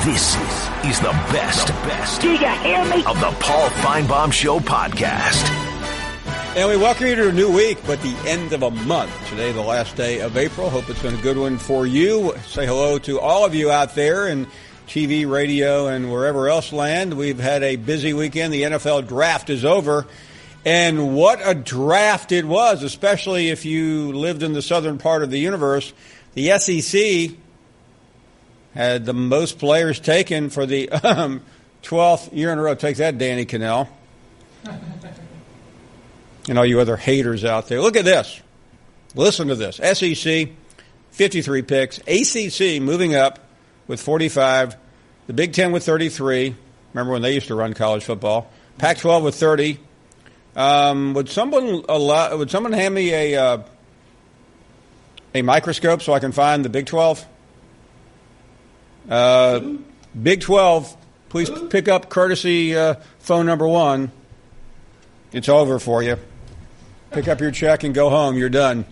This is the best. Do you hear me? Of the Paul Finebaum Show podcast. And we welcome you to a new week, but the end of a month. Today, the last day of April. Hope it's been a good one for you. Say hello to all of you out there in TV, radio, and wherever else land. We've had a busy weekend. The NFL draft is over. And what a draft it was, especially if you lived in the southern part of the universe. The SEC had the most players taken for the 12th year in a row. Take that, Danny Cannell. And all you other haters out there. Look at this. Listen to this. SEC, 53 picks. ACC moving up with 45. The Big Ten with 33. Remember when they used to run college football. Pac-12 with 30. Would someone hand me a microscope so I can find the Big 12? Big 12, please pick up courtesy phone number 1. It's over for you. Pick up your check and go home. You're done.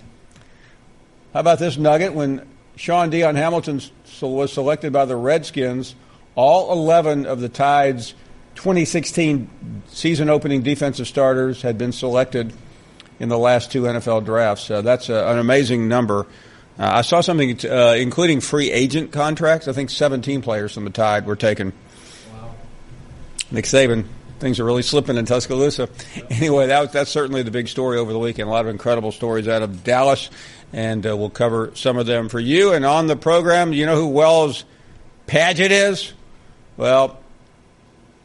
How about this nugget? When Sean Dion Hamilton was selected by the Redskins, all 11 of the Tide's 2016 season-opening defensive starters had been selected in the last 2 NFL drafts. That's an amazing number. I saw something including free agent contracts. I think 17 players from the Tide were taken. Wow. Nick Saban, things are really slipping in Tuscaloosa. Anyway, that's certainly the big story over the weekend. A lot of incredible stories out of Dallas, and we'll cover some of them for you. And on the program, you know who Wells Padgett is? Well,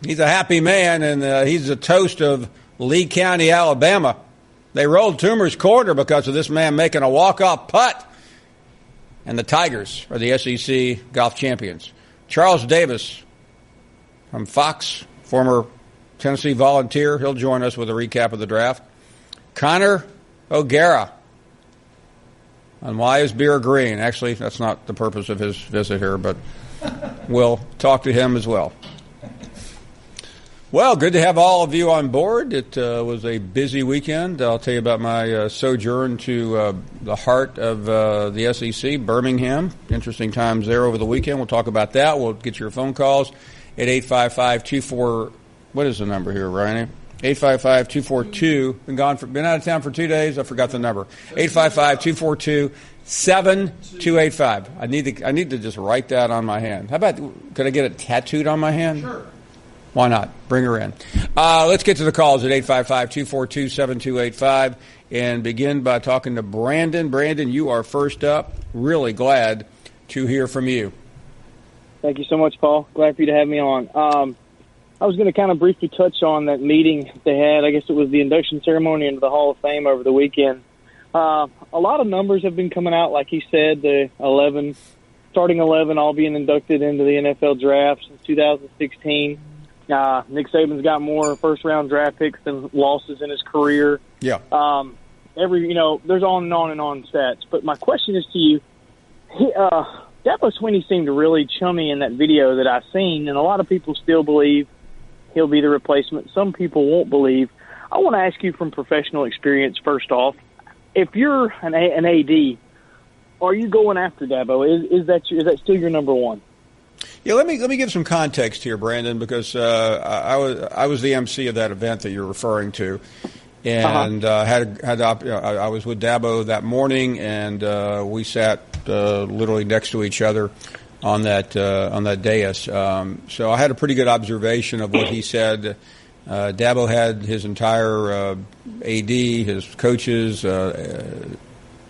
he's a happy man, and he's a toast of Lee County, Alabama. They rolled Toomer's quarter because of this man making a walk-off putt. And the Tigers are the SEC golf champions. Charles Davis from Fox, former Tennessee Volunteer. He'll join us with a recap of the draft. Connor O'Gara on why is beer green. Actually, that's not the purpose of his visit here, but we'll talk to him as well. Well, good to have all of you on board. It was a busy weekend. I'll tell you about my sojourn to the heart of the SEC, Birmingham. Interesting times there over the weekend. We'll talk about that. We'll get your phone calls at 855-24. What is the number here, Ryan? 855-242. Been out of town for 2 days. I forgot the number. 855-242-7285. I need to just write that on my hand. How about, could I get it tattooed on my hand? Sure. Why not? Bring her in. Let's get to the calls at 855-242-7285 and begin by talking to Brandon. Brandon, you are first up. Really glad to hear from you. Thank you so much, Paul. Glad for you to have me on. I was going to kind of briefly touch on that meeting they had. I guess it was the induction ceremony into the Hall of Fame over the weekend. A lot of numbers have been coming out, like he said, the starting 11 all being inducted into the NFL draft since 2016. Nick Saban's got more first-round draft picks than losses in his career. Yeah. There's on and on stats. But my question is to you, Dabo Swinney seemed really chummy in that video that I've seen, and a lot of people still believe he'll be the replacement. Some people won't believe. I want to ask you from professional experience, first off, if you're an AD, are you going after Dabo? Is that still your number one? Yeah, let me give some context here, Brandon, because I was the MC of that event that you're referring to, and I was with Dabo that morning, and we sat literally next to each other on that dais. So I had a pretty good observation of what he said. Dabo had his entire AD, his coaches,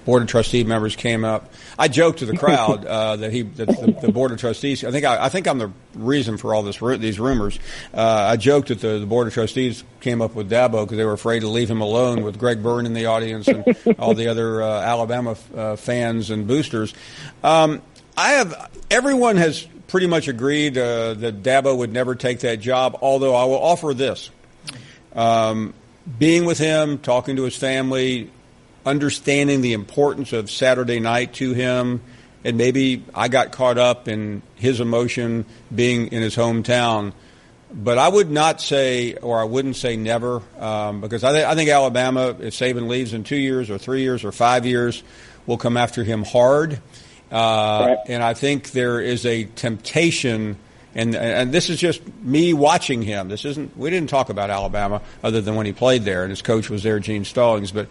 Board of Trustee members came up. I joked to the crowd that the Board of Trustees. I think I'm the reason for all these rumors. I joked that the Board of Trustees came up with Dabo because they were afraid to leave him alone with Greg Byrne in the audience and all the other Alabama fans and boosters. Everyone has pretty much agreed that Dabo would never take that job. Although I will offer this: being with him, talking to his family, understanding the importance of Saturday night to him, and maybe I got caught up in his emotion being in his hometown. But I would not say, or I wouldn't say never, because I think Alabama, if Saban leaves in 2 years or 3 years or 5 years, will come after him hard. Right. And I think there is a temptation And this is just me watching him. We didn't talk about Alabama other than when he played there and his coach was there, Gene Stallings. But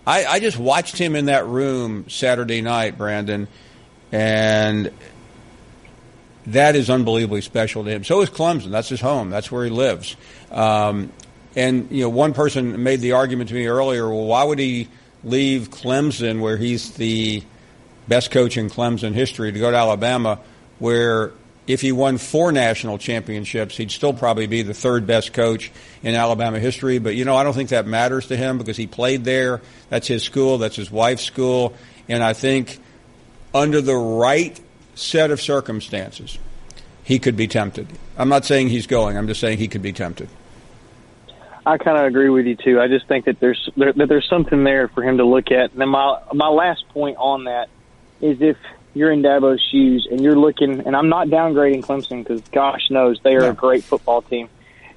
I just watched him in that room Saturday night, Brandon, and that is unbelievably special to him. So is Clemson. That's his home. That's where he lives. And, one person made the argument to me earlier, well, why would he leave Clemson, where he's the best coach in Clemson history, to go to Alabama, where if he won 4 national championships, he'd still probably be the 3rd best coach in Alabama history. But, I don't think that matters to him because he played there. That's his school. That's his wife's school. And I think under the right set of circumstances, he could be tempted. I'm not saying he's going. I'm just saying he could be tempted. I kind of agree with you, too. I just think that there's something there for him to look at. And then my last point on that is if you're in Dabo's shoes and you're looking, and I'm not downgrading Clemson because gosh knows they are a great football team,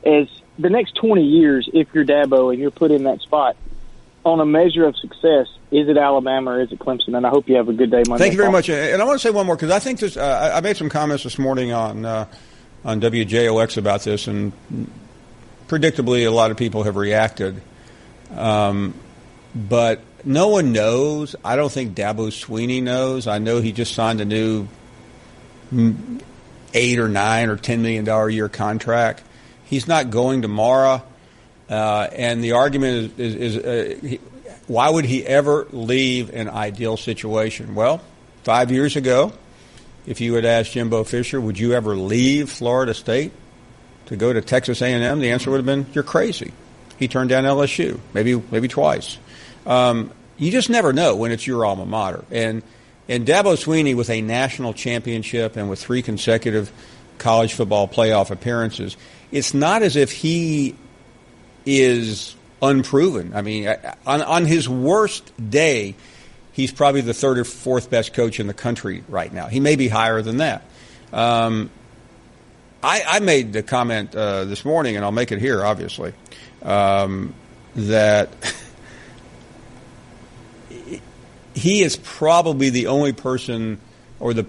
is the next 20 years, if you're Dabo and you're put in that spot, on a measure of success, is it Alabama or is it Clemson? And I hope you have a good day Monday. Thank you very much. And I want to say one more because I think this. I made some comments this morning on WJOX about this, and predictably, a lot of people have reacted. But no one knows. I don't think Dabo Swinney knows. I know he just signed a new $8 or $9 or $10 million a year contract. He's not going tomorrow. And the argument is why would he ever leave an ideal situation? Well, 5 years ago, if you had asked Jimbo Fisher, would you ever leave Florida State to go to Texas A&M? The answer would have been, you're crazy. He turned down LSU, maybe twice. You just never know when it's your alma mater. And Dabo Swinney, with a national championship and with 3 consecutive college football playoff appearances, it's not as if he is unproven. I mean, on his worst day, he's probably the 3rd or 4th best coach in the country right now. He may be higher than that. I made the comment this morning, and I'll make it here, obviously, that he is probably the only person, or the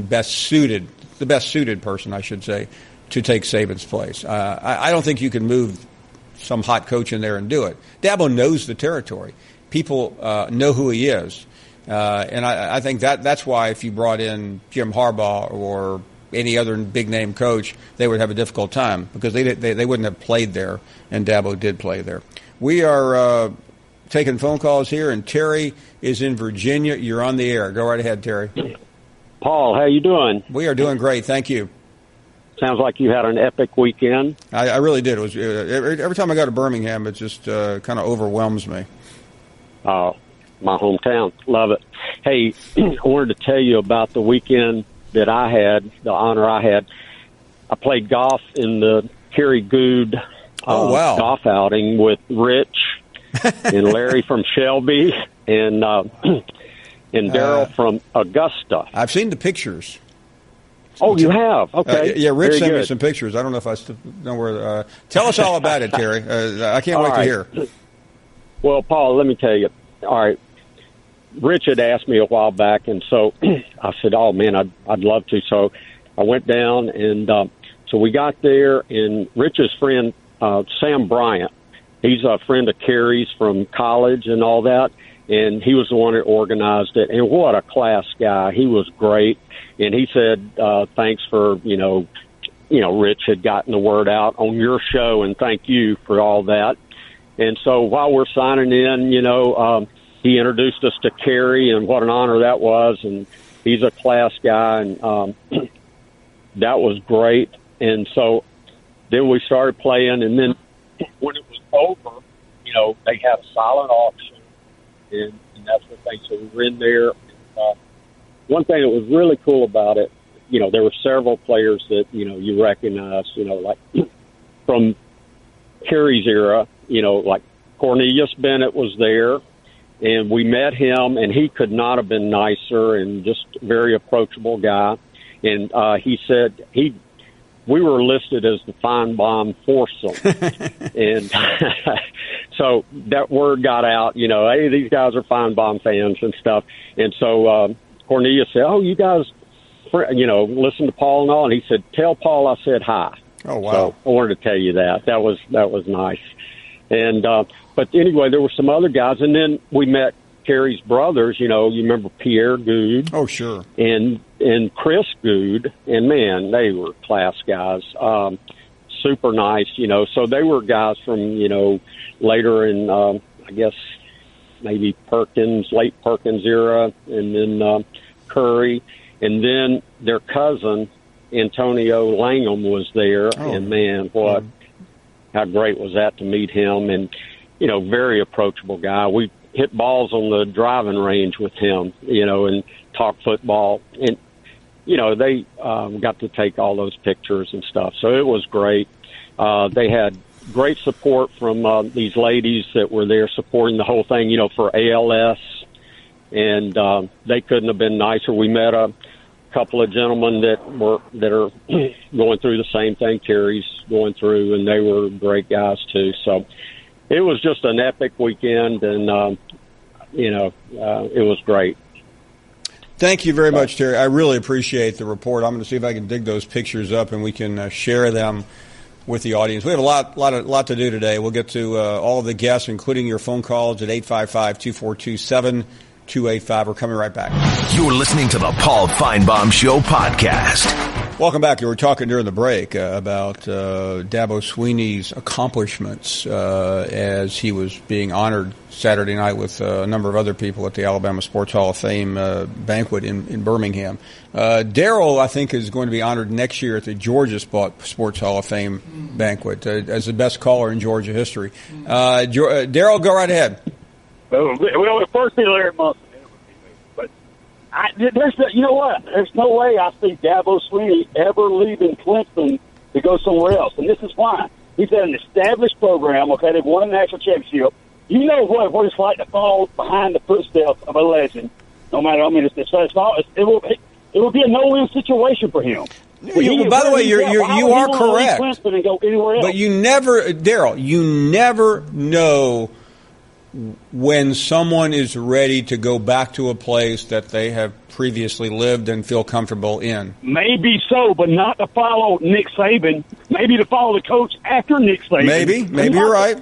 best suited person, I should say, to take Saban's place. I don't think you can move some hot coach in there and do it. Dabo knows the territory. People know who he is. And I think that's why if you brought in Jim Harbaugh or any other big-name coach, they would have a difficult time because they wouldn't have played there, and Dabo did play there. We are taking phone calls here, and Terry is in Virginia. You're on the air. Go right ahead, Terry. Paul, how you doing? We are doing great. Thank you. Sounds like you had an epic weekend. I really did. It was every time I go to Birmingham, it just kind of overwhelms me. My hometown. Love it. Hey, I wanted to tell you about the weekend that I had, the honor I had. I played golf in the Kerry Good golf outing with Rich and Larry from Shelby and Darriel from Augusta. I've seen the pictures. Oh, you have? Okay. Yeah, Rich sent me some pictures. I don't know if I still know where. Tell us all about it, Terry. I can't wait to hear. Well, Paul, let me tell you. All right. Rich had asked me a while back, and so I said, oh, man, I'd love to. So I went down, and so we got there, and Rich's friend, Sam Bryant, he's a friend of Kerry's from college and all that, and he was the one that organized it. And what a class guy. He was great. And he said, thanks for, Rich had gotten the word out on your show, and thank you for all that. And so while we're signing in, he introduced us to Kerry, and what an honor that was. And he's a class guy, and that was great. And so then we started playing, and then when it was over, they had a silent auction, and that's what they said. We were in there. One thing that was really cool about it, there were several players that, you recognize, like from Kerry's era, like Cornelius Bennett was there, and we met him, and he could not have been nicer and just very approachable guy. And he said we were listed as the Finebaum foursome. And so that word got out, hey, these guys are Finebaum fans and stuff. And so Cornelius said, oh, you guys listen to Paul and all, and he said, "Tell Paul I said hi." Oh, wow. So I wanted to tell you that. That was nice. And but anyway, there were some other guys, and then we met Kerry's brothers. You remember Pierre Good? Oh, sure. And Chris Good, and man, they were class guys. Super nice, So they were guys from later in I guess maybe late Perkins era, and then Curry, and then their cousin Antonio Langham was there, and man, how great was that to meet him? And very approachable guy. We hit balls on the driving range with him, and talk football, and they got to take all those pictures and stuff. So it was great. They had great support from these ladies that were there supporting the whole thing, for ALS, and they couldn't have been nicer. We met a couple of gentlemen that are going through the same thing Terry's going through, and they were great guys too. So it was just an epic weekend, and it was great. Thank you very much, Terry. I really appreciate the report. I'm going to see if I can dig those pictures up and we can share them with the audience. We have a lot to do today. We'll get to all of the guests, including your phone calls at 855-242-7285. We're coming right back. You're listening to the Paul Finebaum Show podcast. Welcome back. We were talking during the break about Dabo Swinney's accomplishments as he was being honored Saturday night with a number of other people at the Alabama Sports Hall of Fame banquet in Birmingham. Darriel, I think, is going to be honored next year at the Georgia Sports Hall of Fame banquet as the best caller in Georgia history. Darriel, go right ahead. Well, the first be Larry Munson. But you know what? There's no way I see Dabo Swinney ever leaving Clemson to go somewhere else. And this is why. He's had an established program. Okay, they've won a national championship. You know what it's like to fall behind the footsteps of a legend. No matter, it will be a no-win situation for him. By the way, you are correct. And go anywhere else. But Darriel, you never know when someone is ready to go back to a place that they have previously lived and feel comfortable in. Maybe so, but not to follow Nick Saban. Maybe to follow the coach after Nick Saban. Maybe you're right.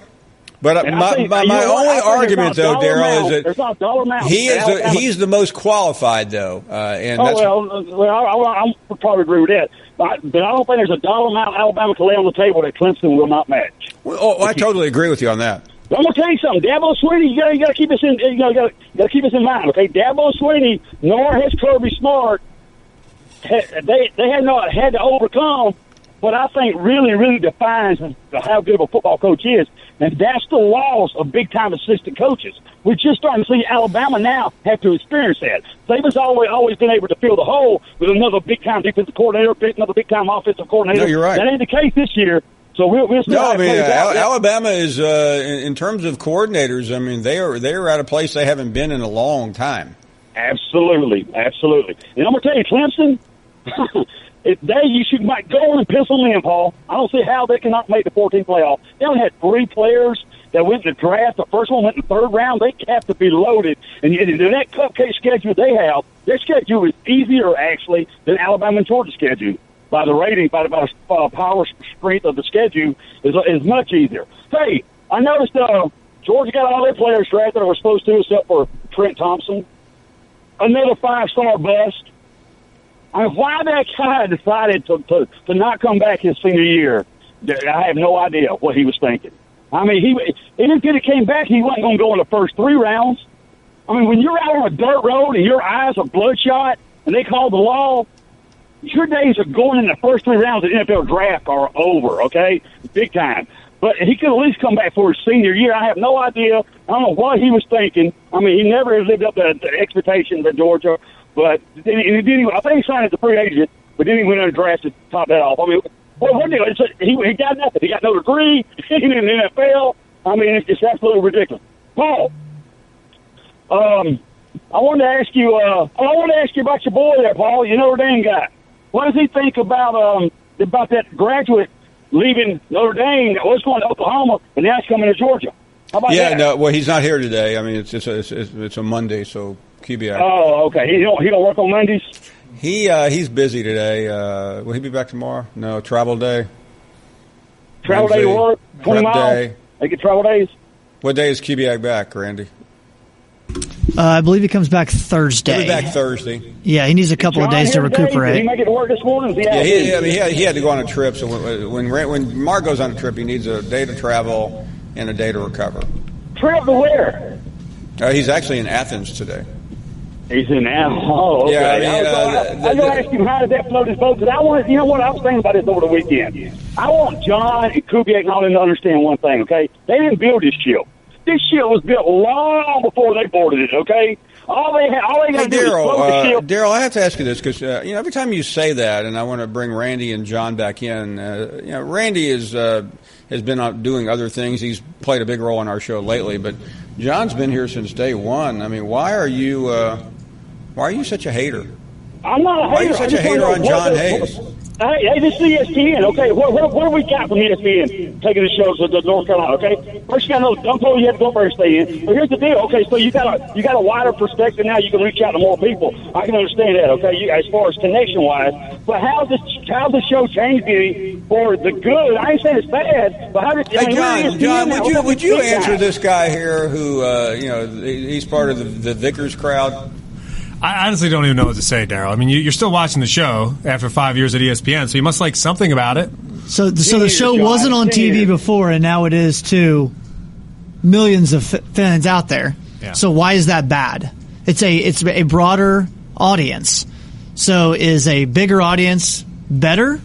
But my only argument, though, Darriel, is that he's the most qualified, though. I probably agree with that. But I don't think there's a dollar amount Alabama can lay on the table that Clemson will not match. I totally agree with you on that. I'm gonna tell you something. Dabo Swinney, you gotta keep this in. You gotta keep this in mind. Okay, Dabo Swinney, nor has Kirby Smart. They had not had to overcome what I think really defines how good of a football coach is, and that's the loss of big time assistant coaches. We're just starting to see Alabama now have to experience that. Saban's always been able to fill the hole with another big time defensive coordinator, another big time offensive coordinator. No, you're right. That ain't the case this year. So we'll still Alabama is in terms of coordinators. I mean, they are at a place they haven't been in a long time. Absolutely. And I'm gonna tell you, Clemson. You might go on and piss them in, Paul. I don't see how they cannot make the 14th playoff. They only had 3 players that went in the draft. The first one went in the 3rd round. They have to be loaded. And that cupcake schedule they have, their schedule is easier actually than Alabama and Georgia's schedule. By the rating, by the power strength of the schedule is much easier. Hey, I noticed Georgia got all their players drafted that were supposed to, except for Trent Thompson. Another 5-star bust. I mean, why that guy decided to not come back his senior year, I have no idea what he was thinking. I mean, even if he came back, he wasn't going to go in the first 3 rounds. I mean, when you're out on a dirt road and your eyes are bloodshot and they call the law, your days of going in the first 3 rounds of the NFL draft are over, okay? Big time. But he could at least come back for his senior year. I have no idea. I don't know what he was thinking. I mean, he never lived up to the expectations at Georgia. But I think he signed as a free agent, but then he went under draft to top that off. I mean, what deal? He got nothing. He got no degree. He in the NFL. I mean, it's absolutely ridiculous. Paul, I wanted to ask you about your boy there, Paul. You Notre Dame guy. What does he think about that graduate leaving Notre Dame that was going to Oklahoma and now he's coming to Georgia? How about that? No, well, he's not here today. I mean, it's a Monday, so Kubiak. Oh, okay. He don't work on Mondays. He's busy today. Will he be back tomorrow? No, travel day. Travel Wednesday, day work, 20 miles. Day. They get travel days. What day is Kubiak back, Randy? I believe he comes back Thursday. He'll be back Thursday. Yeah, he needs a couple of days to recuperate. Did he make it to work this morning? Yeah, he had to go on a trip. So when Mark goes on a trip, he needs a day to travel and a day to recover. Trip to where? He's actually in Athens today. He's in Athens. Oh, okay. Yeah, I was going to ask him how did that float his boat? Because I want, you know what, I was thinking about this over the weekend. I want John and Kubiak and all them to understand one thing, okay? They didn't build this ship. This ship was built long before they boarded it, okay? All they got to do is float the ship. Darryl, I have to ask you this because every time you say that, and I want to bring Randy and John back in. Randy has been out doing other things. He's played a big role on our show lately, but John's been here since day one. I mean, why are you such a hater? I'm not a hater. Why are you such a hater on John Hayes? Hey, this is ESPN, okay? What do we got from ESPN taking the show to North Carolina, okay? First, you got to know, don't tell you have to go first stay in. But here's the deal, okay? So you got a wider perspective now. You can reach out to more people. I can understand that, okay? As far as connection-wise, but how's the show changed me for the good? I ain't saying it's bad, but how did? Hey, John, would you answer this guy here who he's part of the Vickers crowd? I honestly don't even know what to say, Darryl. I mean, you're still watching the show after 5 years at ESPN, so you must like something about it. So the show wasn't on TV before, and now it is to millions of fans out there. Yeah. So why is that bad? It's a broader audience. So is a bigger audience better?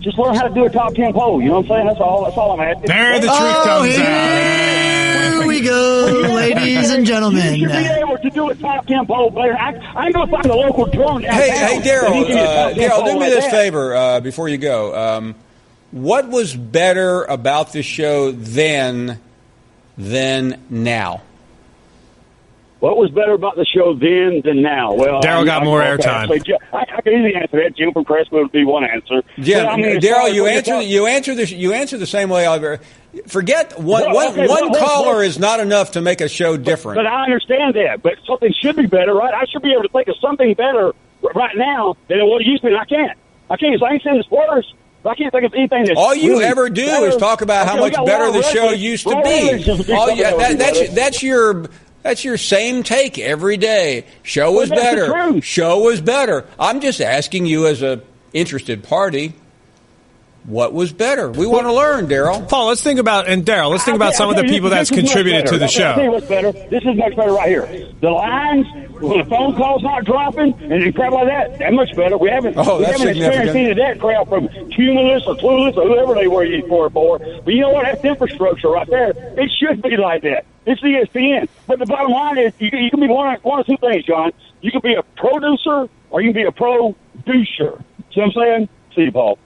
Just learn how to do a top 10 poll. You know what I'm saying? That's all I'm asking. There the trick comes out. Here we go, ladies and gentlemen. You should be able to do a top 10 poll player. I know find a local drone. Hey, Darryl, do me this favor before you go. What was better about the show then than now? What was better about the show then than now? Well, Darryl got more airtime. I can easily answer that. Jim from Crestwood would be one answer. Yeah, Darryl, you answer the same way. Forget one caller is not enough to make a show different. But I understand that. But something should be better, right? I should be able to think of something better right now than what it used to be. And I can't. So I ain't saying it's worse. But I can't think of anything that's all you really ever do better. Is talk about how much better the show used to be. That's your same take every day. Show was better. Show was better. I'm just asking you as a interested party, what was better? We want to learn, Darryl. Paul, let's think about some of the people that's contributed to the show. I'll tell you what's better. This is much better right here. The lines, when the phone call's not dropping, and crap like that's much better. We haven't experienced any of that crap from Cumulus or Clueless or whoever they were used for. But you know what? That's infrastructure right there. It should be like that. It's ESPN. But the bottom line is you can be one of two things, John. You can be a producer or you can be a producer. See what I'm saying? See you, Paul.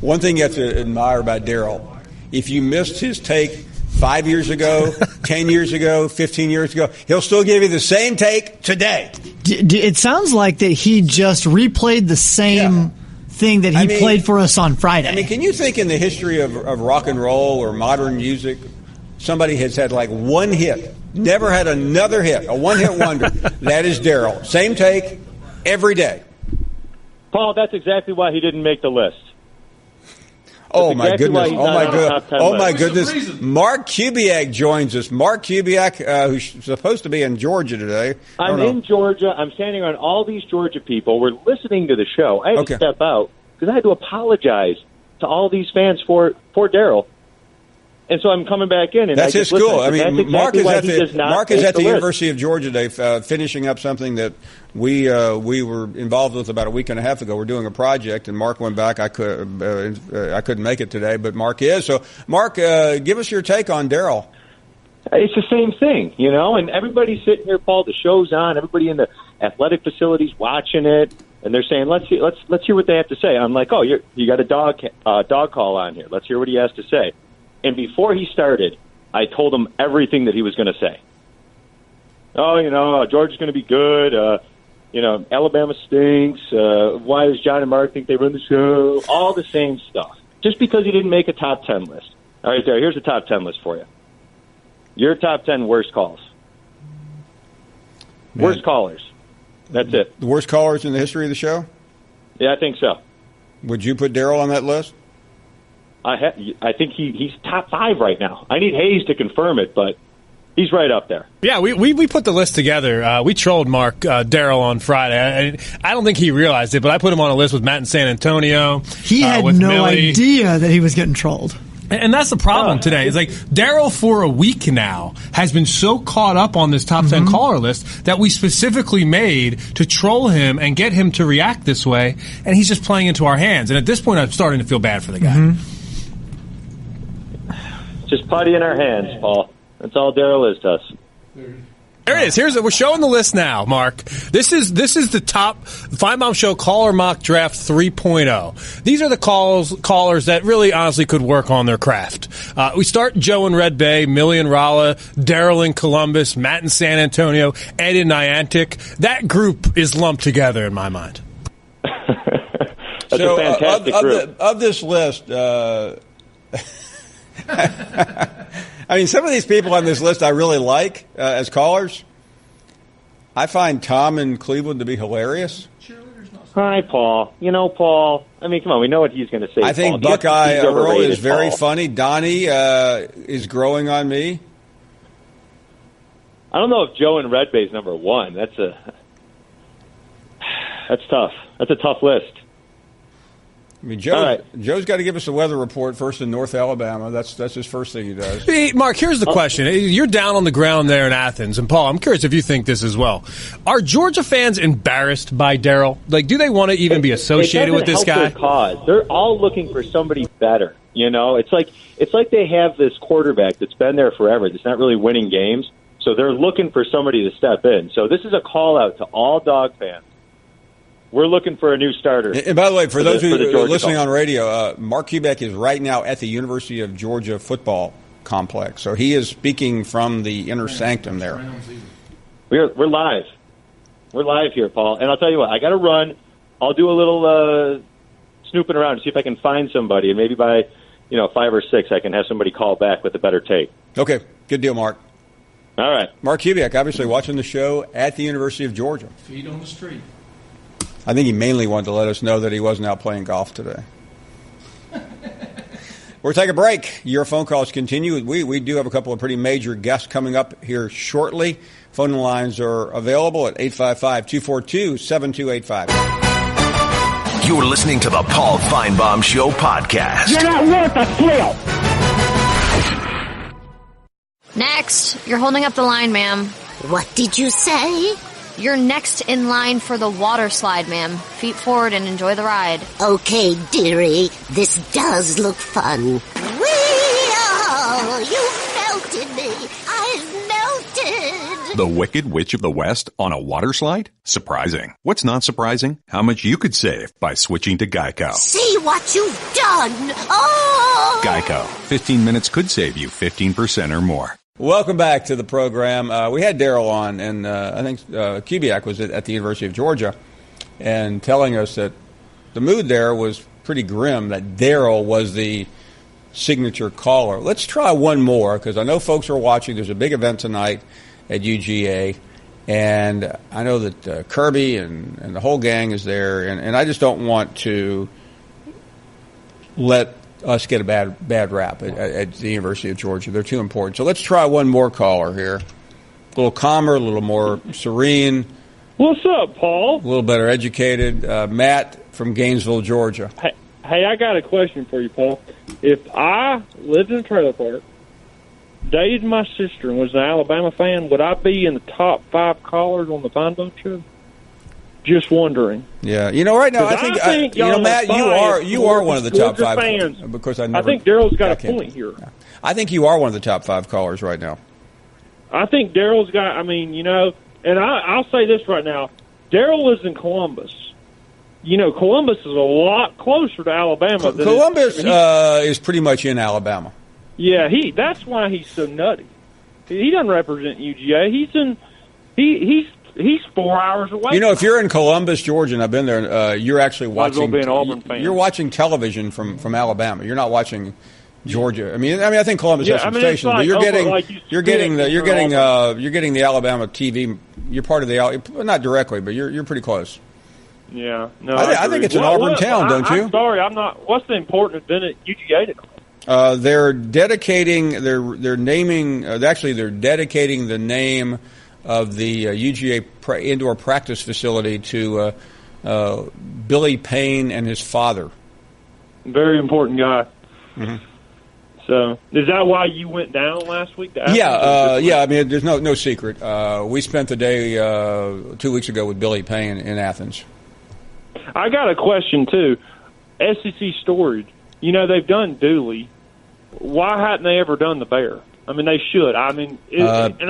One thing you have to admire about Darryl, if you missed his take 5 years ago, 10 years ago, 15 years ago, he'll still give you the same take today. It sounds like that he just replayed the same thing that he played for us on Friday. I mean, can you think in the history of rock and roll or modern music, somebody has had like one hit, never had another hit, a one-hit wonder? That is Darryl. Same take every day. Paul, that's exactly why he didn't make the list. Oh, my goodness. Oh, my goodness. Mark Kubiak joins us. Mark Kubiak, who's supposed to be in Georgia today. I'm in Georgia. I'm standing around all these Georgia people. We're listening to the show. I had to step out because I had to apologize to all these fans for Darryl. And so I'm coming back in. And that's his school. I mean, Mark is at the University of Georgia today, finishing up something that we were involved with about a week and a half ago. We're doing a project, and Mark went back. I couldn't make it today, but Mark is. So, Mark, give us your take on Darryl. It's the same thing, you know. And everybody's sitting here, Paul. The show's on. Everybody in the athletic facilities watching it, and they're saying, "Let's hear what they have to say." I'm like, "Oh, you got a dog call on here. Let's hear what he has to say." And before he started, I told him everything that he was going to say. Oh, Georgia's going to be good. Alabama stinks. Why does John and Mark think they run the show? All the same stuff. Just because he didn't make a top 10 list. All right, there. Here's a top 10 list for you. Your top 10 worst calls. Man. Worst callers. That's it. The worst callers in the history of the show? Yeah, I think so. Would you put Darriel on that list? I think he's top 5 right now. I need Hayes to confirm it, but he's right up there. Yeah, we put the list together. We trolled Mark Darriel on Friday. I don't think he realized it, but I put him on a list with Matt in San Antonio. He had with no Millie. idea that he was getting trolled. And that's the problem today. It's like Darriel for a week now has been so caught up on this top 10 caller list that we specifically made to troll him and get him to react this way, and he's just playing into our hands. And at this point, I'm starting to feel bad for the guy. Just putty in our hands, Paul. That's all Darriel is to us. There it is. We're showing the list now, Mark. This is the top Finebaum Show Caller Mock Draft 3.0. These are the callers that really honestly could work on their craft. We start Joe in Red Bay, Millie in Rolla, Darriel in Columbus, Matt in San Antonio, Ed in Niantic. That group is lumped together in my mind. That's a fantastic group. Of this list, I mean, some of these people on this list I really like as callers. I find Tom in Cleveland to be hilarious. Hi, Paul. Paul, I mean, come on, we know what he's going to say. I think Paul. Buckeye Earl is very Paul. funny. Donnie is growing on me. I don't know if Joe in Red Bay is number 1. That's tough. That's a tough list. I mean, Joe's got to give us a weather report first in North Alabama. That's his first thing he does. Hey, Mark, here's the question. You're down on the ground there in Athens. And, Paul, I'm curious if you think this as well. Are Georgia fans embarrassed by Darriel? Like, do they want to even be associated with this guy? Their cause. They're all looking for somebody better. It's like they have this quarterback that's been there forever that's not really winning games. So they're looking for somebody to step in. So this is a call-out to all Dog fans. We're looking for a new starter. And by the way, for those who are listening on radio, Mark Kubiak is right now at the University of Georgia football complex. So he is speaking from the inner sanctum there. We're live. We're live here, Paul. And I'll tell you what, I got to run. I'll do a little snooping around to see if I can find somebody. And maybe by 5 or 6, I can have somebody call back with a better take. Okay, good deal, Mark. All right. Mark Kubiak, obviously watching the show at the University of Georgia. Feet on the street. I think he mainly wanted to let us know that he wasn't out playing golf today. We're taking a break. Your phone calls continue. We do have a couple of pretty major guests coming up here shortly. Phone lines are available at 855-242-7285. You're listening to the Paul Finebaum Show podcast. You're not worth a flip. Next, you're holding up the line, ma'am. What did you say? You're next in line for the water slide, ma'am. Feet forward and enjoy the ride. Okay, dearie, this does look fun. Whee-oh, you melted me. I've melted. The Wicked Witch of the West on a water slide? Surprising. What's not surprising? How much you could save by switching to Geico. See what you've done. Oh! Geico. 15 minutes could save you 15% or more. Welcome back to the program. We had Darriel on, and I think Kubiak was at the University of Georgia, and telling us that the mood there was pretty grim, that Darriel was the signature caller. Let's try one more, because I know folks are watching. There's a big event tonight at UGA, and I know that Kirby and the whole gang is there, and I just don't want to let us get a bad rap at the University of Georgia. They're too important. So let's try one more caller here. A little calmer, a little more serene. What's up, Paul? A little better educated. Matt from Gainesville, Georgia. Hey, I got a question for you, Paul. If I lived in a trailer park, dated my sister, and was an Alabama fan, would I be in the top 5 callers on the Finebaum Show? Just wondering. Yeah, right now I think Matt, you are one of the top 5 fans. Because I think Darriel's got a point here. I think you are one of the top 5 callers right now. I think Darriel's got. And I'll say this right now: Darriel lives in Columbus. Columbus is a lot closer to Alabama. Columbus is pretty much in Alabama. Yeah, that's why he's so nutty. He doesn't represent UGA. He's 4 hours away. If you're in Columbus, Georgia, and I've been there, you're actually watching. Be an Auburn fan. You're watching television from Alabama. You're not watching Georgia. I think Columbus has some stations, but you're getting the Alabama TV you're part of the not directly, but you're pretty close. Yeah, no, I think it's an Auburn town, don't you? I'm sorry, I'm not. What's the important event at UGA tonight? They're dedicating. They're naming. Actually, they're dedicating the name of the UGA indoor practice facility to Billy Payne and his father. Very important guy. Mm-hmm. So, is that why you went down last week? Yeah. I mean, there's no secret. We spent the day 2 weeks ago with Billy Payne in Athens. I got a question too. SEC storage. You know, they've done Dooley. Why hadn't they ever done the Bear? I mean, they should. I mean, Matt,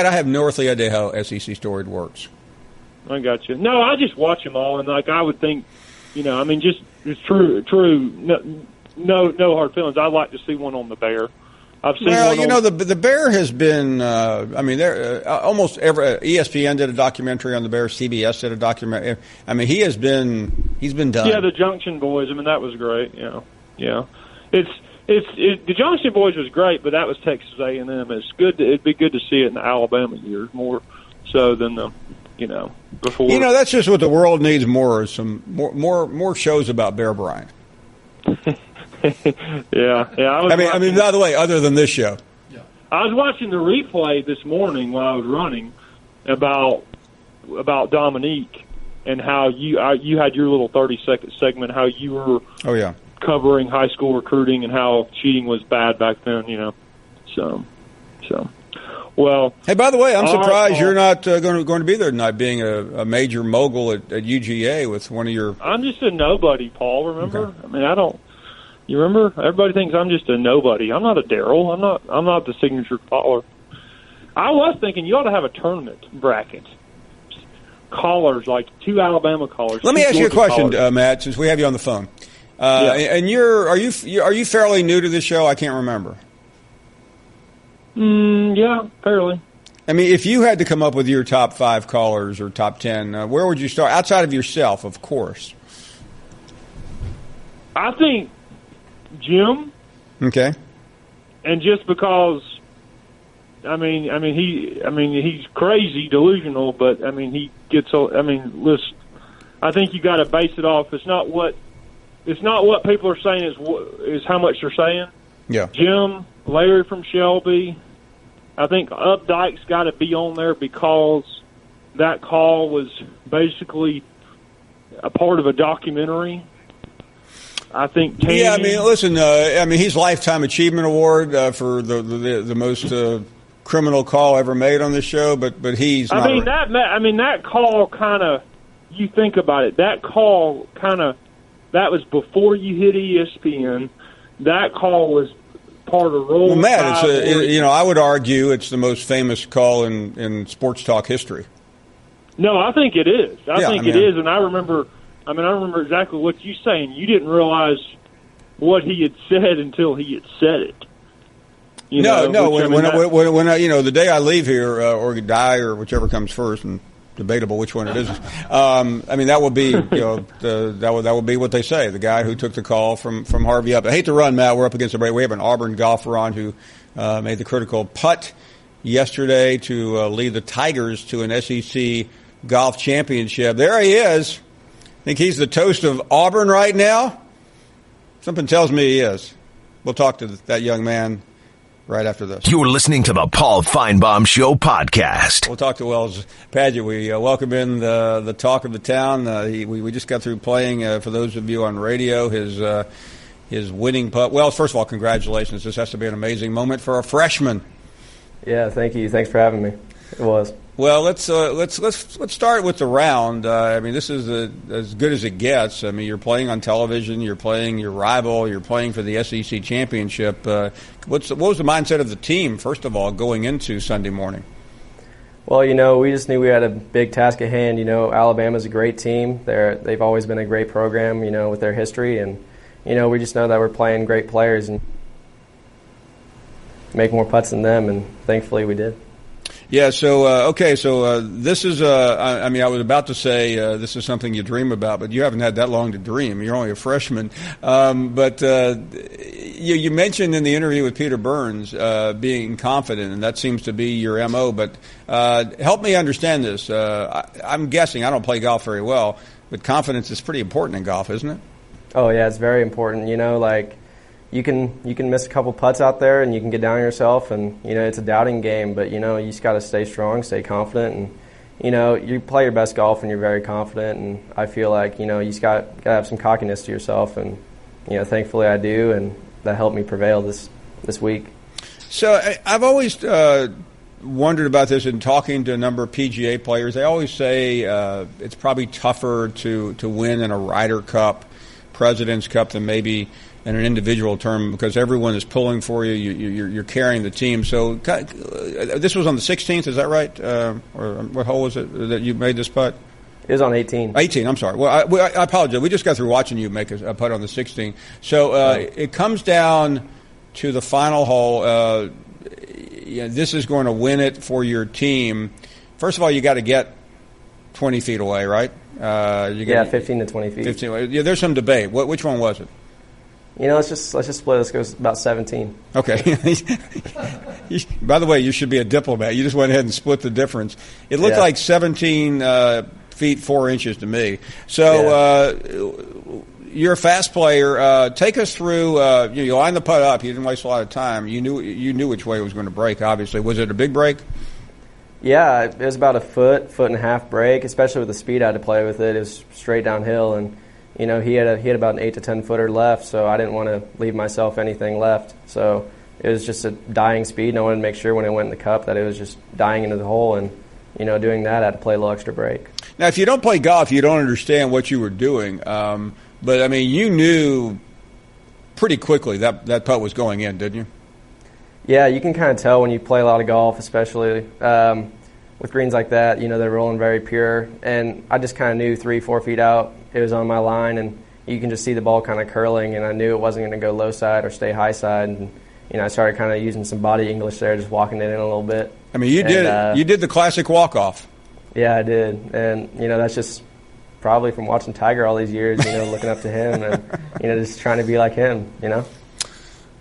I have no earthly idea how SEC storage works. I got you. No, I just watch them all, and like I would think, I mean, just it's true. No hard feelings. I'd like to see one on the Bear. I've seen one the Bear has been. Almost every ESPN did a documentary on the Bear. CBS did a documentary. I mean, he's been done. Yeah, the Junction Boys. I mean, that was great. Yeah. The Junction Boys was great, but that was Texas A&M. It's good. It'd be good to see it in the Alabama years more so than the before. That's just what the world needs more. Some more shows about Bear Bryant. Yeah. I mean, by the way, other than this show, I was watching the replay this morning while I was running about Dominique and how you had your little 30-second segment, how you were covering high school recruiting and how cheating was bad back then. So. Well, hey, by the way, I'm surprised you're not going to be there tonight, being a major mogul at UGA with one of your. I'm just a nobody, Paul. Remember? Okay. I mean, I don't. You remember? Everybody thinks I'm just a nobody. I'm not a Darriel. I'm not the signature caller. I was thinking you ought to have a tournament bracket. Callers, like 2 Alabama callers. Let me ask you a question, Matt, since we have you on the phone. And are you fairly new to this show? I can't remember. Yeah, fairly. I mean, if you had to come up with your top 5 callers or top 10, where would you start? Outside of yourself, of course. I think Jim. Okay. And just because, he's crazy, delusional, but he gets. Listen, I think you got to base it off. It's not what people are saying is how much they're saying. Yeah. Jim, Larry from Shelby. I think Updike's got to be on there because that call was basically a part of a documentary. I think Tammy, listen, he's Lifetime Achievement Award for the most criminal call ever made on this show, but he's not. That call kind of, you think about it, that call kind of, that was before you hit ESPN. That call was part of Roll. Well, Matt, I would argue it's the most famous call in sports talk history. No, I think it is. I think it is, and I remember exactly what you're saying. You didn't realize what he had said until he had said it. When the day I leave here or die or whichever comes first, and debatable which one it is. That will be that will be what they say. The guy who took the call from Harvey up. I hate to run, Matt. We're up against the break. We have an Auburn golfer on who made the critical putt yesterday to lead the Tigers to an SEC golf championship. There he is. I think he's the toast of Auburn right now. Something tells me he is. We'll talk to that young man right after this. You're listening to the Paul Finebaum Show podcast. We'll talk to Wells Padgett. We welcome in the talk of the town. We just got through playing, for those of you on radio, his winning putt. Wells, first of all, congratulations. This has to be an amazing moment for a freshman. Yeah, thank you. Thanks for having me. It was. Well, let's start with the round. This is as good as it gets. You're playing on television. You're playing your rival. You're playing for the SEC championship. What was the mindset of the team, first of all, going into Sunday morning? Well, we just knew we had a big task at hand. Alabama's a great team. They've always been a great program, with their history. And, we just know that we're playing great players and make more putts than them. And thankfully we did. Yeah, so this is I was about to say this is something you dream about, but you haven't had that long to dream. You're only a freshman. But You mentioned in the interview with Peter Burns being confident, and that seems to be your MO. But help me understand this. I'm guessing, I don't play golf very well, but confidence is pretty important in golf, isn't it? Oh yeah, it's very important. Like you can miss a couple putts out there, and you can get down on yourself, and it's a doubting game. But you just got to stay strong, stay confident, and you play your best golf when you're very confident. And I feel like you just got to have some cockiness to yourself, and thankfully I do, and that helped me prevail this week. So I've always wondered about this in talking to a number of PGA players. They always say it's probably tougher to win in a Ryder Cup, President's Cup than maybe in an individual tournament because everyone is pulling for you. You're carrying the team. So this was on the 16th, is that right? Or what hole was it that you made this putt? It was on 18. 18, I'm sorry. Well, I apologize. We just got through watching you make a putt on the 16th. So it comes down to the final hole. This is going to win it for your team. First of all, you got to get 20 feet away, right? 15 to 20 feet. 15. Yeah, there's some debate. Which one was it? Let's just split. Let's go about 17. Okay. By the way, you should be a diplomat. You just went ahead and split the difference. It looked like 17 feet 4 inches to me. So you're a fast player. Take us through. You lined the putt up. You didn't waste a lot of time. You knew which way it was going to break. Obviously, was it a big break? Yeah, it was about a foot and a half break. Especially with the speed I had to play with it. It was straight downhill, and he had about an 8 to 10 footer left. So I didn't want to leave myself anything left. So it was just a dying speed, and I wanted to make sure when it went in the cup that it was just dying into the hole. And doing that, I had to play a little extra break. Now, if you don't play golf, you don't understand what you were doing. But, I mean, you knew pretty quickly that putt was going in, didn't you? Yeah, you can kind of tell when you play a lot of golf, especially with greens like that. They're rolling very pure. And I just kind of knew 3-4 feet out it was on my line, and you can just see the ball kind of curling, and I knew it wasn't going to go low side or stay high side. And, I started kind of using some body English there, just walking it in a little bit. I mean, you did the classic walk-off. Yeah, I did. And, that's just probably from watching Tiger all these years, looking up to him and, just trying to be like him,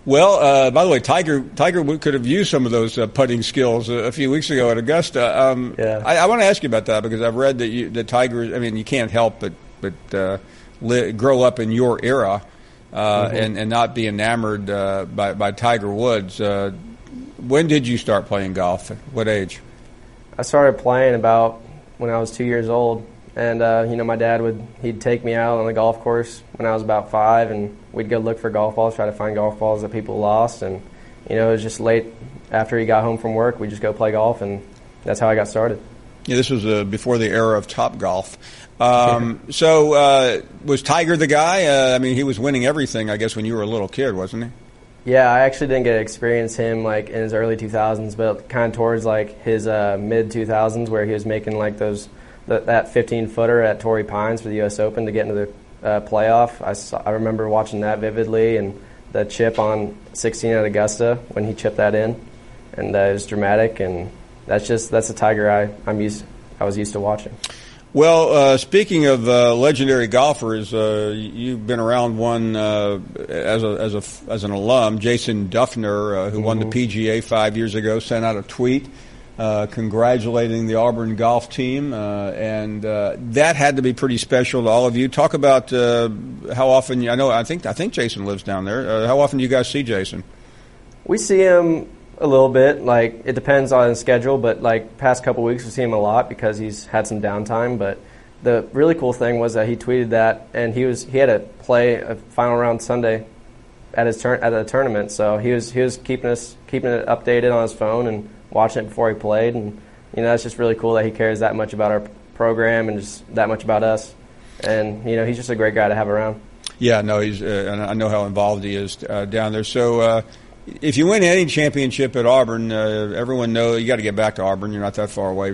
Well, by the way, Tiger could have used some of those putting skills a few weeks ago at Augusta. I want to ask you about that because I've read that Tiger, I mean, you can't help but grow up in your era and not be enamored by Tiger Woods. When did you start playing golf? What age? I started playing about when I was 2 years old. And, my dad he'd take me out on the golf course when I was about 5, and we'd go look for golf balls, try to find golf balls that people lost. And, it was just late after he got home from work, we'd just go play golf, and that's how I got started. Yeah, this was before the era of Topgolf. So was Tiger the guy? I mean, he was winning everything, I guess, when you were a little kid, wasn't he? Yeah, I actually didn't get to experience him, in his early 2000s, but kind of towards, his mid-2000s where he was making, that 15-footer at Torrey Pines for the U.S. Open to get into the playoff. I remember watching that vividly, and the chip on 16 at Augusta when he chipped that in, and it was dramatic. And that's the Tiger I was used to watching. Well, speaking of legendary golfers, you've been around one as an alum. Jason Duffner, who won the PGA 5 years ago, sent out a tweet congratulating the Auburn golf team, and that had to be pretty special to all of you. Talk about how often I think Jason lives down there. How often do you guys see Jason? We see him a little bit. It depends on his schedule, but past couple weeks we see him a lot because he's had some downtime. But the really cool thing was that he tweeted that, and he had to play a final round Sunday at the tournament, so he was keeping it updated on his phone and watching it before he played, and that's just really cool that he cares that much about our program and just that much about us, and he's just a great guy to have around. Yeah, no, he's and I know how involved he is down there. So if you win any championship at Auburn, everyone knows you got to get back to Auburn. You're not that far away.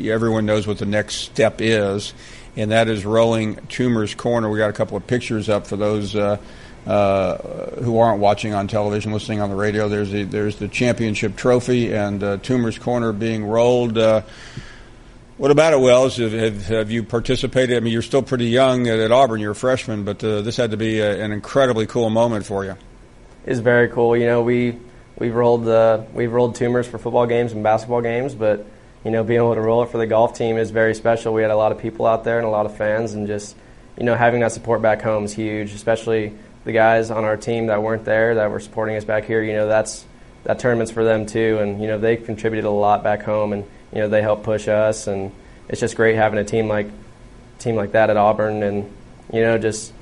Everyone knows what the next step is, and that is rolling Toomer's Corner. We got a couple of pictures up for those who aren't watching on television, listening on the radio. There's the championship trophy and Toomer's Corner being rolled. What about it, Wells? Have you participated? I mean, you're still pretty young at Auburn. You're a freshman, but this had to be an incredibly cool moment for you. is very cool. You know, we've rolled tumors for football games and basketball games, but you know, being able to roll it for the golf team is very special. We had a lot of people out there and a lot of fans, and just, you know, having that support back home is huge, especially the guys on our team that weren't there, that were supporting us back here. You know, that tournament's for them too, and you know, they contributed a lot back home, and you know, they helped push us, and it's just great having a team like that at Auburn. And you know, just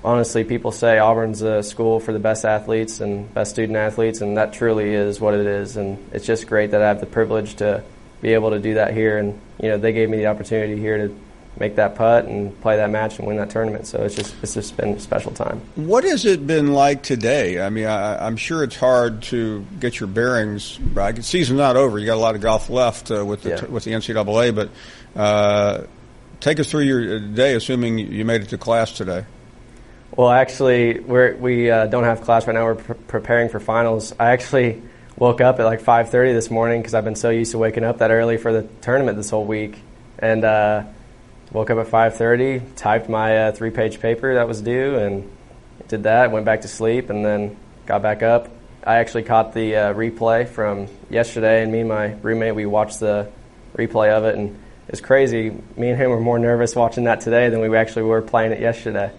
honestly, people say Auburn's a school for the best athletes and best student athletes, and that truly is what it is. And it's just great that I have the privilege to be able to do that here. And you know, they gave me the opportunity here to make that putt and play that match and win that tournament. So it's just been a special time. What has it been like today? I mean, I'm sure it's hard to get your bearings. Right? The season's not over. You got a lot of golf left with the NCAA, but take us through your day, assuming you made it to class today. Well, actually, we don't have class right now. We're preparing for finals. I actually woke up at like 5:30 this morning because I've been so used to waking up that early for the tournament this whole week. And woke up at 5:30, typed my 3-page paper that was due, and did that, went back to sleep, and then got back up. I actually caught the replay from yesterday, and me and my roommate, we watched the replay of it, and it's crazy. Me and him were more nervous watching that today than we actually were playing it yesterday.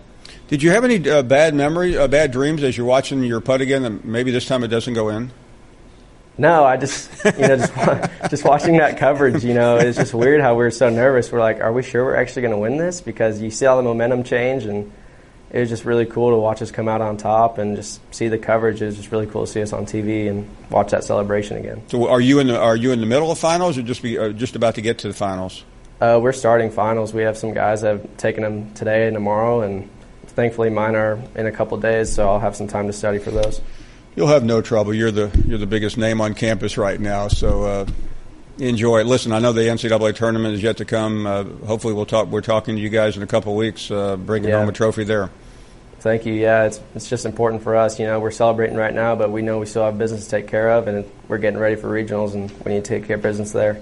Did you have any bad dreams as you're watching your putt again, and maybe this time it doesn't go in? No, I just just watching that coverage, you know, it's just weird how we were so nervous. We're like, are we sure we're actually going to win this? Because you see all the momentum change, and it was just really cool to watch us come out on top and just see the coverage. It was just really cool to see us on TV and watch that celebration again. So are you in the middle of finals, or just about to get to the finals? We're starting finals. We have some guys that have taken them today and tomorrow, and thankfully mine are in a couple of days, so I'll have some time to study for those. You'll have no trouble. You're the biggest name on campus right now, so enjoy it. Listen, I know the NCAA tournament is yet to come. Hopefully, we're talking to you guys in a couple of weeks, bringing home a trophy there. Thank you. Yeah, it's just important for us. You know, we're celebrating right now, but we know we still have business to take care of, and we're getting ready for regionals, and we need to take care of business there.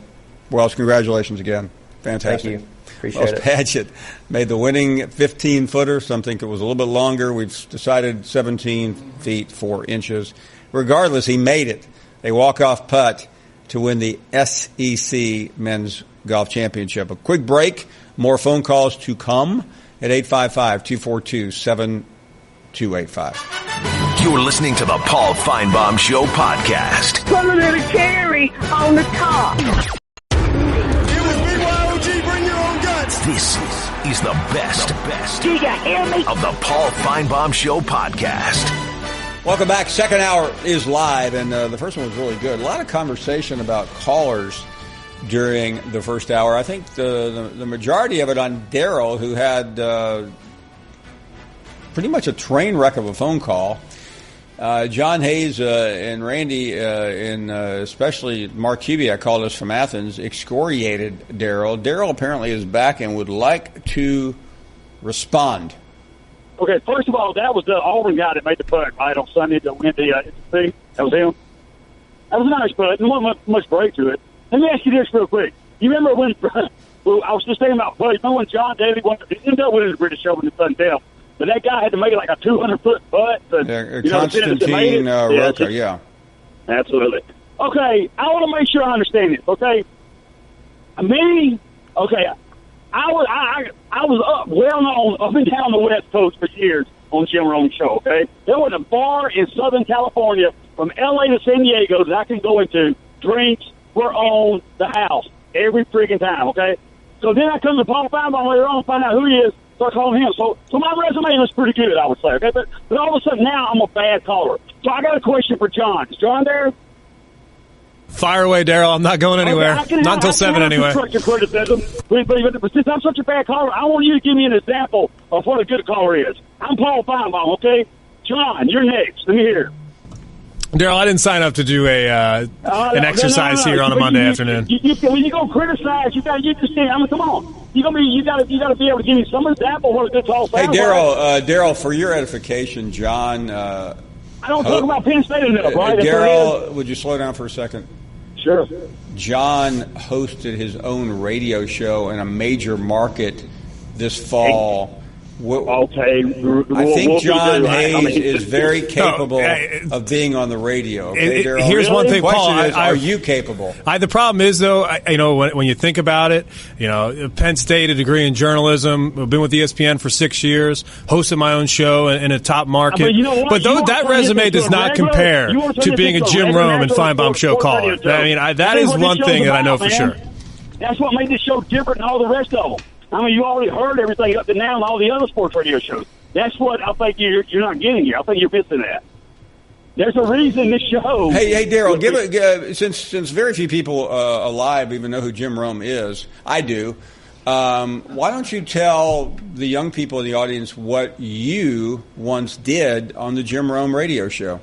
Well, congratulations again. Fantastic. Thank you. Appreciate it. Padgett made the winning 15-footer. Some think it was a little bit longer. We've decided 17 feet 4 inches. Regardless, he made it. A walk-off putt to win the SEC Men's Golf Championship. A quick break. More phone calls to come at 855-242-7285. You're listening to the Paul Finebaum Show podcast. Put a little cherry on the top. This is the best Do you hear me? of the Paul Finebaum Show podcast. Welcome back. Second hour is live, and the first one was really good. A lot of conversation about callers during the first hour. I think the majority of it on Darriel, who had pretty much a train wreck of a phone call. John Hayes and Randy, and especially Mark Kubiak, called us from Athens, excoriated Darriel. Darriel apparently is back and would like to respond. Okay, first of all, that was the Auburn guy that made the putt, right, on Sunday to win the thing. That was him. That was a nice putt. There wasn't much break to it. Let me ask you this real quick. You remember when well, I was just thinking about putts. Remember when John Daly ended up winning the British Open in sudden death? But that guy had to make it like a 200-foot putt. Constantine Roca, yeah. Absolutely. Okay, I want to make sure I understand this, okay? I was well known up and down the West Coast for years on Jim Rome's show, okay? There was a bar in Southern California from L.A. to San Diego that I can go into. Drinks were on the house every freaking time, okay? So then I come to Paul Finebaum later on and find out who he is. Start calling him. So my resume looks pretty good, I would say. Okay, but all of a sudden now I'm a bad caller. So I got a question for John. Is John there? Fire away, Darriel. I'm not going anywhere. Okay, not until 7 anyway. But since I'm such a bad caller, I want you to give me an example of what a good caller is. I'm Paul Finebaum, okay? John, you're next. Let me hear. Darriel, I didn't sign up to do an exercise here on a Monday afternoon. When you go criticize, you just say, I mean, come on. You got to be able to give me some example of what a good call sounds. Hey, Darriel, for your edification, John. I don't talk about Penn State enough, right? Darriel, would you slow down for a second? Sure. John hosted his own radio show in a major market this fall. Okay. I think John Hayes is very capable of being on the radio. Okay, here's one thing, Paul. Are you capable? The problem is, though, when you think about it, Penn State, a degree in journalism, I've been with ESPN for 6 years, hosted my own show in a top market. But that resume does not compare to being a Jim Rome and Finebaum show caller. That is one thing that I know for sure. That's what made this show different than all the rest of them. You already heard everything up to now and all the other sports radio shows. That's what I think you're not getting here. I think you're missing that. There's a reason this show. Hey, Darriel, since very few people alive even know who Jim Rome is, I do. Why don't you tell the young people in the audience what you once did on the Jim Rome radio show?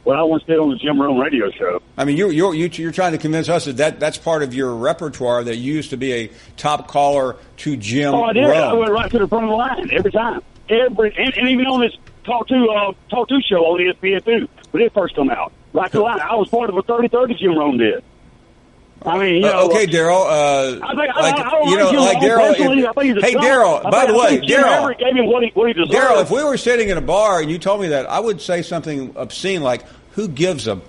What I once did on the Jim Rome radio show. You're trying to convince us that's part of your repertoire, that you used to be a top caller to Jim Rome. Oh, I did. I went right to the front of the line every time. And even on this Talk 2 show on ESPN too, when it first come out. Right to the line. I was part of a 30-30 Jim Rome did. Okay, Darriel. Hey, Darriel. By the way, Darriel. Gave him what he deserved. Darriel, if we were sitting in a bar and you told me that, I would say something obscene like, "Who gives a?"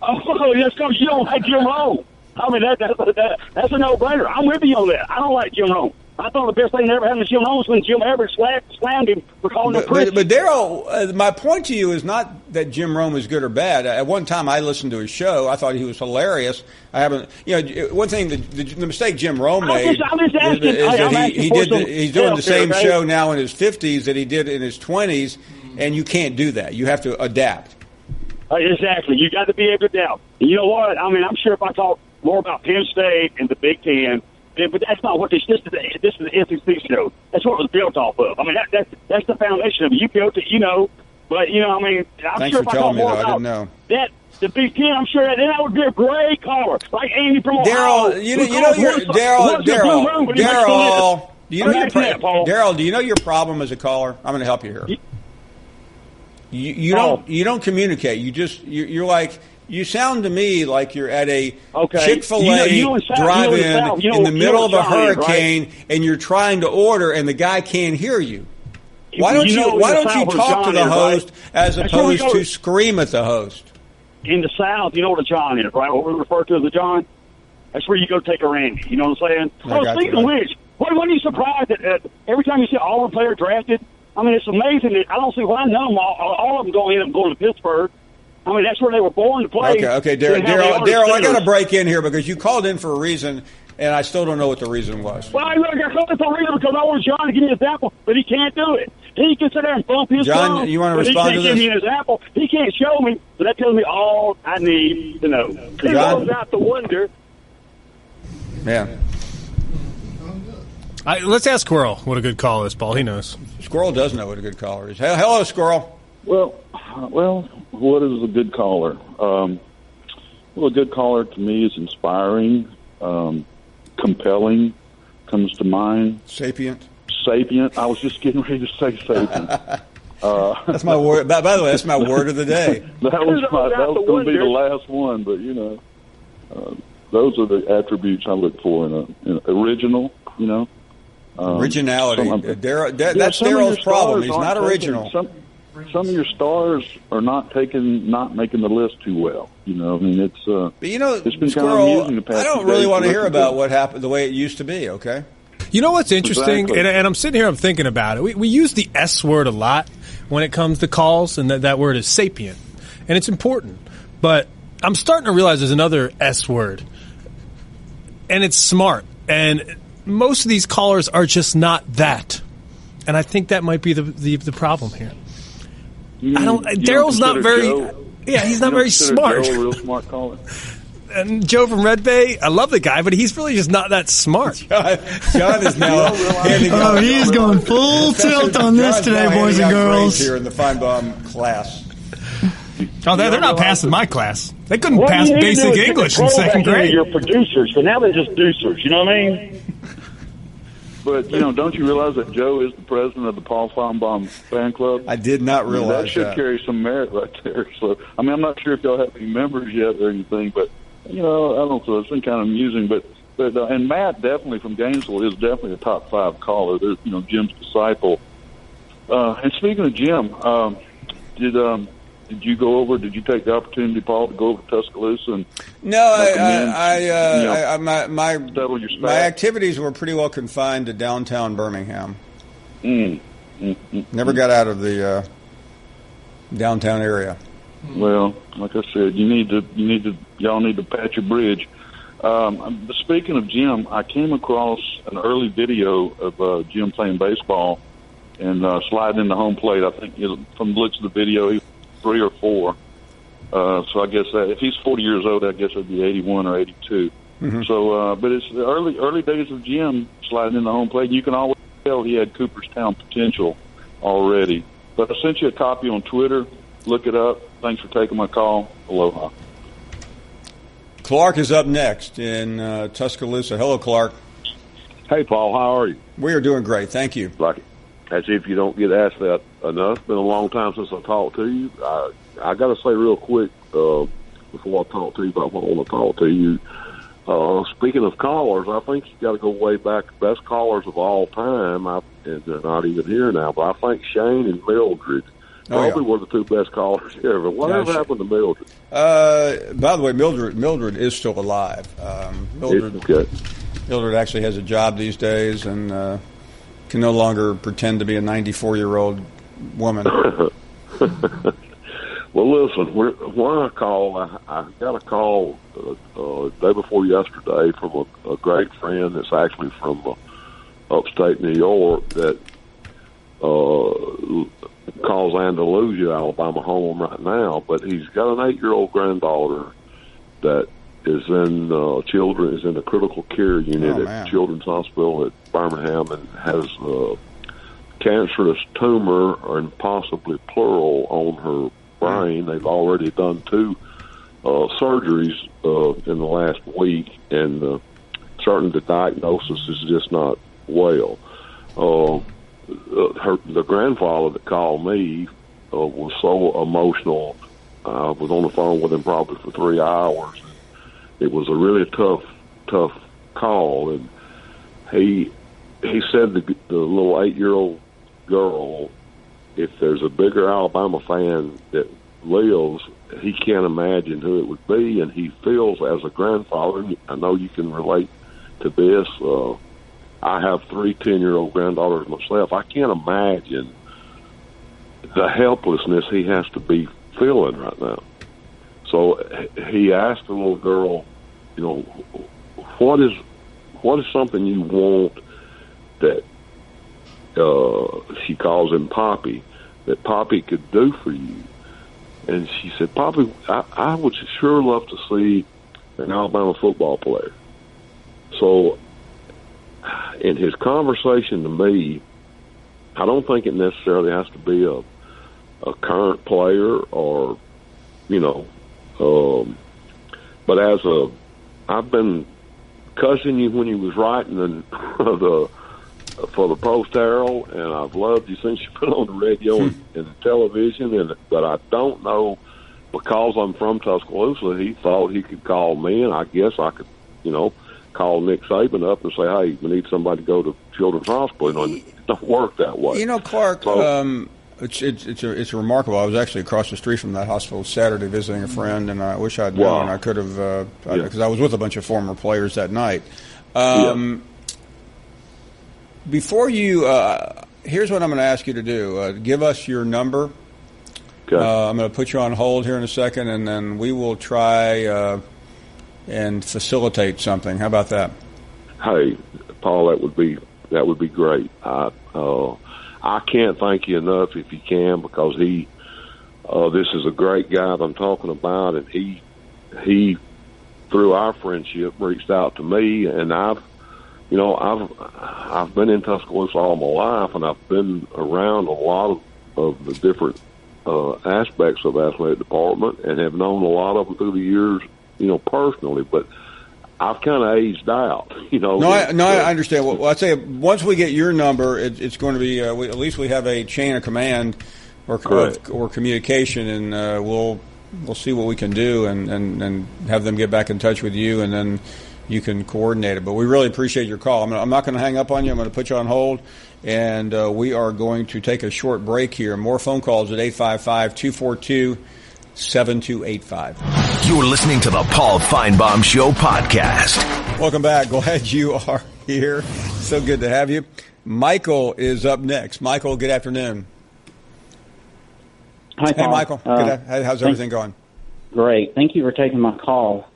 Oh, that's because you don't like Jim Rome. That's a no-brainer. I'm with you on that. I don't like Jim Rome. I thought the best thing that ever happened to Jim Rome was when Jim Everett slammed him for calling him Chris. But Darriel, my point to you is not that Jim Rome is good or bad. At one time, I listened to his show. I thought he was hilarious. I haven't, one thing, the mistake Jim Rome made is that he's doing the same show now in his 50s that he did in his 20s, and you can't do that. You have to adapt. Exactly. You got to be able to adapt. And you know what? I'm sure if I talk more about Penn State and the Big Ten. But that's not what this is the SEC show. That's what it was built off of. That's the foundation of it. You built it, But I'm Thanks sure for if I talk telling me more that. about I didn't know. that, the Big Ten, I'm sure that would be a great caller, like Andy from Darriel, Ohio. Darriel, do you know your problem as a caller? I'm going to help you here. You don't communicate. You're like. You sound to me like you're at a Chick-fil-A drive-in in the middle of a hurricane, and you're trying to order, and the guy can't hear you. Why don't you talk to the host as opposed to scream at the host? In the South, you know what a John is, right? What we refer to as a John. That's where you go take a Randy. You know what I'm saying? Speaking of which, what are you surprised that every time you see all the player drafted? It's amazing that I don't see why none of them, all of them end up going to Pittsburgh. That's where they were born to play. Okay, Darriel, I got to break in here because you called in for a reason, and I still don't know what the reason was. Well, I called in for a reason because I want John to give me an example, but he can't do it. He can sit there and bump his John, phone, you want to respond to this? He can't give me an example. He can't show me, so that tells me all I need to know. He goes out to wonder. Yeah. Let's ask Squirrel what a good call is, Paul. He knows. Squirrel does know what a good caller is. Hello, Squirrel. Well, what is a good caller? A good caller to me is inspiring, compelling, comes to mind. Sapient. I was just getting ready to say sapient. That's my word. By the way, that's my word of the day. that was going to be the last one, but those are the attributes I look for in original. Originality. That's Darriel's problem. He's not original. Some of your stars are not making the list too well. It's been Squirrel, kind of amusing the past I don't few really days want to hear listen about what happened the way it used to be, okay? You know what's interesting? Exactly. And I'm sitting here, I'm thinking about it. We use the S word a lot when it comes to calls, and that word is sapient. And it's important. But I'm starting to realize there's another S word. And it's smart. And most of these callers are just not that. And I think that might be the problem here. Darriel's not very. He's not very smart. Joe a real smart caller. And Joe from Red Bay, I love the guy, but he's really just not that smart. John is now handing out. He's going full tilt on this today, boys and girls. Here in the Finebaum class. They're not passing my class. They couldn't pass basic English in second grade. You're producers, but now they're just deucers. You know what I mean? But, don't you realize that Joe is the president of the Paul Finebaum fan club? I did not realize that. Should carry some merit right there. So, I'm not sure if y'all have any members yet or anything, but, I don't know. It's been kind of amusing. But But and Matt definitely from Gainesville is definitely a top 5 caller. There's Jim's disciple. And speaking of Jim, did you go over? Did you take the opportunity, Paul, to go over to Tuscaloosa? And my activities were pretty well confined to downtown Birmingham. Never got out of the downtown area. Well, like I said, y'all need to patch your bridge. Speaking of Jim, I came across an early video of Jim playing baseball and sliding into home plate. I think from the looks of the video, he's 3 or 4. So I guess if he's 40 years old, I guess it'd be 81 or 82. Mm-hmm. So, but it's the early days of Jim sliding into home plate. You can always tell he had Cooperstown potential already. But I sent you a copy on Twitter. Look it up. Thanks for taking my call. Aloha. Clark is up next in Tuscaloosa. Hello, Clark. Hey, Paul. How are you? We are doing great. Thank you. Like, as if you don't get asked that enough. It's been a long time since I talked to you. I got to say real quick before I talk to you about what I want to talk to you. Speaking of callers, I think you got to go way back. Best callers of all time, and they're not even here now, but I think Shane and Mildred probably were the 2 best callers ever. Whatever happened to Mildred? By the way, Mildred is still alive. Mildred actually has a job these days and can no longer pretend to be a 94-year-old woman. Well, listen, when I call, I got a call day before yesterday from a great friend that's actually from upstate New York that calls Andalusia, Alabama home right now, but he's got an 8-year-old granddaughter that is in a critical care unit at Children's Hospital at Birmingham and has a cancerous tumor, and possibly plural, on her brain. They've already done 2 surgeries in the last week, and certain the diagnosis is just not well. The grandfather that called me was so emotional. I was on the phone with him probably for 3 hours. It was a really tough call, and he said the little 8-year-old girl, if there's a bigger Alabama fan that lives, he can't imagine who it would be, and he feels as a grandfather, I know you can relate to this, I have 3 10-year-old granddaughters myself. I can't imagine the helplessness he has to be feeling right now. So he asked the little girl, what is something you want that she calls him Poppy, that Poppy could do for you? And she said, Poppy, I would sure love to see an Alabama football player. So in his conversation to me, I don't think it necessarily has to be a current player or, but I've been cussing you when you was writing for the Post Herald, and I've loved you since you put on the radio and the television, but I don't know, because I'm from Tuscaloosa, he thought he could call me, and I guess I could, call Nick Saban up and say, hey, we need somebody to go to Children's Hospital. It don't work that way. Clark, it's remarkable. I was actually across the street from that hospital Saturday visiting a friend, and I wish I'd known. I could have, because I was with a bunch of former players that night. Before you, here's what I'm going to ask you to do. Give us your number. Okay. I'm going to put you on hold here in a second, and then we will try and facilitate something. How about that? Hey, Paul, that would be great. I can't thank you enough if you can, because this is a great guy that I'm talking about, and he through our friendship reached out to me, and I've been in Tuscaloosa all my life, and I've been around a lot of the different aspects of the athletic department, and have known a lot of them through the years, personally. But I've kind of aged out, I understand. Well, I'd say once we get your number, it's going to be at least we have a chain of command or communication, and we'll see what we can do, and have them get back in touch with you, and then you can coordinate it. But we really appreciate your call. I'm not going to hang up on you. I'm going to put you on hold, and we are going to take a short break here. More phone calls at 855-242-7285. You're listening to the Paul Finebaum Show podcast. Welcome back. Glad you are here. So good to have you. Michael is up next. Michael, good afternoon. Hi, Paul. Hey, Michael. How's everything going? Great. Thank you for taking my call.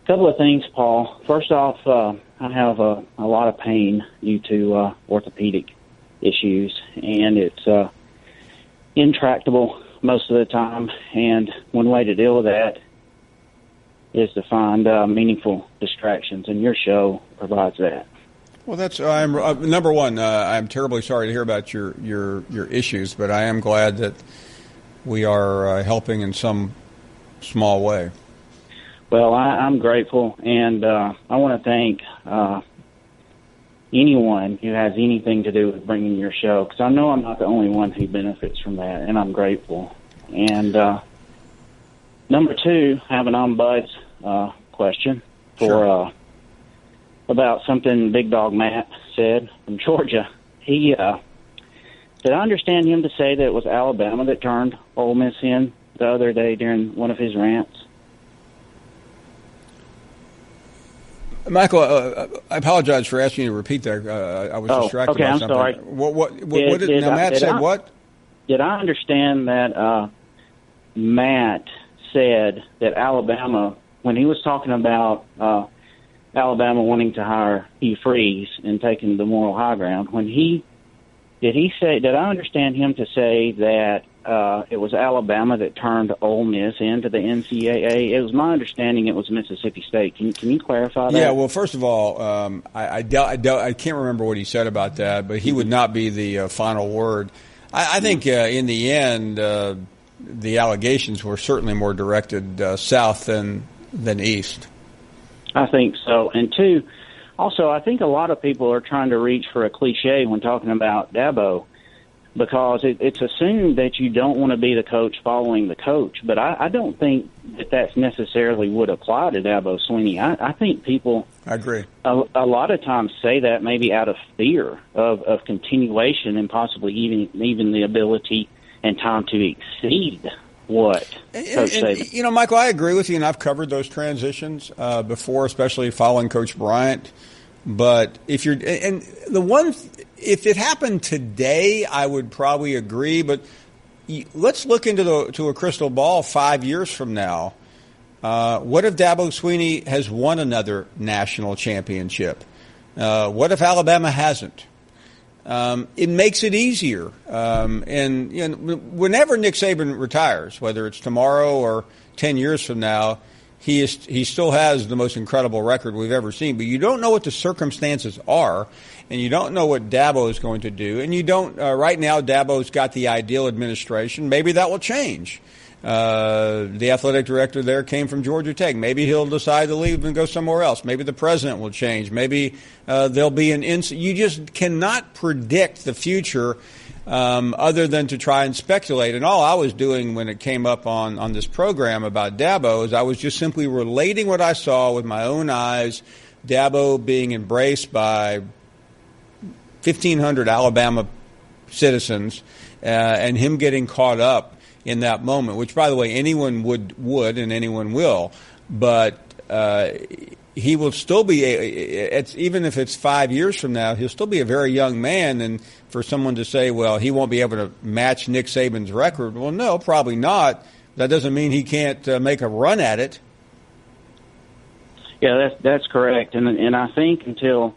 Couple of things, Paul. First off, I have a lot of pain due to orthopedic issues, and it's intractable most of the time. And one way to deal with that is to find meaningful distractions, and your show provides that. Well, that's number one. I'm terribly sorry to hear about your issues, but I am glad that we are helping in some small way. Well, I'm grateful, and I want to thank anyone who has anything to do with bringing your show, because I know I'm not the only one who benefits from that, and I'm grateful. And number two, I have an on-Bud's question for about something Big Dog Matt said from Georgia. Did I understand him to say that it was Alabama that turned Ole Miss in the other day during one of his rants? Michael, I apologize for asking you to repeat that. I was distracted by something. Okay, I'm sorry. What did Matt said what? Did I understand that Matt said that Alabama, when he was talking about Alabama wanting to hire Hugh Freeze and taking the moral high ground, did I understand him to say that it was Alabama that turned Ole Miss into the NCAA? It was my understanding it was Mississippi State. Can you clarify that? Yeah, well, first of all, I can't remember what he said about that, but he would not be the final word. I think in the end, the allegations were certainly more directed south than east. I think so. And two, also, I think a lot of people are trying to reach for a cliche when talking about Dabo, because it's assumed that you don't want to be the coach following the coach. But I don't think that that's necessarily would apply to Dabo Swinney. I think people, I agree, a lot of times say that maybe out of fear of continuation and possibly even the ability and time to exceed what Coach Saban. You know, Michael, I agree with you, and I've covered those transitions before, especially following Coach Bryant. But if it happened today, I would probably agree. But let's look into a crystal ball 5 years from now. What if Dabo Swinney has won another national championship? What if Alabama hasn't? It makes it easier. And you know, whenever Nick Saban retires, whether it's tomorrow or 10 years from now, he still has the most incredible record we've ever seen. But you don't know what the circumstances are, and you don't know what Dabo is going to do. And you don't right now. Dabo's got the ideal administration. Maybe that will change. The athletic director there came from Georgia Tech. Maybe he'll decide to leave and go somewhere else. Maybe the president will change. Maybe there'll be you just cannot predict the future other than to try and speculate. And all I was doing when it came up on this program about Dabo is I was just simply relating what I saw with my own eyes, Dabo being embraced by 1,500 Alabama citizens and him getting caught up in that moment, which, by the way, anyone would and anyone will. But he will still be, even if it's 5 years from now, he'll still be a very young man. And for someone to say, well, he won't be able to match Nick Saban's record, well, no, probably not. That doesn't mean he can't make a run at it. Yeah, that's correct. And I think until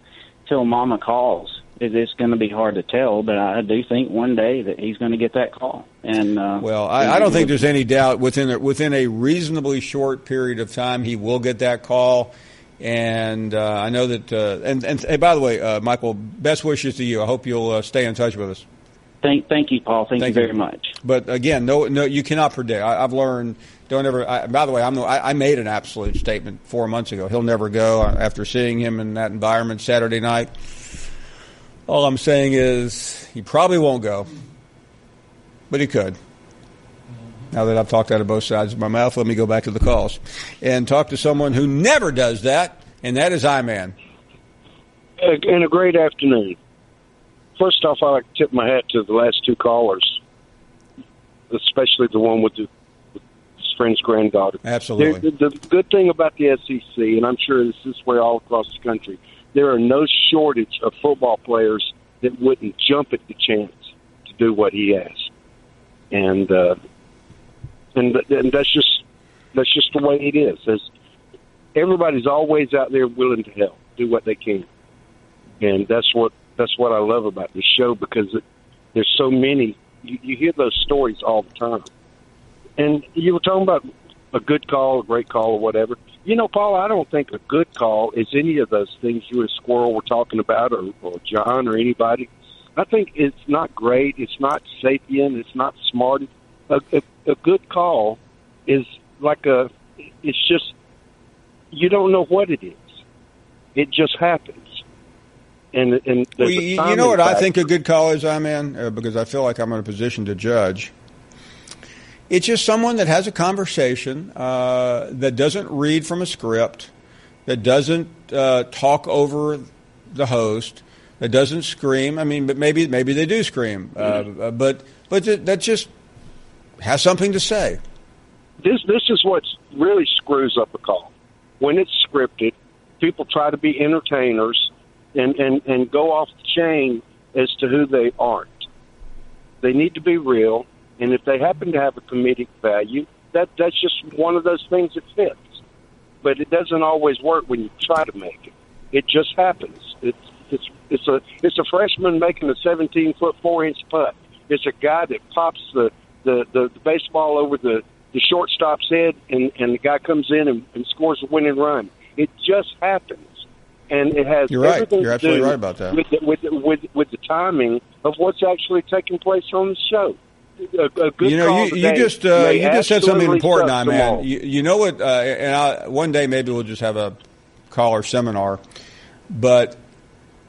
Mama calls, it's going to be hard to tell, but I do think one day that he's going to get that call. And well, I don't think there's any doubt within a reasonably short period of time he will get that call. And I know that. And hey, by the way, Michael, best wishes to you. I hope you'll stay in touch with us. Thank you, Paul. Thank you very much. But again, no, you cannot predict. I've learned. Don't ever. By the way, I made an absolute statement 4 months ago. He'll never go after seeing him in that environment Saturday night. All I'm saying is he probably won't go, but he could. Now that I've talked out of both sides of my mouth, let me go back to the calls and talk to someone who never does that, and that is I-Man. And a great afternoon. First off, I'd like to tip my hat to the last two callers, especially the one with his friend's granddaughter. Absolutely. The good thing about the SEC, and I'm sure this is where all across the country, there are no shortage of football players that wouldn't jump at the chance to do what he has. And that's just the way it is. Everybody's always out there willing to help, do what they can, and that's what I love about this show, because there's so many. You hear those stories all the time, and you were talking about a good call, a great call, or whatever. You know, Paul, I don't think a good call is any of those things you and Squirrel were talking about, or John, or anybody. I think it's not great. It's not sapient. It's not smart. A good call is like it's just, you don't know what it is. It just happens. And well, you know what I think a good call is, I-Man, because I feel like I'm in a position to judge. It's just someone that has a conversation, that doesn't read from a script, that doesn't talk over the host, that doesn't scream. I mean, but maybe they do scream, but that just has something to say. This is what really screws up a call. When it's scripted, people try to be entertainers and go off the chain as to who they aren't. They need to be real, and if they happen to have a comedic value, that's just one of those things that fits. But it doesn't always work when you try to make it. It just happens. It's a freshman making a 17-foot 4-inch putt. It's a guy that pops the baseball over the shortstop's head, and the guy comes in and scores a winning run. It just happens. And it has everything You're absolutely right about that. With the timing of what's actually taking place on the show. A good you just said something important, man. You know what? One day maybe we'll just have a caller seminar, but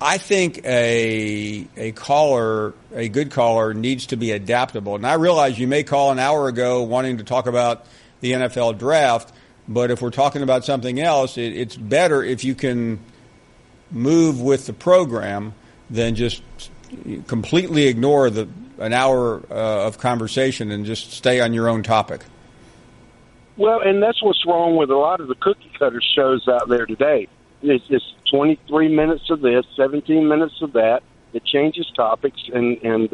I think a good caller needs to be adaptable. And I realize you may call an hour ago wanting to talk about the NFL draft, but if we're talking about something else, it's better if you can move with the program than just completely ignore an hour of conversation and just stay on your own topic. Well, and that's what's wrong with a lot of the cookie cutter shows out there today. It's 23 minutes of this, 17 minutes of that. It changes topics, and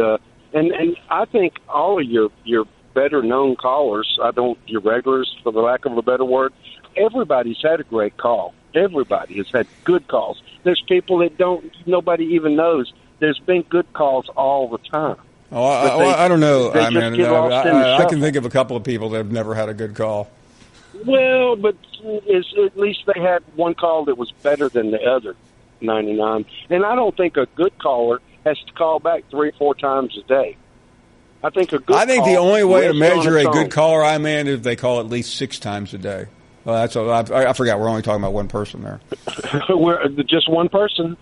I think all of your better known callers, your regulars, for the lack of a better word, everybody's had a great call. Everybody has had good calls. There's people that nobody even knows. There's been good calls all the time. Oh, I don't know. I can think of a couple of people that have never had a good call. Well, but at least they had one call that was better than the other 99. And I don't think a good caller has to call back 3 or 4 times a day. I think the only way to measure a good caller, I-Man, is if they call at least 6 times a day. Well, I forgot. We're only talking about one person there. We're just one person,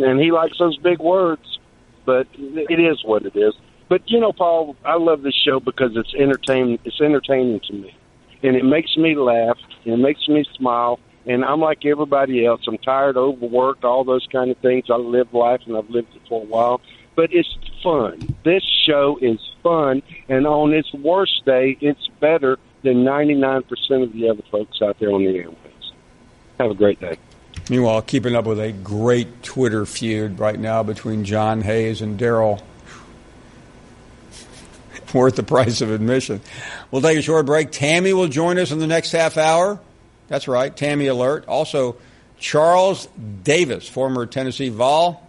and he likes those big words. But it is what it is. But Paul, I love this show because it's entertaining. It's entertaining to me, and it makes me laugh, and it makes me smile. And I'm like everybody else. I'm tired, overworked, all those kind of things. I live life, and I've lived it for a while. But it's fun. This show is fun, and on its worst day, it's better than 99% of the other folks out there on the airwaves. Have a great day. Meanwhile, keeping up with a great Twitter feud right now between John Hayes and Darriel. Worth the price of admission. We'll take a short break. Tammy will join us in the next half hour. That's right, Tammy alert. Also, Charles Davis, former Tennessee Vol,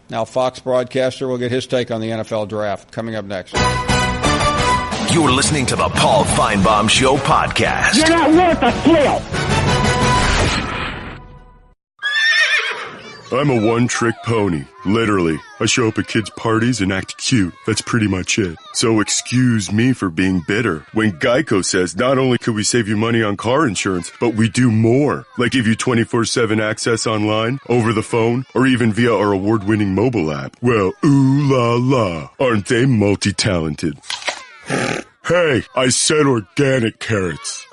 now Fox broadcaster, will get his take on the NFL draft. Coming up next. You're listening to the Paul Finebaum Show podcast. You're not worth a flip. I'm a one-trick pony. Literally. I show up at kids' parties and act cute. That's pretty much it. So excuse me for being bitter. When Geico says not only could we save you money on car insurance, but we do more. Like give you 24/7 access online, over the phone, or even via our award-winning mobile app. Well, ooh la la. Aren't they multi-talented? Hey, I said organic carrots.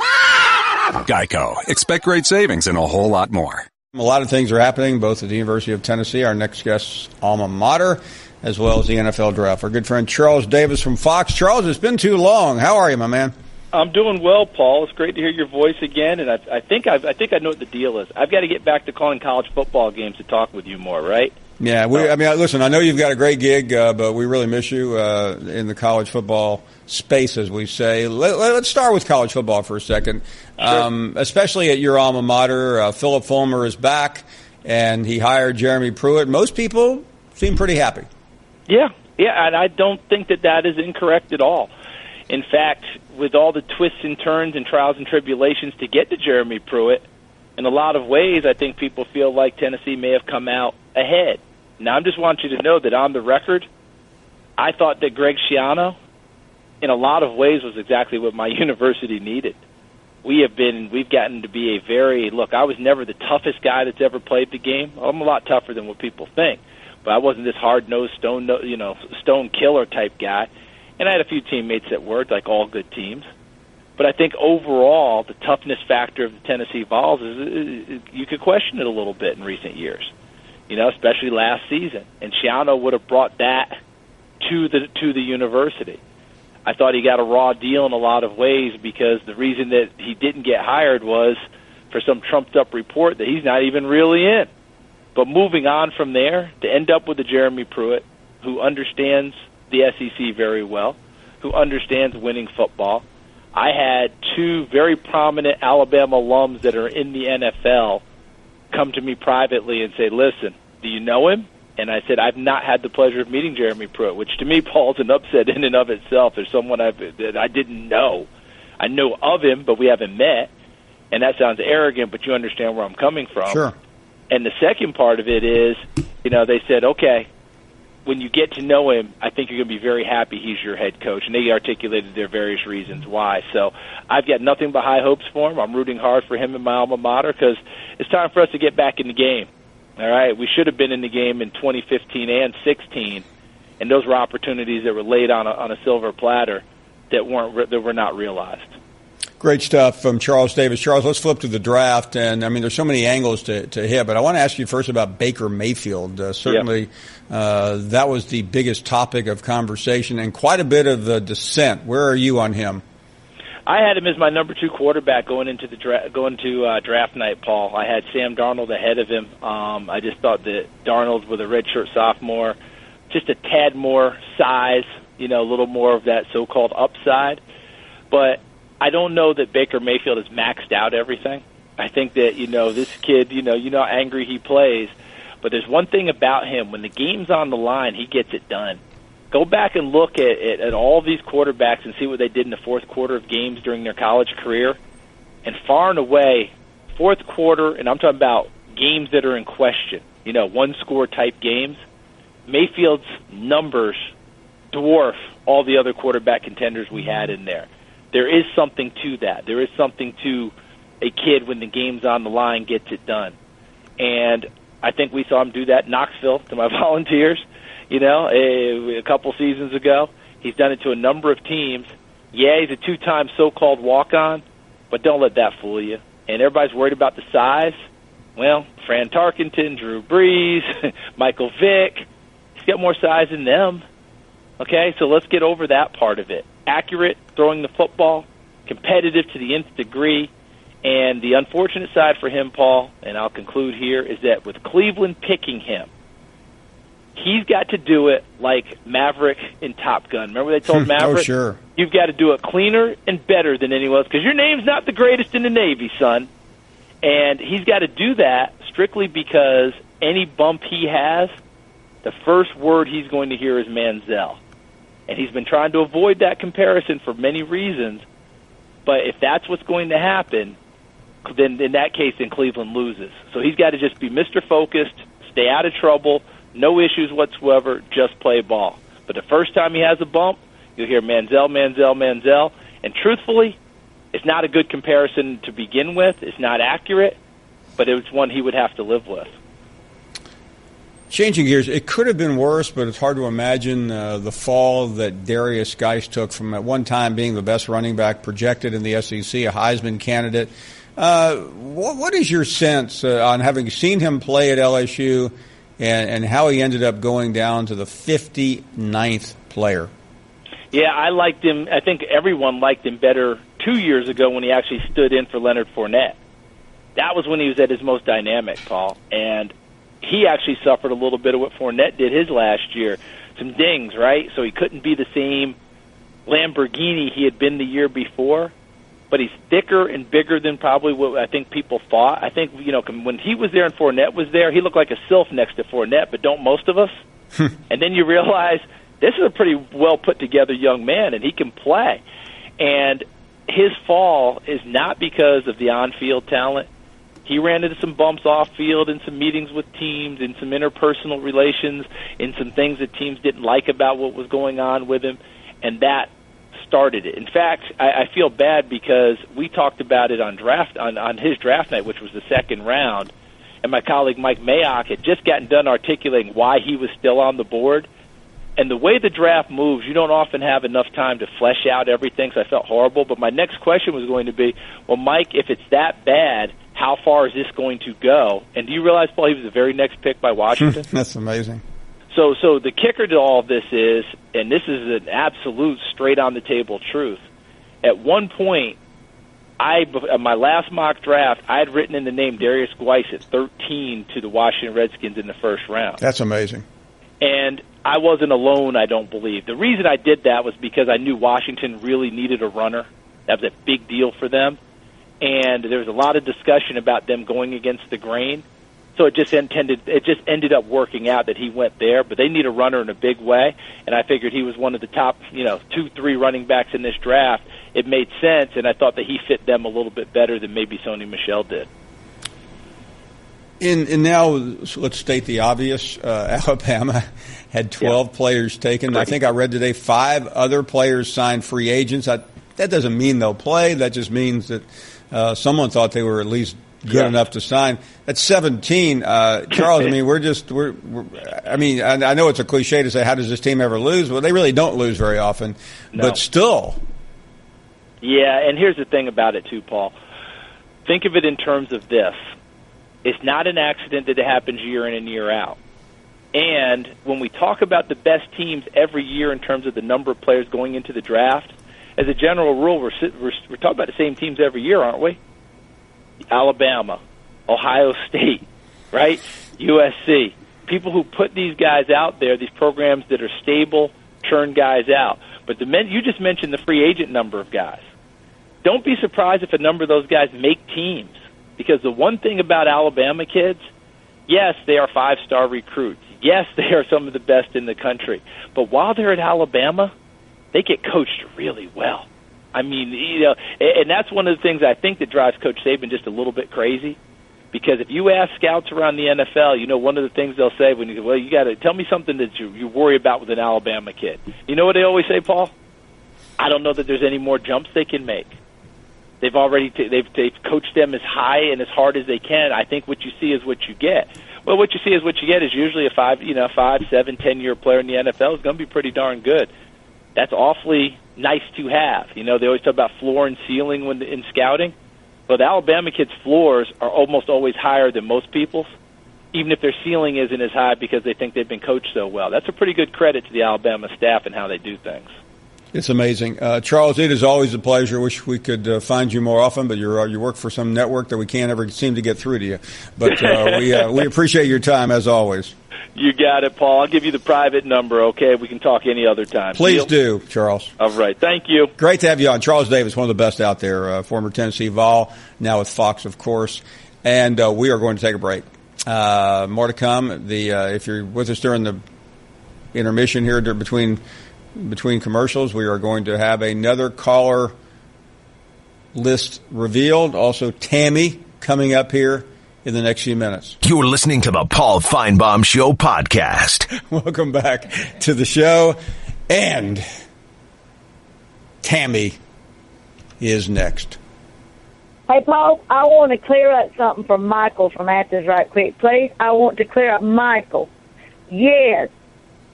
Geico. Expect great savings and a whole lot more. A lot of things are happening, both at the University of Tennessee, our next guest's alma mater, as well as the NFL draft. Our good friend Charles Davis from Fox. Charles, it's been too long. How are you, my man? I'm doing well, Paul. It's great to hear your voice again, and I think I know what the deal is. I've got to get back to calling college football games to talk with you more, right? Yeah, listen, I know you've got a great gig, but we really miss you in the college football space, as we say. Let's start with college football for a second, Sure. Especially at your alma mater. Philip Fulmer is back, and he hired Jeremy Pruitt. Most people seem pretty happy. Yeah, and I don't think that is incorrect at all. In fact, with all the twists and turns and trials and tribulations to get to Jeremy Pruitt, in a lot of ways, I think people feel like Tennessee may have come out ahead. Now, I just want you to know that on the record, I thought that Greg Schiano, in a lot of ways, was exactly what my university needed. We've gotten to be I was never the toughest guy that's ever played the game. I'm a lot tougher than what people think, but I wasn't this hard-nosed, stone killer type guy. And I had a few teammates that were, like all good teams. But I think overall, the toughness factor of the Tennessee Vols is you could question it a little bit in recent years, especially last season. And Schiano would have brought that to the university. I thought he got a raw deal in a lot of ways because the reason that he didn't get hired was for some trumped-up report that he's not even really in. But moving on from there, to end up with a Jeremy Pruitt who understands the SEC very well, who understands winning football. I had two very prominent Alabama alums that are in the NFL come to me privately and say, listen, do you know him? And I said, I've not had the pleasure of meeting Jeremy Pruitt, which to me, Paul's an upset in and of itself. There's someone that I didn't know. I know of him, but we haven't met. And that sounds arrogant, but you understand where I'm coming from. Sure. And the second part of it is, they said, okay, when you get to know him, I think you're going to be very happy he's your head coach. And they articulated their various reasons why. So I've got nothing but high hopes for him. I'm rooting hard for him in my alma mater because it's time for us to get back in the game. All right? We should have been in the game in 2015 and 16, and those were opportunities that were laid on a silver platter that were not realized. Great stuff from Charles Davis. Charles, let's flip to the draft. And, there's so many angles to hit, but I want to ask you first about Baker Mayfield. Certainly, that was the biggest topic of conversation and quite a bit of dissent. Where are you on him? I had him as my number 2 quarterback going into draft night, Paul. I had Sam Darnold ahead of him. I just thought that Darnold, with a redshirt sophomore, just a tad more size, a little more of that so-called upside. But I don't know that Baker Mayfield has maxed out everything. I think that, this kid, how angry he plays. But there's one thing about him. When the game's on the line, he gets it done. Go back and look at all these quarterbacks and see what they did in the fourth quarter of games during their college career. And far and away, fourth quarter, and I'm talking about games that are in question, one-score type games, Mayfield's numbers dwarf all the other quarterback contenders we had in there. There is something to that. There is something to a kid when the game's on the line gets it done. And I think we saw him do that in Knoxville to my Volunteers, a couple seasons ago. He's done it to a number of teams. Yeah, he's a 2-time so-called walk-on, but don't let that fool you. And everybody's worried about the size. Well, Fran Tarkenton, Drew Brees, Michael Vick, he's got more size than them. Okay, so let's get over that part of it. Accurate, throwing the football, competitive to the nth degree, and the unfortunate side for him, Paul, and I'll conclude here, is that with Cleveland picking him, he's got to do it like Maverick in Top Gun. Remember they told Maverick? Oh, sure. You've got to do it cleaner and better than anyone else because your name's not the greatest in the Navy, son. And he's got to do that strictly because any bump he has, the first word he's going to hear is Manziel. And he's been trying to avoid that comparison for many reasons. But if that's what's going to happen, then in that case, then Cleveland loses. So he's got to just be Mr. Focused, stay out of trouble, no issues whatsoever, just play ball. But the first time he has a bump, you'll hear Manziel, Manziel, Manziel. And truthfully, it's not a good comparison to begin with. It's not accurate, but it's one he would have to live with. Changing gears, it could have been worse, but it's hard to imagine the fall that Darius Geis took from at one time being the best running back projected in the SEC, a Heisman candidate. What is your sense on having seen him play at LSU and how he ended up going down to the 59th player? Yeah, I liked him. I think everyone liked him better 2 years ago when he actually stood in for Leonard Fournette. That was when he was at his most dynamic, Paul. And he actually suffered a little bit of what Fournette did his last year, some dings, right? So he couldn't be the same Lamborghini he had been the year before, but he's thicker and bigger than probably what I think people thought. I think, when he was there and Fournette was there, he looked like a sylph next to Fournette, but don't most of us? And then you realize this is a pretty well put together young man, and he can play. And his fall is not because of the on-field talent. He ran into some bumps off-field in some meetings with teams, in some interpersonal relations, in some things that teams didn't like about what was going on with him, and that started it. In fact, I feel bad because we talked about it on his draft night, which was the second round, and my colleague Mike Mayock had just gotten done articulating why he was still on the board. And the way the draft moves, you don't often have enough time to flesh out everything, so I felt horrible. But my next question was going to be, well, Mike, if it's that bad, how far is this going to go? And do you realize, Paul, he was the very next pick by Washington? That's amazing. So the kicker to all of this is, and this is an absolute straight-on-the-table truth, at one point, my last mock draft, I had written in the name Darius Geis at 13 to the Washington Redskins in the first round. That's amazing. And I wasn't alone, I don't believe. The reason I did that was because I knew Washington really needed a runner. That was a big deal for them. And there was a lot of discussion about them going against the grain. So it just ended up working out that he went there. But they need a runner in a big way. And I figured he was one of the top, 2-3 running backs in this draft. It made sense, and I thought that he fit them a little bit better than maybe Sony Michel did. And now, let's state the obvious. Alabama had 12 players taken. I think I read today 5 other players signed free agents. That doesn't mean they'll play. That just means that someone thought they were at least good enough to sign. That's 17. Charles, I mean, I know it's a cliche to say, how does this team ever lose? Well, they really don't lose very often. No. But still. Yeah, and here's the thing about it, too, Paul. Think of it in terms of this. It's not an accident that it happens year in and year out. And when we talk about the best teams every year in terms of the number of players going into the draft, as a general rule, we're talking about the same teams every year, aren't we? Alabama, Ohio State, right? USC. People who put these guys out there, these programs that are stable, churn guys out. But you just mentioned the free agent number of guys. Don't be surprised if a number of those guys make teams. Because the one thing about Alabama kids, yes, they are 5-star recruits. Yes, they are some of the best in the country. But while they're at Alabama, they get coached really well. I mean, and that's one of the things I think that drives Coach Saban just a little bit crazy. Because if you ask scouts around the NFL, one of the things they'll say when you go, well, you got to tell me something that you worry about with an Alabama kid. You know what they always say, Paul? I don't know that there's any more jumps they can make. They've already they've coached them as high and as hard as they can. I think what you see is what you get. Well, what you see is what you get is usually a 5, 7, 10-year player in the NFL is going to be pretty darn good. That's awfully nice to have. They always talk about floor and ceiling in scouting. But the Alabama kids' floors are almost always higher than most people's, even if their ceiling isn't as high because they think they've been coached so well. That's a pretty good credit to the Alabama staff and how they do things. It's amazing. Charles, it is always a pleasure. Wish we could find you more often, but you work for some network that we can't ever seem to get through to you. But we appreciate your time, as always. You got it, Paul. I'll give you the private number, okay? We can talk any other time. Please do, Charles. All right. Thank you. Great to have you on. Charles Davis, one of the best out there, former Tennessee Vol, now with Fox, of course. And we are going to take a break. More to come. If you're with us during the intermission here between commercials, we are going to have another caller list revealed. Also, Tammy coming up here in the next few minutes. You're listening to the Paul Finebaum Show podcast. Welcome back to the show. And Tammy is next. Hey, Paul, I want to clear up something from Michael from Athens right quick, please. I want to clear up Michael. Yes,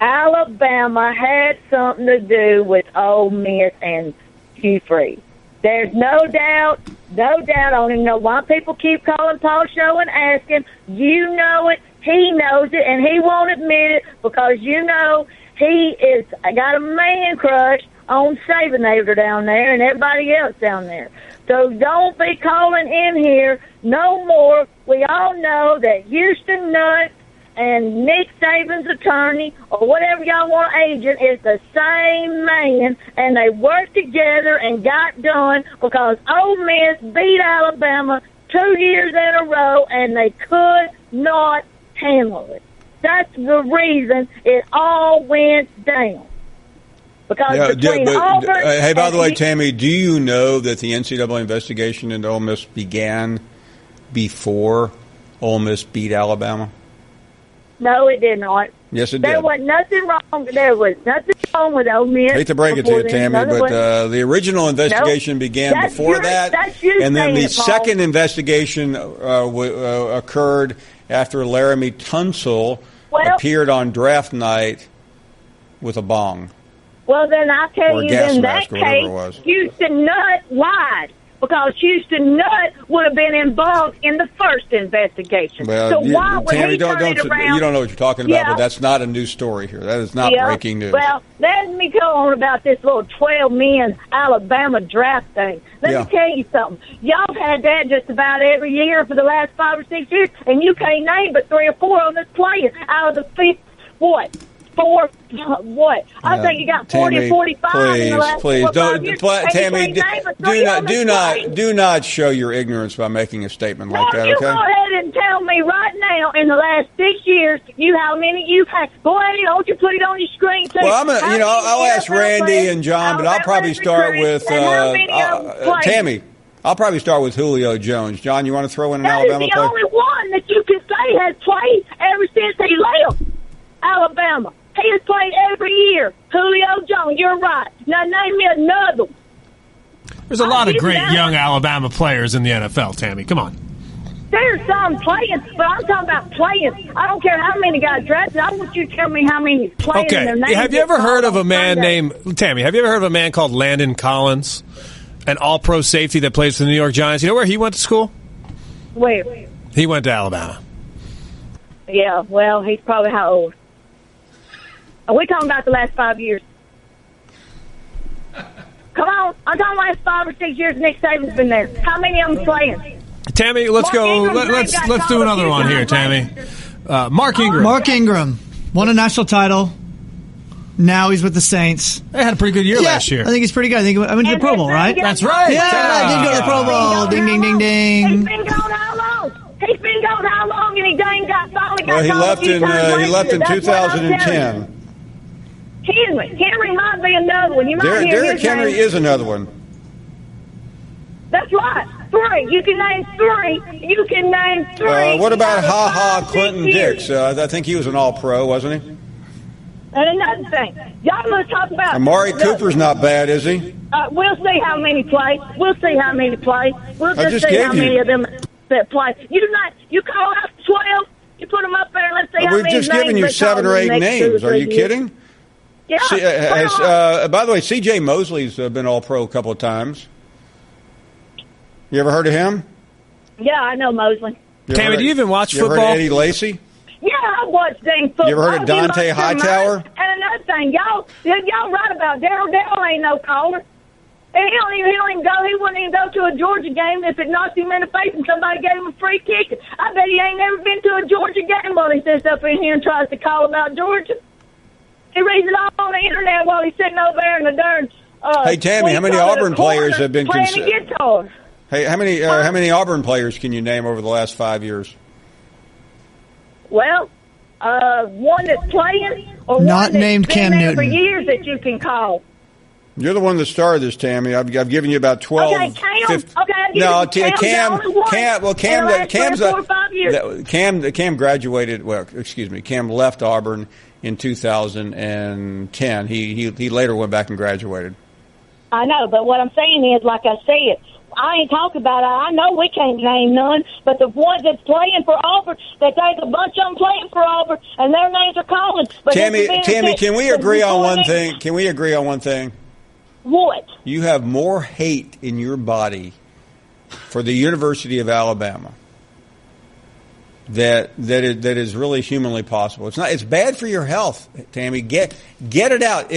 Alabama had something to do with Ole Miss and Hugh Freeze. There's no doubt. I don't even know why people keep calling Paul Show and asking. You know it. He knows it, and he won't admit it because, I got a man crush on Sabernator down there and everybody else down there. So don't be calling in here no more. We all know that Houston Nuts and Nick Saban's attorney or whatever y'all want agent is the same man, and they worked together and got done because Ole Miss beat Alabama 2 years in a row, and they could not handle it. That's the reason it all went down. Because hey, by the way, Tammy, do you know that the NCAA investigation into Ole Miss began before Ole Miss beat Alabama? No, it did not. Yes, it did. There was nothing wrong. There was nothing wrong with Ole Miss. Hate to break it to you, Tammy, but the original investigation began before that, and then the second investigation occurred after Laramie Tunsil appeared on draft night with a bong. Well, then I'll tell you, in that case, Houston Nutt lied because Houston Nutt would have been involved in the first investigation. Well, so why would Tammy, he turn it around? You don't know what you're talking about, but that's not a new story here. That is not breaking news. Well, let me go on about this little 12-man Alabama draft thing. Let me tell you something. Y'all had that just about every year for the last 5 or 6 years, and you can't name but 3 or 4 on this playing out of the 5th, I think you got 40 or 45 in the last 4 or 5 years. Tammy, do not show your ignorance by making a statement like that, you okay? Go ahead and tell me right now, in the last 6 years, how many you've had. Go ahead, don't you put it on your screen, too. Well, I'll ask Randy and John, but I'll probably start with Tammy. I'll probably start with Julio Jones. John, you want to throw in an Alabama player? He's the only one that you can say has played ever since he left Alabama. He has played every year. Julio Jones, you're right. Now name me another one. There's a lot of great young Alabama players in the NFL, Tammy. Come on. There's some playing, but I'm talking about playing. I don't care how many got drafted. I want you to tell me how many playing. Okay. Have you ever heard of a man named Tammy? Have you ever heard of a man called Landon Collins, an all-pro safety that plays for the New York Giants? You know where he went to school? Where? He went to Alabama. Yeah. Well, he's probably how old? Are we talking about the last 5 years? Come on. I'm talking last 5 or 6 years Nick Saban's been there. How many of them playing? Tammy, let's go. Let's do another one here, Tammy. Mark Ingram. Mark Ingram won a national title. Now he's with the Saints. They had a pretty good year last year. I think he's pretty good. I think I went to the Pro Bowl, right? That's right. Yeah, I did go to the Pro Bowl. Ding, ding, ding, ding. He's been gone how long? He's been gone how long? And he finally got Well, he left in 2010. Henry might be another one. You might hear Derrick his Henry name. is another one. That's right. 3. You can name 3. What about Clinton Dix? I think he was an All-Pro, wasn't he? And another thing, y'all must talk about. Amari Cooper's not bad, is he? We'll see how many play. We'll see how many play. We'll just see how gave many you. of them that play. You call out 12. You put them up there. Let's see how We've many. just given you 7 or 8 names. Are you kidding? Yeah. By the way, C.J. Mosley's been All-Pro a couple of times. You ever heard of him? Yeah, I know Mosley. Tammy, do you even watch football? You ever heard of Eddie Lacy? Yeah, I watch dang football. You ever heard of Dante Hightower? And another thing, y'all right about Darriel. Darriel ain't no caller. And he wouldn't even go to a Georgia game if it knocked him in the face and somebody gave him a free kick. I bet he ain't never been to a Georgia game while he sits up in here and tries to call about Georgia. He reads it all on the internet while he's sitting over there in the darn. Hey, Tammy, how many Auburn players have been considered? Guitar. Hey, how many Auburn players can you name over the last 5 years? Well, one that's playing or not one named that's Cam been there Newton. for years that you can call. You're the one that started this, Tammy. I've given you about 12. Okay, Cam. 15, I'll give you Cam graduated. Well, excuse me. Cam left Auburn in 2010. He later went back and graduated. I know, but what I'm saying is, like I said, I ain't talking about it. I know we can't name none, but the ones that's playing for Auburn, that there's a bunch of them playing for Auburn, and their names are calling. But Tammy, can we agree on one thing? Can we agree on one thing? What? You have more hate in your body for the University of Alabama that is really humanly possible. It's not. It's bad for your health, Tammy. Get it out.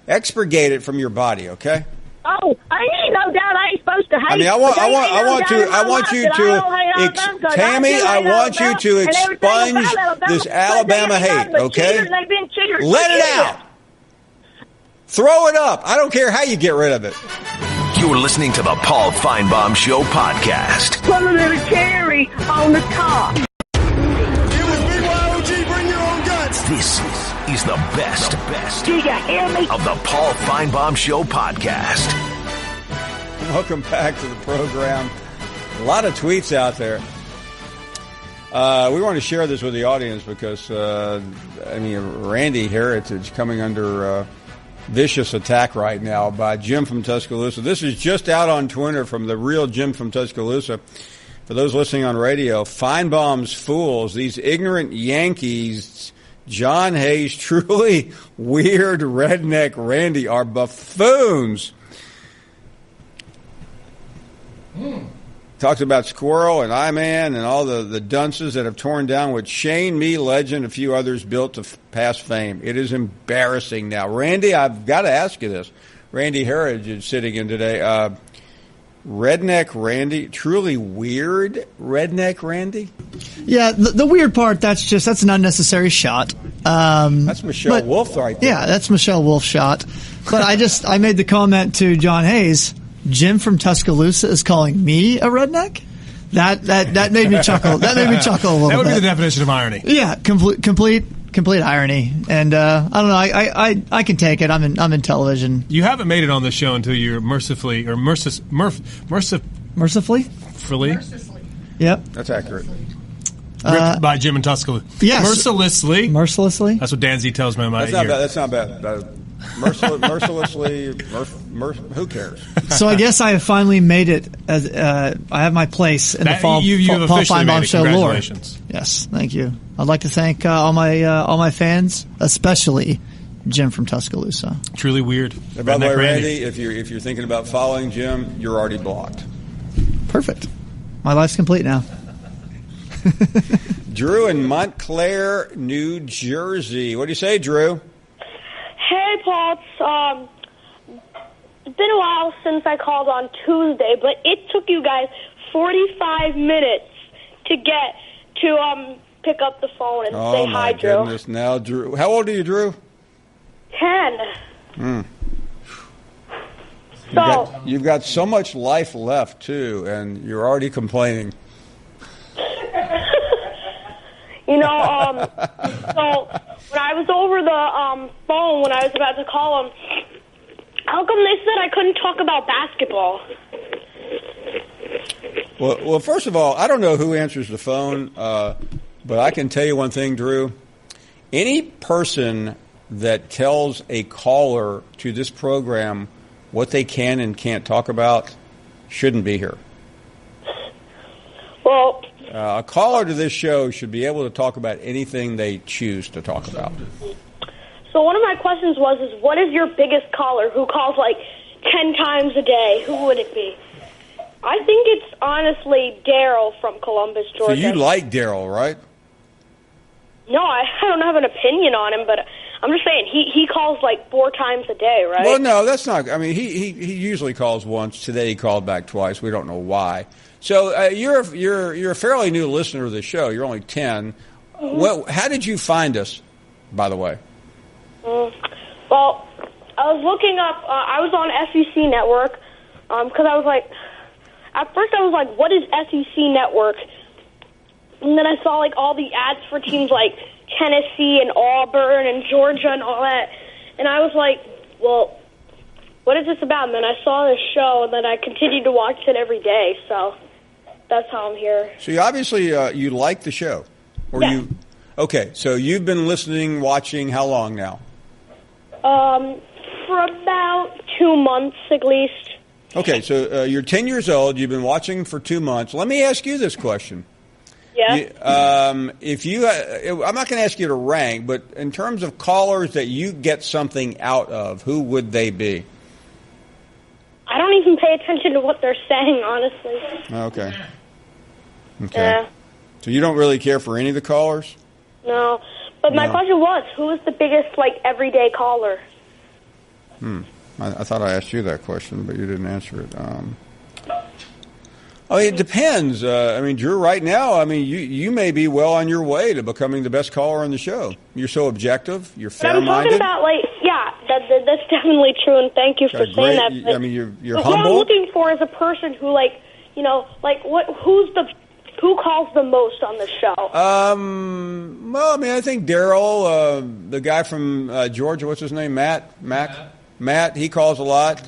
Expurgate it from your body, okay? Oh, I ain't no doubt I ain't supposed to hate. I mean, I want you to expunge this Alabama hate, okay? Let it out. Throw it up. I don't care how you get rid of it. You're listening to the Paul Finebaum Show podcast. Put a little cherry on the top. This is the best Do you hear me? of the Paul Finebaum Show podcast. Welcome back to the program. A lot of tweets out there. We want to share this with the audience because, Randy Heritage coming under vicious attack right now by Jim from Tuscaloosa. This is just out on Twitter from the real Jim from Tuscaloosa. For those listening on radio, Finebaum's fools, these ignorant Yankees, John Hayes, truly weird redneck Randy are buffoons. Talks about Squirrel and I-Man and all the dunces that have torn down what Shane, me, Legend, a few others built to pass fame. It is embarrassing now. Randy, I've got to ask you this. Randy Heritage is sitting in today. Redneck Randy, truly weird Redneck Randy? Yeah, the weird part, that's an unnecessary shot. That's Michelle Wolf right there. Yeah, that's Michelle Wolf's shot. But I made the comment to John Hayes, Jim from Tuscaloosa is calling me a redneck? That made me chuckle. That made me chuckle a little bit. That would be the definition of irony. Yeah, complete irony. And I don't know. I can take it. I'm in television. You haven't made it on the show until you're mercifully. Yep, that's accurate. Ripped by Jim in Tuscaloosa. Yes, mercilessly. That's what Dan Z tells me in my ear. That's not bad. Mercilessly, who cares? So I guess I have finally made it. I have my place in the Paul Finebaum Show lore. Congratulations. Yes, thank you. I'd like to thank all my fans, especially Jim from Tuscaloosa. Truly weird. And by the way, Randy, if you're thinking about following Jim, you're already blocked. Perfect. My life's complete now. Drew in Montclair, New Jersey. What do you say, Drew? Hey, Paul. It's been a while since I called on Tuesday, but it took you guys 45 minutes to get to pick up the phone and say hi, Drew. Oh, my goodness. Now, Drew. How old are you, Drew? 10. You've got so much life left, too, and you're already complaining. So when I was over the phone, when I was about to call him, how come they said I couldn't talk about basketball? Well, first of all, I don't know who answers the phone, but I can tell you one thing, Drew. Any person that tells a caller to this program what they can and can't talk about shouldn't be here. Well, a caller to this show should be able to talk about anything they choose to talk about. So one of my questions was, what is your biggest caller who calls like 10 times a day? Who would it be? I think it's honestly Darriel from Columbus, Georgia. So you like Darriel, right? No, I don't have an opinion on him, but I'm just saying he calls like 4 times a day, right? Well, no, that's not. I mean, he usually calls once. Today he called back twice. We don't know why. So you're a fairly new listener to the show. You're only 10. Mm-hmm. How did you find us, by the way? Well, I was looking up. I was on SEC Network because I was like, at first I was like, what is SEC Network? And then I saw like all the ads for teams like Tennessee and Auburn and Georgia and all that, and I was like, well, what is this about? And then I saw this show, and then I continued to watch it every day. So that's how I'm here. So you obviously you like the show, or yeah. Okay, so you've been listening, watching how long now? for about 2 months at least. Okay, so you're 10 years old. You've been watching for 2 months. Let me ask you this question. Yeah. I'm not going to ask you to rank, but in terms of callers that you get something out of, who would they be? I don't even pay attention to what they're saying, honestly. Okay. Yeah. So you don't really care for any of the callers? No. But my question was, who is the biggest, everyday caller? I thought I asked you that question, but you didn't answer it. It depends. Drew, right now, you may be well on your way to becoming the best caller on the show. You're so objective. You're fair-minded. I'm talking about, that's definitely true, and thank you for saying that. But, you're but humble. What I'm looking for is a person who, who calls the most on the show? I think Darriel, the guy from Georgia, what's his name? Matt, he calls a lot.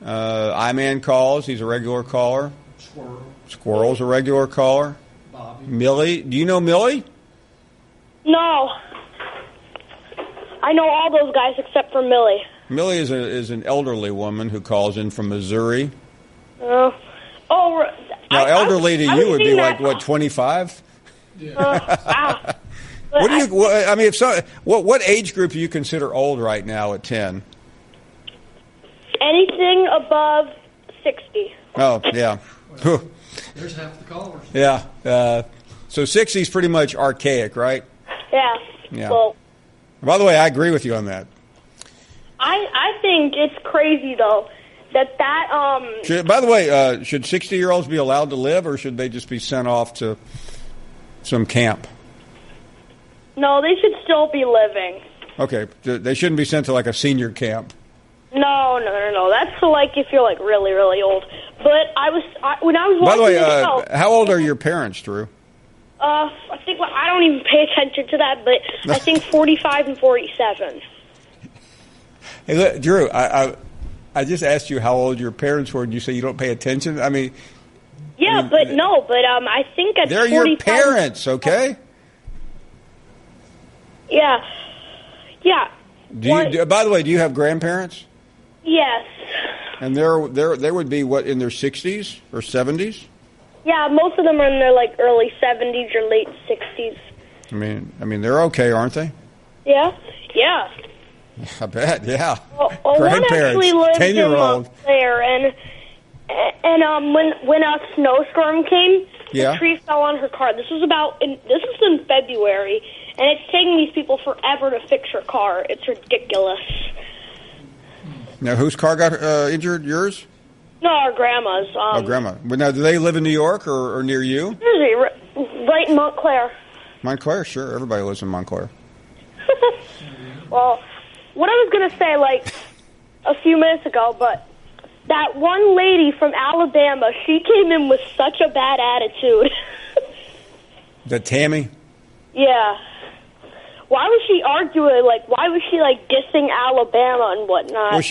I-Man calls. He's a regular caller. Squirrel's a regular caller. Bobby. Millie. Do you know Millie? No. I know all those guys except for Millie. Millie is an elderly woman who calls in from Missouri. Now, elderly to you would be 25? Yeah. What age group do you consider old right now at 10? Anything above 60. Oh, yeah. There's half the callers. Yeah. So 60 is pretty much archaic, right? Yeah. Well, by the way, I agree with you on that. I think it's crazy, though, that by the way, should 60-year-olds be allowed to live, or should they just be sent off to some camp? No, they should still be living. Okay. They shouldn't be sent to, a senior camp. No. That's if you're really, really old. But when I was watching By the way, the show, how old are your parents, Drew? I think I don't even pay attention to that, but I think 45 and 47. Hey, look, Drew, I just asked you how old your parents were, and you say you don't pay attention. I think at they're 45, your parents, okay? Yeah. By the way, do you have grandparents? Yes. And they would be in their 60s or 70s? Yeah, most of them are in their early 70s or late 60s. They're okay, aren't they? Yeah. I bet, yeah. Well, one actually lives 10-year-old. in Montclair, and when a snowstorm came, the tree fell on her car. This was in February, and it's taking these people forever to fix her car. It's ridiculous. Now, whose car got injured? Yours? No, our grandma's. Grandma. But now, do they live in New York or near you? Jersey, right in Montclair. Montclair, sure. Everybody lives in Montclair. Well, what I was going to say, a few minutes ago, but that one lady from Alabama, she came in with such a bad attitude. That Tammy? Yeah. Why was she arguing? Why was she dissing Alabama and whatnot? Well,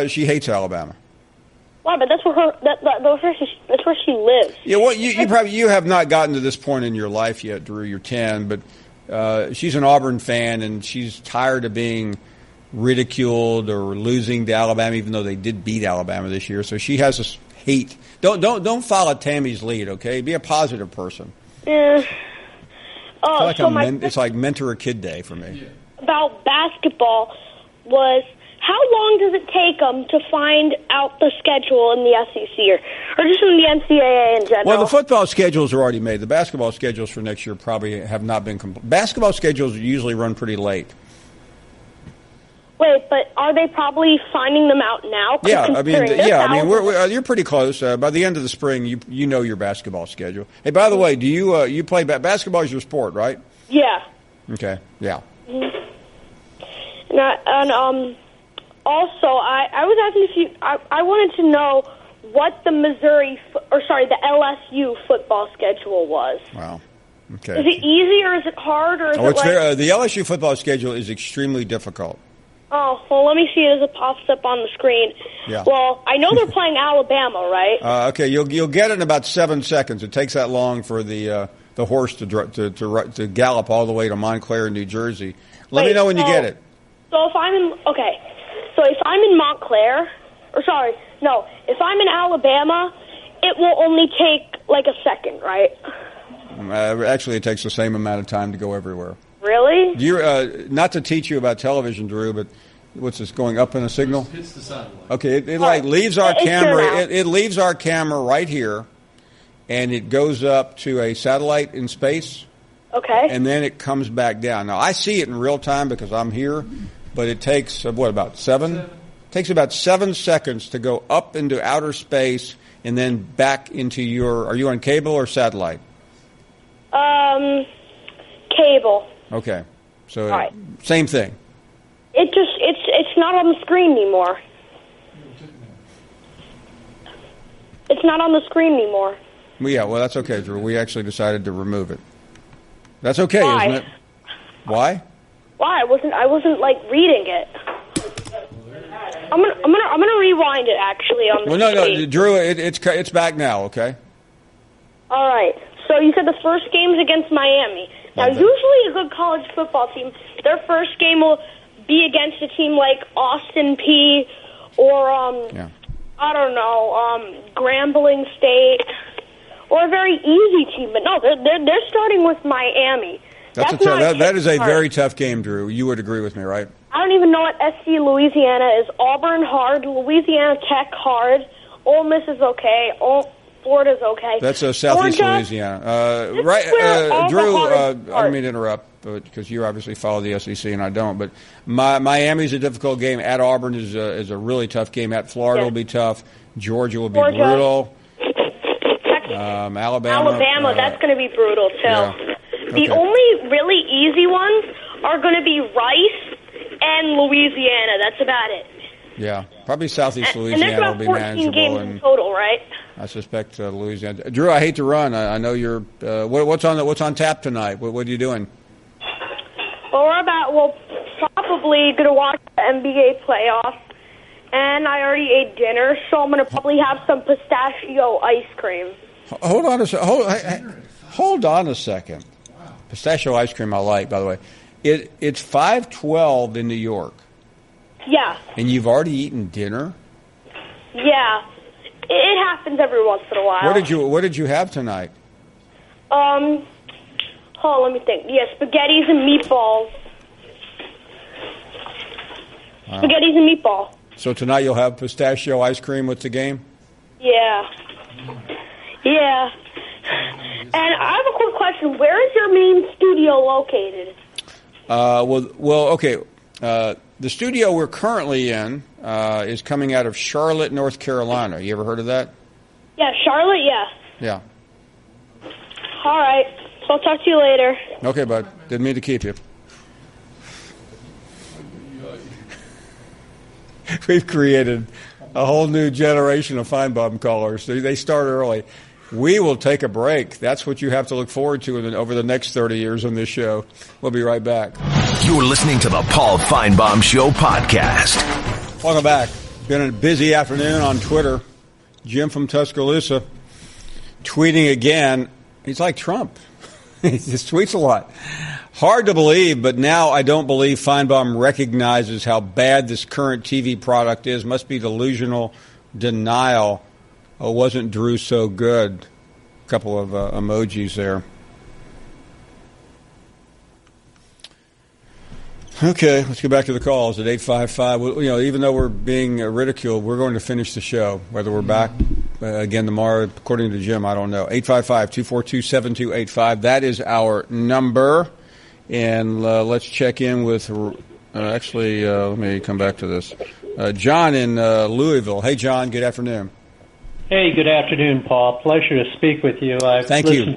she hates Alabama. Why? But that's where that's where she lives. Yeah. Well, you have not gotten to this point in your life yet, Drew. You're 10, but she's an Auburn fan, and she's tired of being ridiculed or losing to Alabama, even though they did beat Alabama this year. So she has this hate. Don't follow Tammy's lead, okay? Be a positive person. Yeah. It's like mentor a kid day for me. About basketball was, how long does it take them to find out the schedule in the SEC or just in the NCAA in general? Well, the football schedules are already made. The basketball schedules for next year probably have not been complete. Basketball schedules usually run pretty late. Wait, but are they probably finding them out now? You're pretty close. By the end of the spring, you know your basketball schedule. Hey, by the way, do you play basketball? Is your sport, right? Yeah. Okay. Yeah. Mm-hmm. Also, I was asking if I wanted to know what the the LSU football schedule was. Wow. Okay. Is it easy or is it hard or is it the LSU football schedule is extremely difficult. Oh, well, let me see it as it pops up on the screen. Yeah. Well, I know they're playing Alabama, right? Okay, you'll get it in about 7 seconds. It takes that long for the horse to gallop all the way to Montclair, New Jersey. Let me know when you get it. So if I'm in, okay, So if I'm in Montclair, if I'm in Alabama, it will only take like a second, right? Actually, it takes the same amount of time to go everywhere. Really? Not to teach you about television, Drew, but what's this, going up in a signal? Hits the satellite. Okay, it like leaves our camera. It leaves our camera right here, and it goes up to a satellite in space. Okay. And then it comes back down. Now, I see it in real time because I'm here, but it takes, about 7? It takes about 7 seconds to go up into outer space and then back into are you on cable or satellite? Cable. Okay. So, right. Same thing. It's not on the screen anymore. It's not on the screen anymore. Well, that's okay, Drew. We actually decided to remove it. That's okay, Why? Isn't it? Why? Why? I wasn't like reading it. I'm gonna rewind it actually on the no, Drew, it's back now, okay? All right. So you said the first game's against Miami. Now, usually a good college football team, their first game will be against a team like Austin P or I don't know, Grambling State, or a very easy team. But no, they're starting with Miami. That is a very tough game, Drew. You would agree with me, right? I don't even know what SC Louisiana is. Auburn hard, Louisiana Tech hard, Ole Miss is okay, Florida's okay. That's Southeast Louisiana. Right, Drew, I don't mean to interrupt, because you obviously follow the SEC and I don't, but Miami's a difficult game. At Auburn is a really tough game. At Florida will be tough. Georgia will be brutal. Alabama, that's going to be brutal, too. Yeah. The only really easy ones are going to be Rice and Louisiana. That's about it. Yeah, probably Southeast Louisiana will be manageable. And there's about 14 games in total, right? I suspect Louisiana. Drew, I hate to run. I know you're. What's on tap tonight? What are you doing? Well, probably going to watch the NBA playoffs, and I already ate dinner, so I'm going to probably have some pistachio ice cream. Hold on a second. Pistachio ice cream I like, by the way. It's 5:12 in New York. Yeah. And you've already eaten dinner? Yeah. It happens every once in a while. What did you have tonight? Let me think. Yeah, spaghettis and meatballs. Wow. Spaghettis and meatball. So tonight you'll have pistachio ice cream with the game? Yeah. Yeah. And I have a quick question. Where is your main studio located? Okay. The studio we're currently in is coming out of Charlotte, North Carolina. You ever heard of that? Yeah, Charlotte, yeah. Yeah. All right. So I'll talk to you later. Okay, bud. Didn't mean to keep you. We've created a whole new generation of Finebaum callers. They start early. We will take a break. That's what you have to look forward to over the next 30 years on this show. We'll be right back. You're listening to the Paul Finebaum Show podcast. Welcome back. Been a busy afternoon on Twitter. Jim from Tuscaloosa tweeting again. He's like Trump. He just tweets a lot. Hard to believe, but now I don't believe Finebaum recognizes how bad this current TV product is. Must be delusional denial. Oh, wasn't Drew so good? A couple of emojis there. Okay, let's go back to the calls at 855. Even though we're being ridiculed, we're going to finish the show. Whether we're back again tomorrow, according to Jim, I don't know. 855-242-7285. That is our number. And let's check in with, let me come back to this. John in Louisville. Hey, John, good afternoon. Hey, good afternoon, Paul. Pleasure to speak with you. Thank you.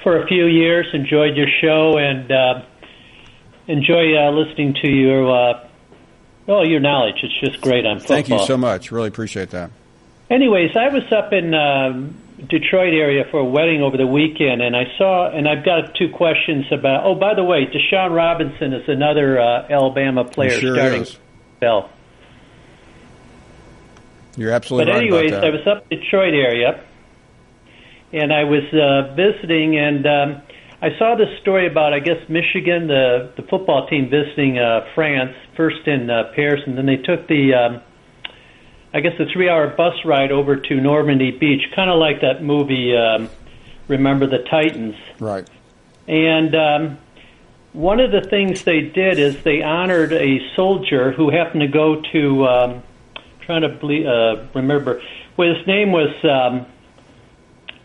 For a few years, enjoyed your show, and enjoy listening to your knowledge. It's just great on football. Thank you so much. Really appreciate that. Anyways, I was up in Detroit area for a wedding over the weekend, and I've got two questions about. Oh, by the way, Deshaun Robinson is another Alabama player starting. Bell. You're absolutely right. But anyways, about that. I was up in Detroit area, and I was visiting, and I saw this story about, I guess, Michigan, the football team visiting France, first in Paris, and then they took the 3-hour bus ride over to Normandy Beach, kind of like that movie, Remember the Titans. Right. And one of the things they did is they honored a soldier who happened to go to, remember, well, his name was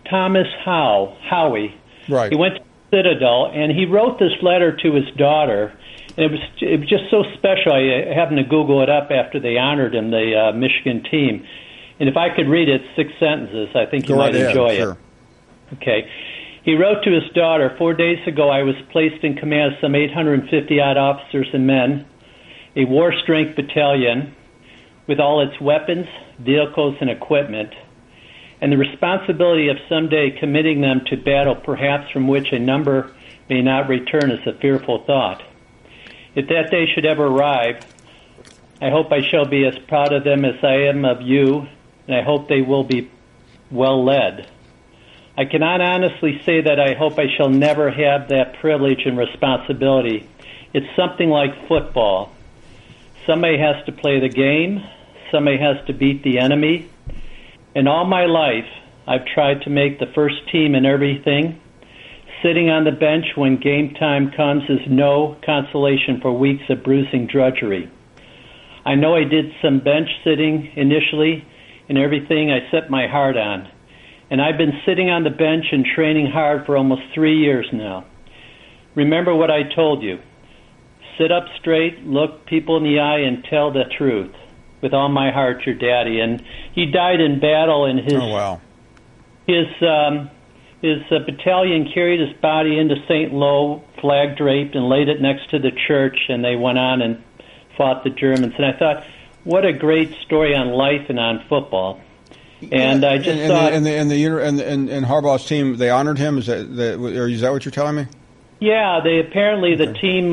Thomas Howie. Right. He went to Citadel, and he wrote this letter to his daughter, and it was just so special. I happened to Google it up after they honored him, the Michigan team. And if I could read it, 6 sentences, I think you might enjoy it. Okay. He wrote to his daughter, 4 days ago I was placed in command of some 850-odd officers and men, a war-strength battalion with all its weapons, vehicles, and equipment, and the responsibility of someday committing them to battle, perhaps from which a number may not return, is a fearful thought. If that day should ever arrive, I hope I shall be as proud of them as I am of you, and I hope they will be well led. I cannot honestly say that I hope I shall never have that privilege and responsibility. It's something like football. Somebody has to play the game, somebody has to beat the enemy. In all my life, I've tried to make the first team in everything. Sitting on the bench when game time comes is no consolation for weeks of bruising drudgery. I know I did some bench sitting initially in everything I set my heart on. And I've been sitting on the bench and training hard for almost 3 years now. Remember what I told you. Sit up straight, look people in the eye, and tell the truth. With all my heart, your daddy. And he died in battle, and his battalion carried his body into St. Lo, flag draped, and laid it next to the church, and they went on and fought the Germans. And I thought, what a great story on life and on football. And I just thought, and Harbaugh's team, they honored him. Is that what you're telling me? Yeah, the team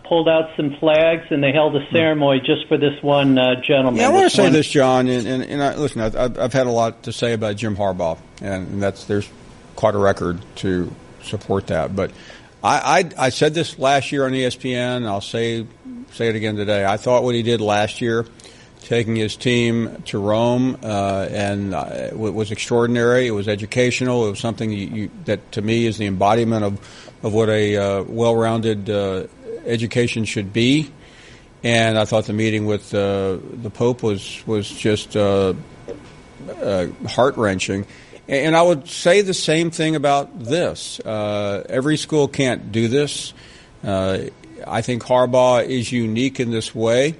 pulled out some flags and they held a ceremony just for this one gentleman. Yeah, I want to say this, John, and listen, I've had a lot to say about Jim Harbaugh, and there's quite a record to support that. But I said this last year on ESPN. I'll say it again today. I thought what he did last year, taking his team to Rome, and it was extraordinary. It was educational. It was something that to me is the embodiment of what a well-rounded education should be. And I thought the meeting with the Pope was just heart-wrenching. And I would say the same thing about this. Every school can't do this. I think Harbaugh is unique in this way.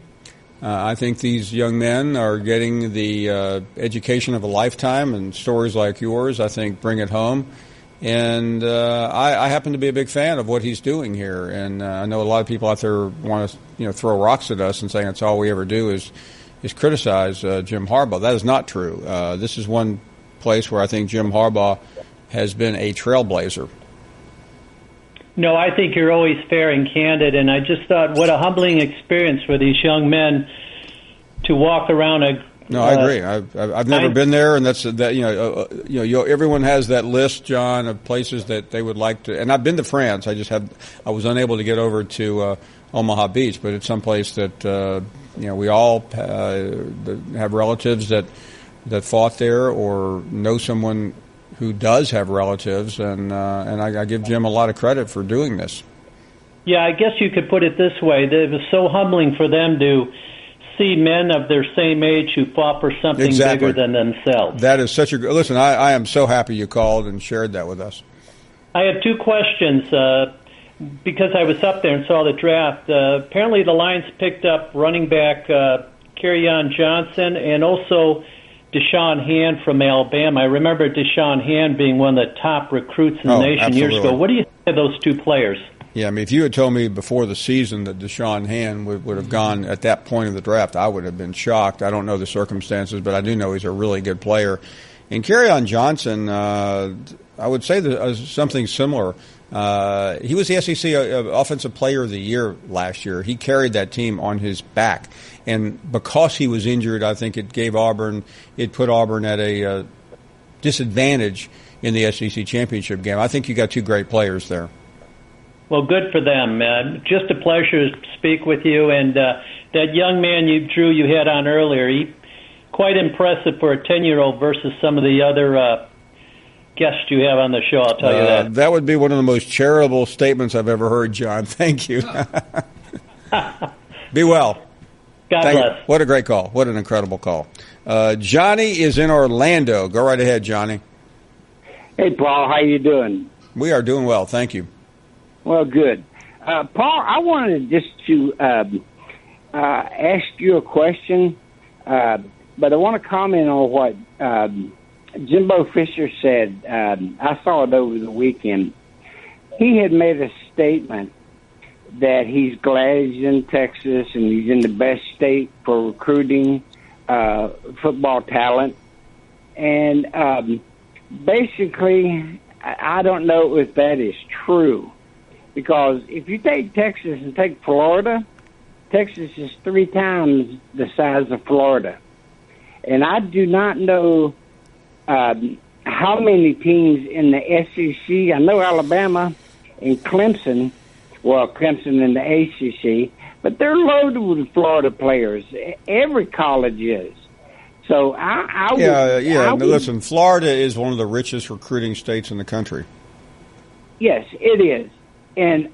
I think these young men are getting the education of a lifetime, and stories like yours, I think, bring it home. And I happen to be a big fan of what he's doing here. And I know a lot of people out there want to throw rocks at us and saying that's all we ever do is criticize Jim Harbaugh. That is not true. This is one place where I think Jim Harbaugh has been a trailblazer. No, I think you're always fair and candid, and I just thought what a humbling experience for these young men to walk around a. No, I agree. I've never been there, and everyone has that list, John, of places that they would like to. And I've been to France. I was unable to get over to Omaha Beach, but it's someplace that we all have relatives that fought there or know someone who does have relatives, and I give Jim a lot of credit for doing this. Yeah, I guess you could put it this way. It was so humbling for them to see men of their same age who fought for something bigger than themselves. That is such a good... Listen, I am so happy you called and shared that with us. I have two questions. Because I was up there and saw the draft, apparently the Lions picked up running back Kerryon Johnson and also Deshaun Hand from Alabama. I remember Deshaun Hand being one of the top recruits in the nation years ago. What do you think of those two players? Yeah, I mean, if you had told me before the season that Deshaun Hand would have gone at that point of the draft, I would have been shocked. I don't know the circumstances, but I do know he's a really good player. And Kerryon Johnson, I would say something similar. He was the SEC Offensive Player of the Year last year. He carried that team on his back. And because he was injured, I think it put Auburn at a disadvantage in the SEC championship game. I think you got two great players there. Well, good for them. Just a pleasure to speak with you. And that young man you had on earlier, he quite impressive for a 10-year-old versus some of the other guests you have on the show, I'll tell you that. That would be one of the most charitable statements I've ever heard, John. Thank you. Be well. God bless. What a great call. What an incredible call. Johnny is in Orlando. Go right ahead, Johnny. Hey, Paul. How you doing? We are doing well. Thank you. Well, good. Paul, I wanted just to ask you a question, but I want to comment on what Jimbo Fisher said. I saw it over the weekend. He had made a statement that he's glad he's in Texas and he's in the best state for recruiting football talent. And basically, I don't know if that is true. Because if you take Texas and take Florida, Texas is 3 times the size of Florida. And I do not know how many teams in the SEC. I know Alabama and Clemson, Clemson in the ACC, but they're loaded with Florida players. Every college is. So I would, listen, Florida is one of the richest recruiting states in the country. Yes, it is. And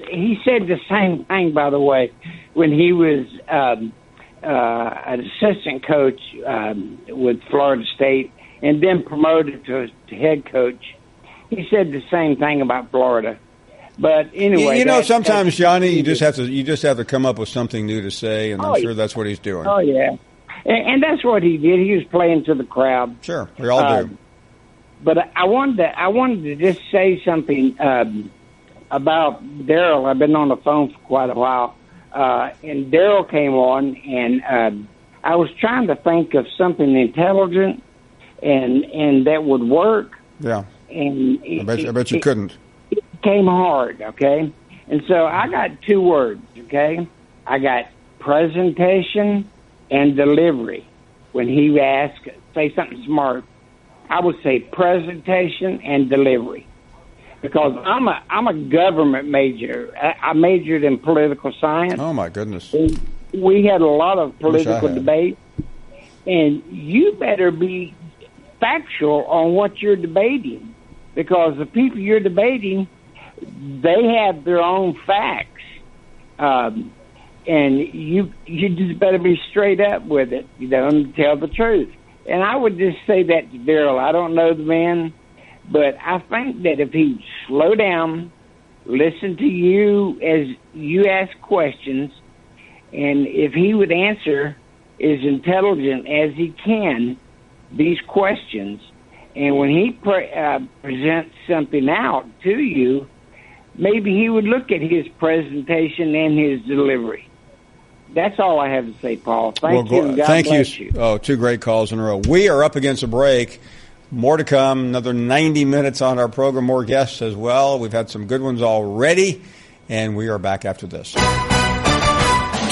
he said the same thing, by the way, when he was an assistant coach with Florida State and then promoted to head coach. He said the same thing about Florida. But anyway, sometimes, Johnny, you just have to come up with something new to say, and I'm sure that's what he's doing. Oh yeah, and that's what he did. He was playing to the crowd. Sure, we all do. But I wanted to just say something about Darriel. I've been on the phone for quite a while, and Darriel came on, and I was trying to think of something intelligent and that would work. Yeah, and I bet you couldn't. It came hard, okay? And so I got 2 words, okay? I got presentation and delivery. When he asked, say something smart, I would say presentation and delivery. Because I'm a government major. I majored in political science. Oh, my goodness. We had a lot of political debate. And you better be factual on what you're debating. Because the people you're debating, they have their own facts. And you just better be straight up with it, and tell the truth. And I would just say that to Darriel. I don't know the man, but I think that if he'd slow down, listen to you as you ask questions, and if he would answer as intelligent as he can these questions, and when he presents something out to you, maybe he would look at his presentation and his delivery. That's all I have to say, Paul. Thank you. God bless you. Oh, 2 great calls in a row. We are up against a break. More to come. Another 90 minutes on our program. More guests as well. We've had some good ones already, and we are back after this.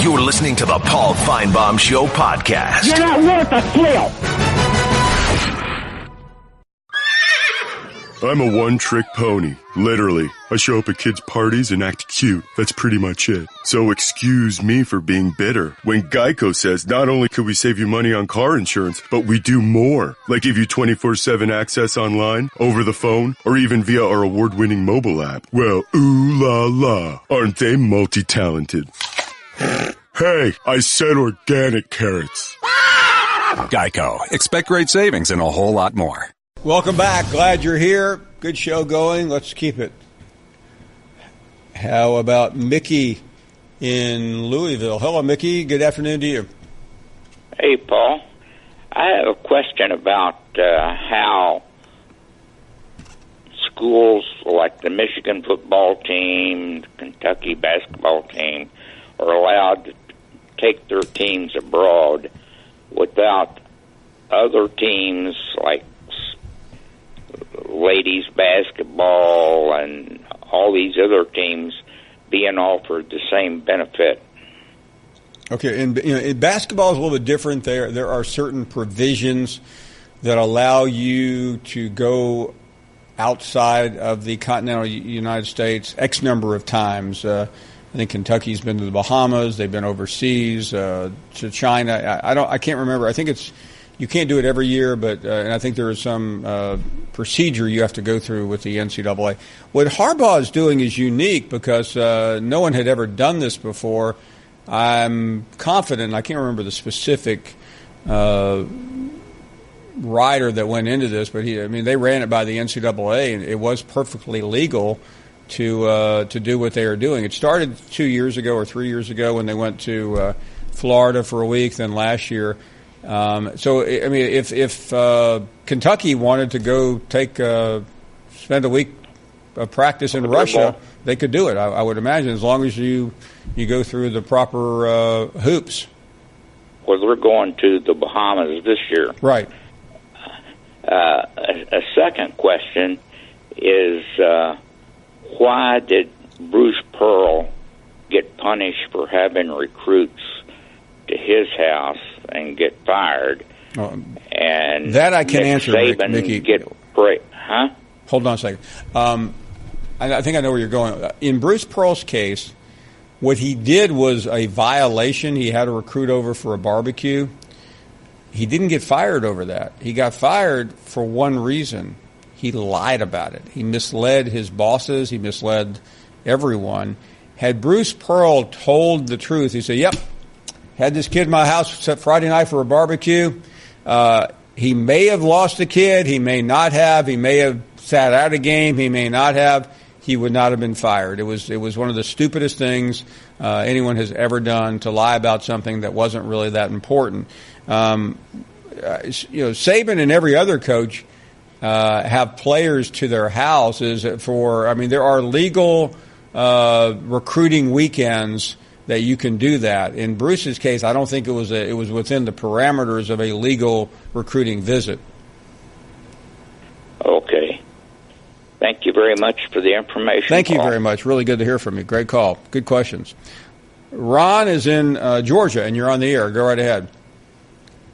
You're listening to the Paul Finebaum Show podcast. You're not worth a thrill. I'm a one-trick pony. Literally. I show up at kids' parties and act cute. That's pretty much it. So excuse me for being bitter. When Geico says not only could we save you money on car insurance, but we do more. Like give you 24/7 access online, over the phone, or even via our award-winning mobile app. Well, ooh la la. Aren't they multi-talented? Hey, I said organic carrots. Geico. Expect great savings and a whole lot more. Welcome back. Glad you're here. Good show going. Let's keep it. How about Mickey in Louisville? Hello, Mickey. Good afternoon to you. Hey, Paul. I have a question about how schools like the Michigan football team, the Kentucky basketball team, are allowed to take their teams abroad without other teams like ladies basketball and all these other teams being offered the same benefit. Okay, and basketball is a little bit different. There are certain provisions that allow you to go outside of the continental United States X number of times. I think Kentucky's been to the Bahamas. They've been overseas to China. I can't remember. I think it's you can't do it every year, but and I think there is some procedure you have to go through with the NCAA. What Harbaugh is doing is unique because no one had ever done this before. I'm confident. I can't remember the specific rider that went into this, but they ran it by the NCAA, and it was perfectly legal to do what they are doing. It started 2 years ago or 3 years ago when they went to Florida for a week. Then last year. If Kentucky wanted to go spend a week of practice in Russia, they could do it. I would imagine, as long as you go through the proper hoops. Well, they're going to the Bahamas this year. Right. A second question is why did Bruce Pearl get punished for having recruits to his house and get fired? And that I can answer, Mickey. Huh? Hold on a second. I think I know where you're going. In Bruce Pearl's case, what he did was a violation. He had a recruit over for a barbecue. He didn't get fired over that. He got fired for one reason. He lied about it. He misled his bosses. He misled everyone. Had Bruce Pearl told the truth, he said, yep, had this kid in my house Friday night for a barbecue. He may have lost the kid. He may not have. He may have sat out a game. He may not have. He would not have been fired. It was one of the stupidest things anyone has ever done, to lie about something that wasn't really that important. Saban and every other coach have players to their houses there are legal recruiting weekends that you can do that. In Bruce's case, I don't think it was within the parameters of a legal recruiting visit. Okay. Thank you very much for the information. Thank you very much. Really good to hear from you. Great call. Good questions. Ron is in Georgia, and you're on the air. Go right ahead.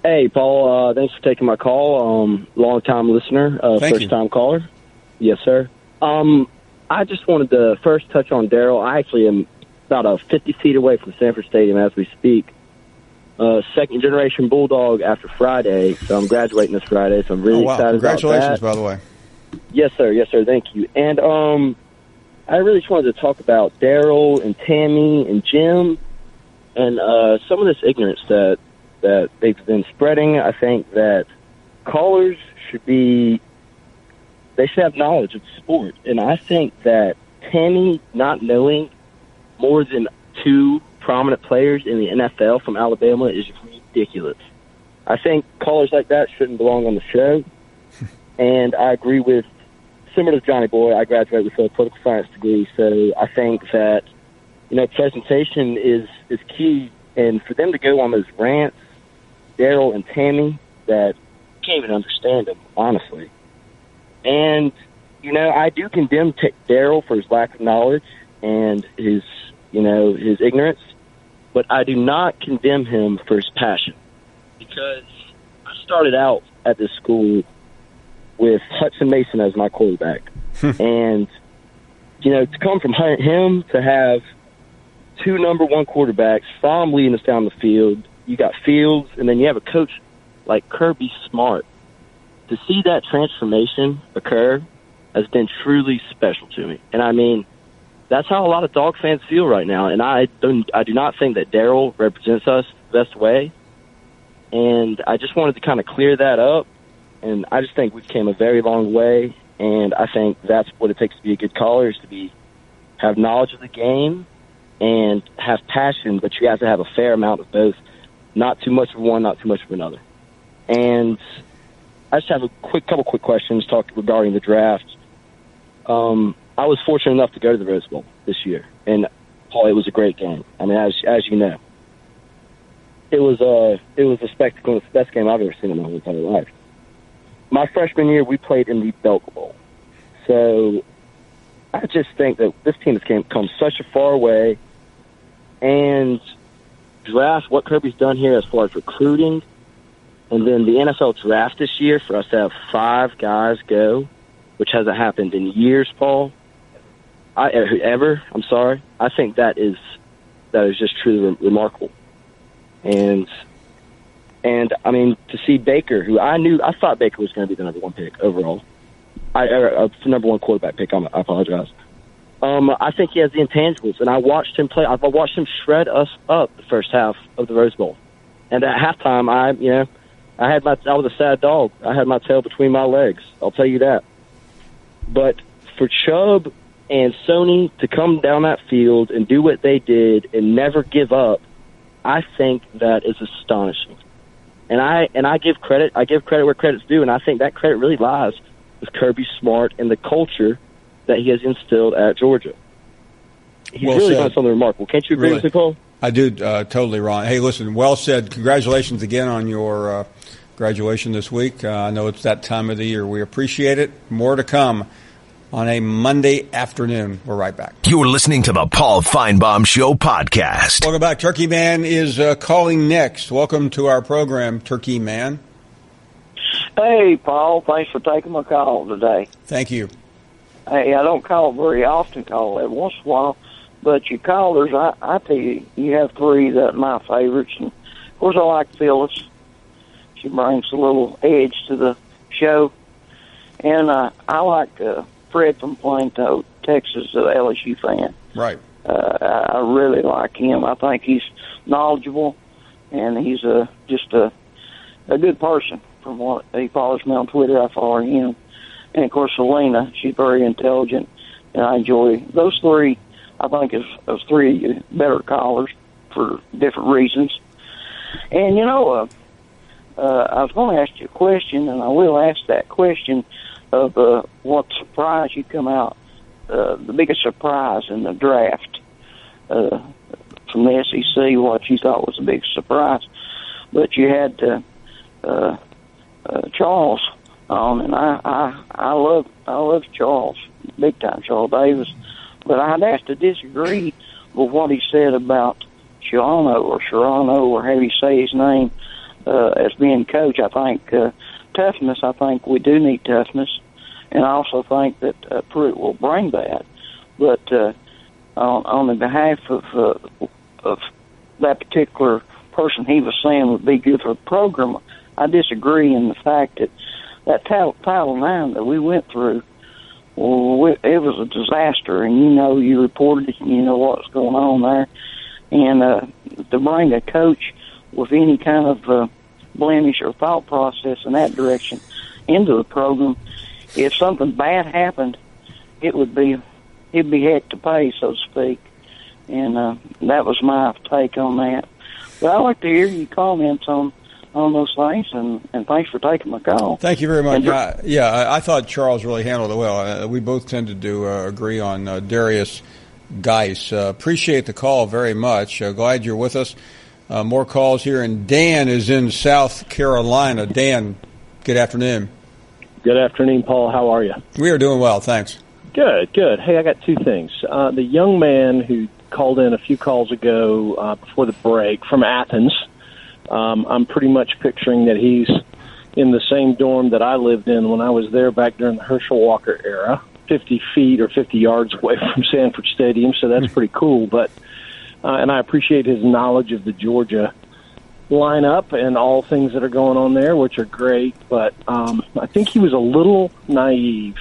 Hey, Paul. Thanks for taking my call. Long-time listener, first-time caller. Yes, sir. I just wanted to first touch on Darriel. I actually am about 50 feet away from Sanford Stadium as we speak. Second-generation Bulldog after Friday, so I'm graduating this Friday, so I'm really excited about that. Congratulations, by the way. Yes, sir. Yes, sir. Thank you. And I really just wanted to talk about Darriel and Tammy and Jim and some of this ignorance that they've been spreading. I think that callers should have knowledge of the sport. And I think that Tammy not knowing more than two prominent players in the NFL from Alabama is ridiculous. I think callers like that shouldn't belong on the show. And I agree with, similar to Johnny Boy, I graduated with a political science degree, so I think that, presentation is key. And for them to go on those rants, Darriel and Tammy, that I can't even understand them, honestly. And, I do condemn Darriel for his lack of knowledge and his ignorance, but I do not condemn him for his passion. Because I started out at this school with Hudson Mason as my quarterback. And, to come from him to have two number one quarterbacks, Fromm leading us down the field, you got Fields, and then you have a coach like Kirby Smart. To see that transformation occur has been truly special to me. And that's how a lot of Dog fans feel right now. And I do not think that Darriel represents us the best way. And I just wanted to kind of clear that up. And I just think we've came a very long way. And I think that's what it takes to be a good caller, is to have knowledge of the game and have passion, but you have to have a fair amount of both. Not too much of one, not too much of another. And I just have a couple quick questions regarding the draft. I was fortunate enough to go to the Rose Bowl this year, and Paul, it was a great game. As you know, it was a spectacle. It's the best game I've ever seen in my whole entire life. My freshman year, we played in the Belk Bowl, so I just think that this team has come such a far way, and draft what Kirby's done here as far as recruiting. And then the NFL draft this year, for us to have 5 guys go which hasn't happened in years, Paul. I'm sorry. I think that is just truly remarkable. And I mean, to see Baker, who I thought Baker was going to be the number one pick overall. The number one quarterback pick. I apologize. I think he has the intangibles, and I watched him play. I've watched him shred us up the first half of the Rose Bowl, and at halftime, I was a sad dog. I had my tail between my legs. I'll tell you that. But for Chubb and Sony to come down that field and do what they did and never give up, I think that is astonishing. And I give credit. I give credit where credit's due, and I think that credit really lies with Kirby Smart and the culture that he has instilled at Georgia. He's really done something remarkable. Can't you agree with me, Paul? I do, totally, Ron. Hey, listen, well said. Congratulations again on your graduation this week. I know it's that time of the year. We appreciate it. More to come on a Monday afternoon. We're right back. You're listening to the Paul Finebaum Show podcast. Welcome back. Turkey Man is calling next. Welcome to our program, Turkey Man. Hey, Paul. Thanks for taking my call today. Thank you. Hey, I don't call very often, call every once in a while, but your callers, I tell you, you have three that are my favorites. And of course, I like Phyllis. She brings a little edge to the show. And I like Fred from Plainto, Texas, the LSU fan. Right. I really like him. I think he's knowledgeable, and he's just a good person. From what he follows me on Twitter, I follow him. And, of course, Selena, she's very intelligent, and I enjoy those three. I think is three better callers for different reasons. And, I was going to ask you a question, and I will ask that question of what surprise you come out, the biggest surprise in the draft from the SEC, what you thought was the biggest surprise. But you had Charles on, and I love Charles, big time, Charles Davis. But I'd have to disagree with what he said about Sharano, or how you say his name, as being coach. I think toughness. I think we do need toughness, and I also think that Pruitt will bring that. But on the behalf of that particular person, he was saying would be good for the program. I disagree in the fact that Title IX that we went through, well, it was a disaster, and you reported it, and you know what's going on there. And to bring a coach with any kind of blemish or thought process in that direction into the program, if something bad happened, it'd be heck to pay, so to speak. And that was my take on that. But I'd like to hear your comments on those things, and thanks for taking my call. Thank you very much. I thought Charles really handled it well. We both tended to agree on Darius Geis. Appreciate the call very much. Glad you're with us. More calls here, and Dan is in South Carolina. Dan, good afternoon. Good afternoon, Paul. How are you? We are doing well, thanks. Good. Hey, I got two things. The young man who called in a few calls ago before the break from Athens, I'm pretty much picturing that he's in the same dorm that I lived in when I was there back during the Herschel Walker era, 50 feet or 50 yards away from Sanford Stadium, so that's pretty cool. But and I appreciate his knowledge of the Georgia lineup and all things that are going on there, which are great. But I think he was a little naive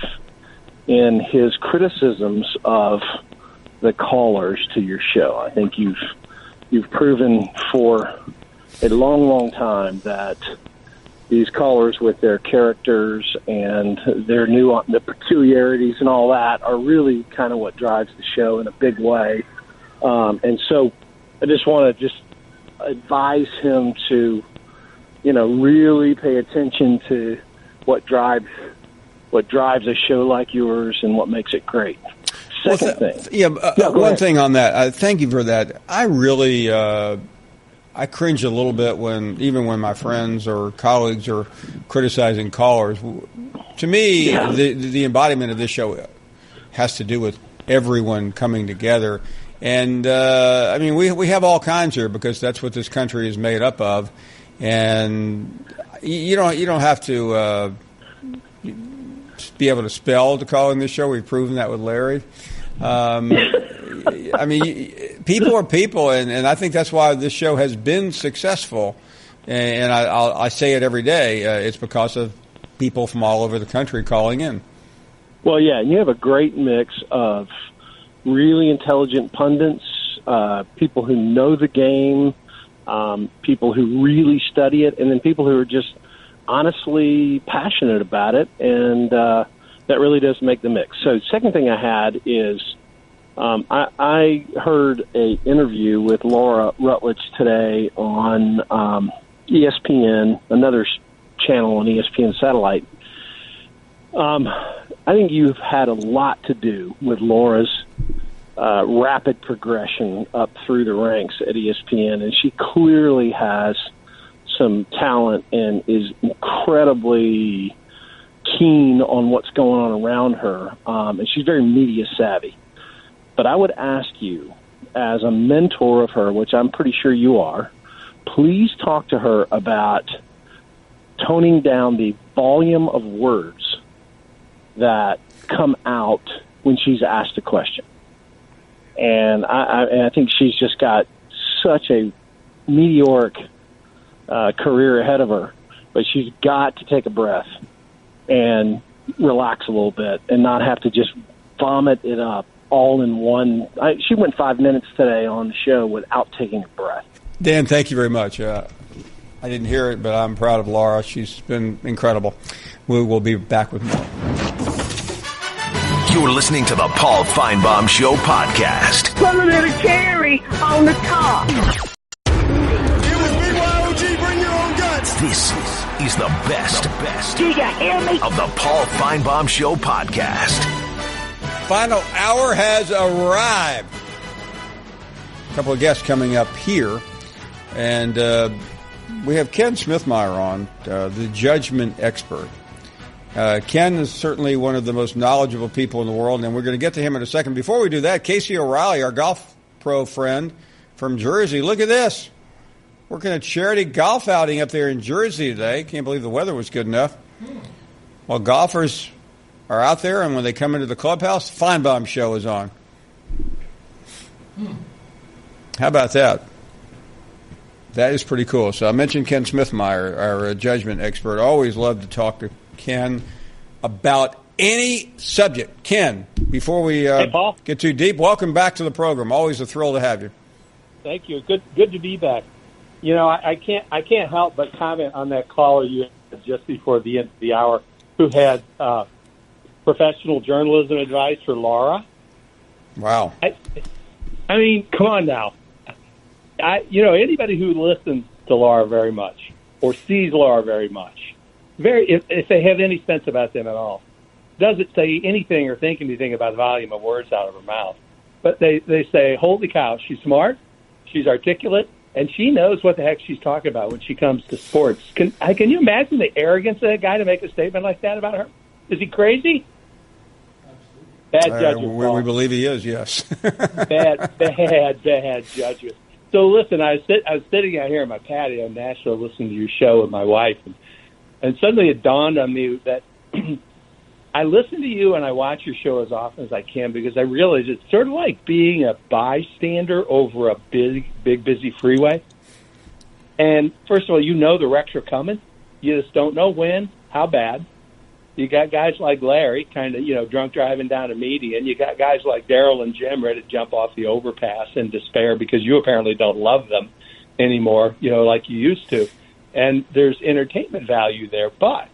in his criticisms of the callers to your show. I think you've proven for a long, long time that these callers with their characters and the peculiarities and all that are really kind of what drives the show in a big way. And so I just want to advise him to, really pay attention to what drives a show like yours and what makes it great. Second thing. One thing on that. Thank you for that. I really I cringe a little bit even when my friends or colleagues are criticizing callers. To me, the embodiment of this show has to do with everyone coming together. And, we have all kinds here because that's what this country is made up of. And you don't have to be able to spell to call in this show. We've proven that with Larry. I mean, people are people, and I think that's why this show has been successful. And I say it every day. It's because of people from all over the country calling in. Well, yeah, and you have a great mix of really intelligent pundits, people who know the game, people who really study it, and then people who are just honestly passionate about it, and that really does make the mix. So the second thing I had is I heard an interview with Laura Rutledge today on ESPN, another channel on ESPN satellite. I think you've had a lot to do with Laura's rapid progression up through the ranks at ESPN, and she clearly has some talent and is incredibly keen on what's going on around her, and she's very media savvy. But I would ask you, as a mentor of her, which I'm pretty sure you are, please talk to her about toning down the volume of words that come out when she's asked a question. And I think she's just got such a meteoric career ahead of her, but she's got to take a breath and relax a little bit and not have to just vomit it up all in one. She went 5 minutes today on the show without taking a breath. Dan, thank you very much. I didn't hear it, but I'm proud of Laura. She's been incredible. We'll be back with more. You're listening to the Paul Finebaum Show podcast. Put a little cherry on the top. Bring your own guts. This is the best. Do you hear me? Of the Paul Finebaum Show podcast. Final hour has arrived. A couple of guests coming up here. And we have Ken Smithmier on, the judgment expert. Ken is certainly one of the most knowledgeable people in the world, and we're going to get to him in a second. Before we do that, Casey O'Reilly, our golf pro friend from Jersey, look at this. Working a charity golf outing up there in Jersey today. Can't believe the weather was good enough. While golfers are out there, and when they come into the clubhouse, Finebaum Show is on. How about that? That is pretty cool. So I mentioned Ken Smithmier, our judgment expert. Always love to talk to Ken about any subject. Ken, before we get too deep, welcome back to the program. Always a thrill to have you. Thank you. Good to be back. You know, I can't help but comment on that caller you had just before the end of the hour, who had professional journalism advice for Laura. Wow. I mean, come on now. Anybody who listens to Laura very much or sees Laura very much, if they have any sense about them at all, doesn't say anything or think anything about the volume of words out of her mouth. But they say, holy cow, she's smart, she's articulate, and she knows what the heck she's talking about when she comes to sports. Can you imagine the arrogance of that guy to make a statement like that about her? Is he crazy? Bad judgment. We believe he is, yes. bad judgment. So listen, I was sitting out here in my patio in Nashville listening to your show with my wife, and suddenly it dawned on me that I listen to you and I watch your show as often as I can because I realize it's sort of like being a bystander over a big, busy freeway. And first of all, you know the wrecks are coming. You just don't know when, how bad. You got guys like Larry, kind of, drunk driving down a median. You got guys like Darriel and Jim ready to jump off the overpass in despair because you apparently don't love them anymore, like you used to. And there's entertainment value there. But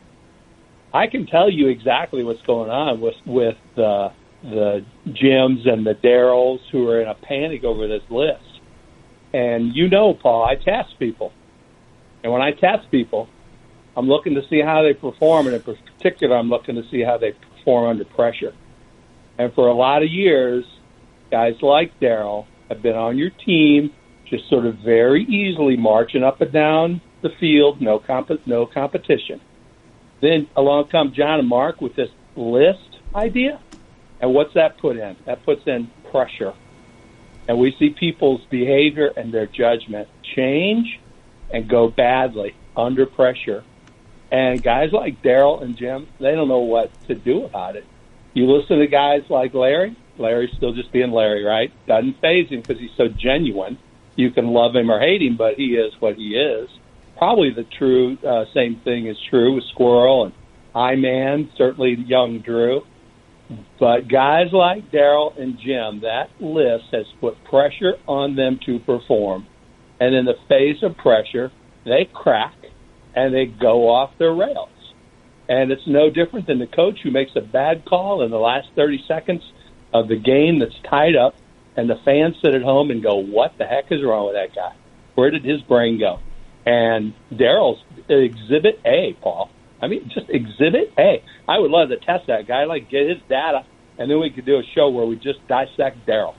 I can tell you exactly what's going on with the Jims and the Darrells who are in a panic over this list. And Paul, I test people. And when I test people, I'm looking to see how they perform, and in particular, I'm looking to see how they perform under pressure. And for a lot of years, guys like Darriel have been on your team, just sort of very easily marching up and down the field, no competition. Then along come John and Mark with this list idea, and what's that put in? That puts in pressure. And we see people's behavior and their judgment change and go badly under pressure. And guys like Darriel and Jim, they don't know what to do about it. You listen to guys like Larry. Larry's still just being Larry, right? Doesn't faze him because he's so genuine. You can love him or hate him, but he is what he is. Probably the true same thing is true with Squirrel and I-Man, certainly young Drew. But guys like Darriel and Jim, that list has put pressure on them to perform. And in the face of pressure, they crack and they go off their rails. And it's no different than the coach who makes a bad call in the last 30 seconds of the game that's tied up, and the fans sit at home and go, what the heck is wrong with that guy? Where did his brain go? And Darrell's exhibit A, Paul. I mean, just exhibit A. I would love to test that guy, like get his data, and then we could do a show where we just dissect Darriel.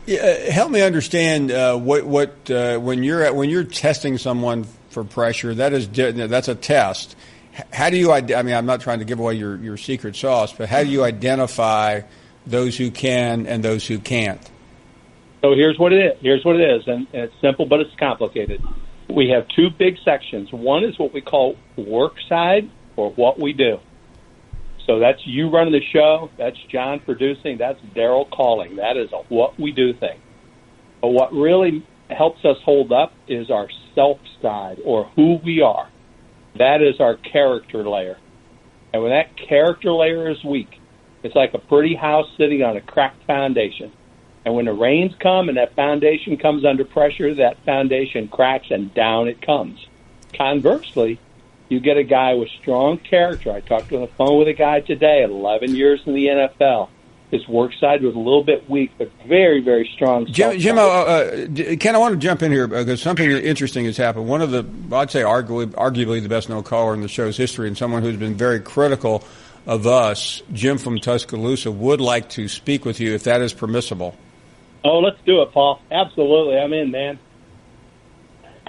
Help me understand when you're testing someone for pressure, that's a test. How do you? I mean, I'm not trying to give away your secret sauce, but how do you identify those who can and those who can't? So here's what it is, and it's simple, but it's complicated. We have two big sections. One is what we call work side, or what we do. So that's you running the show, that's John producing, that's Darriel calling. That is a what we do thing. But what really helps us hold up is our self side, or who we are. That is our character layer. And when that character layer is weak, it's like a pretty house sitting on a cracked foundation. And when the rains come and that foundation comes under pressure, that foundation cracks and down it comes. Conversely, you get a guy with strong character. I talked on the phone with a guy today, 11 years in the NFL. His work side was a little bit weak, but very, very strong. Jim, Ken, I want to jump in here because something interesting has happened. One of the, I'd say arguably the best known caller in the show's history, and someone who's been very critical of us, Jim from Tuscaloosa, would like to speak with you if that is permissible. Oh, let's do it, Paul. Absolutely. I'm in, man.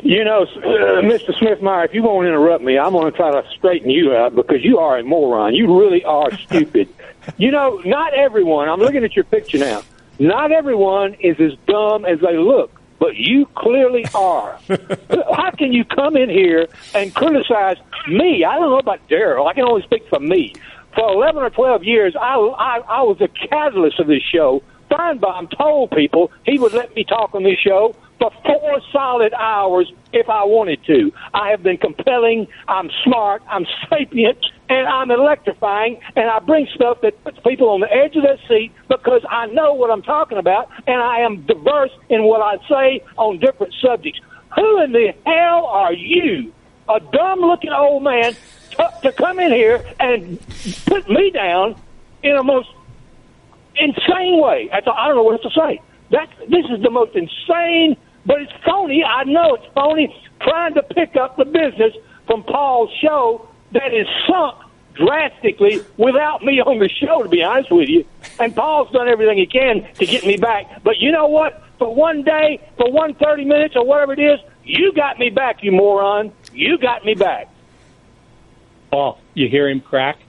You know, Mr. Smithmier, if you won't interrupt me, I'm going to try to straighten you out because you are a moron. You really are stupid. You know, not everyone, I'm looking at your picture now, not everyone is as dumb as they look, but you clearly are. How can you come in here and criticize me? I don't know about Darriel. I can only speak for me. For 11 or 12 years, I was the catalyst of this show. Finebaum told people he would let me talk on this show for 4 solid hours if I wanted to. I have been compelling, I'm smart, I'm sapient, and I'm electrifying, and I bring stuff that puts people on the edge of their seat because I know what I'm talking about, and I am diverse in what I say on different subjects. Who in the hell are you, a dumb-looking old man, to come in here and put me down in a most insane way? I don't know what to say. This is the most insane, but it's phony. I know it's phony, trying to pick up the business from Paul's show that is sunk drastically without me on the show, to be honest with you. And Paul's done everything he can to get me back. But you know what? For one day, for 130 minutes or whatever it is, you got me back, you moron. You got me back. Paul, you hear him crack?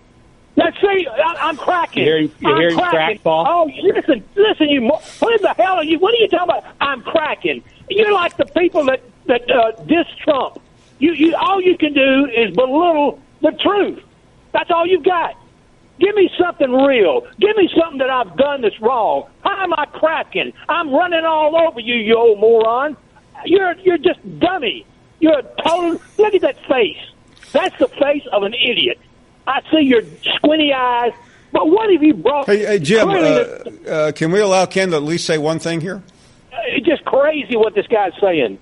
Let's see, I'm cracking. You hear him crack, Paul? Oh, listen, you. What the hell are you? What are you talking about? I'm cracking. You're like the people that diss Trump. All you can do is belittle the truth. That's all you've got. Give me something real. Give me something that I've done that's wrong. How am I cracking? I'm running all over you, you old moron. You're just dummy. You're a total. Look at that face. That's the face of an idiot. I see your squinty eyes, but what have you brought? Hey Jim, can we allow Ken to at least say one thing here? It's just crazy what this guy's saying.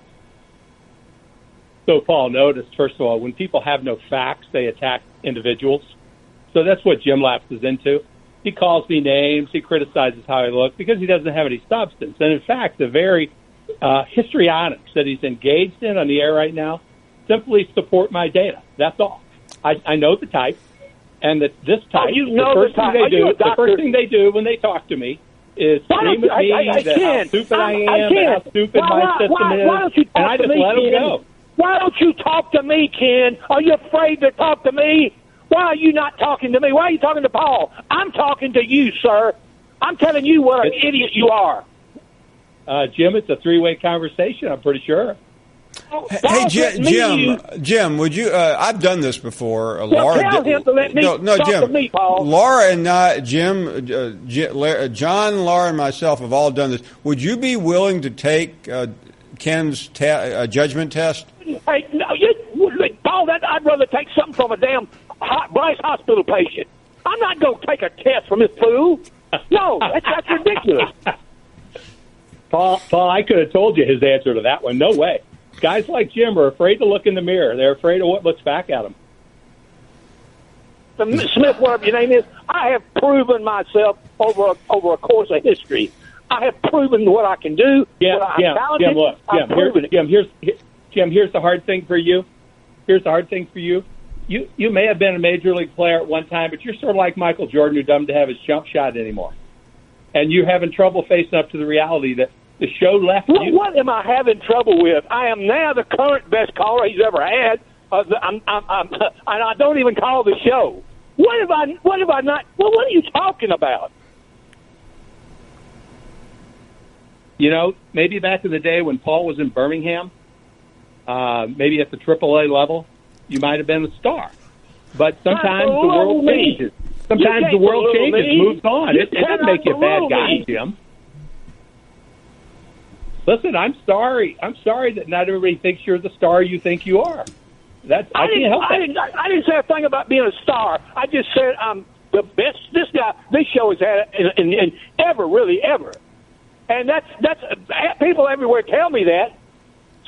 So, Paul, notice, first of all, when people have no facts, they attack individuals. So that's what Jim lapses into. He calls me names. He criticizes how I look because he doesn't have any substance. And, in fact, the very histrionics that he's engaged in on the air right now simply support my data. That's all. I know the type. And this type, the first thing they do when they talk to me is scream at me how stupid I am, how stupid my system is, and I just let them go. Why don't you talk to me, Ken? Are you afraid to talk to me? Why are you not talking to me? Why are you talking to Paul? I'm talking to you, sir. I'm telling you what an idiot you are. Jim, it's a three-way conversation, I'm pretty sure. Hey, Jim, would you? I've done this before. Laura, tell him to let me talk Jim. to me, Paul. Laura and I, Jim, John, Laura, and myself have all done this. Would you be willing to take Ken's judgment test? Hey, no, Paul, I'd rather take something from a damn Bryce Hospital patient. I'm not going to take a test from this fool. No, that's ridiculous. Paul, I could have told you his answer to that one. No way. Guys like Jim are afraid to look in the mirror. They're afraid of what looks back at them. Smith, whatever your name is, I have proven myself over a course of history. I have proven what I can do. Jim, look, Jim, here's the hard thing for you. You may have been a major league player at one time, but you're sort of like Michael Jordan, who doesn't have his jump shot anymore. And you're having trouble facing up to the reality that the show left you. What am I having trouble with? I am now the current best caller he's ever had. And I don't even call the show. What have I not? Well, what are you talking about? You know, maybe back in the day when Paul was in Birmingham, maybe at the AAA level, you might have been a star. But sometimes the world changes. Sometimes the world changes, moves on. It doesn't make you a bad guy, Jim. Listen, I'm sorry. I'm sorry that not everybody thinks you're the star you think you are. I can't help that. I didn't say a thing about being a star. I just said I'm the best. This show has had in ever, really ever. And that's people everywhere tell me that.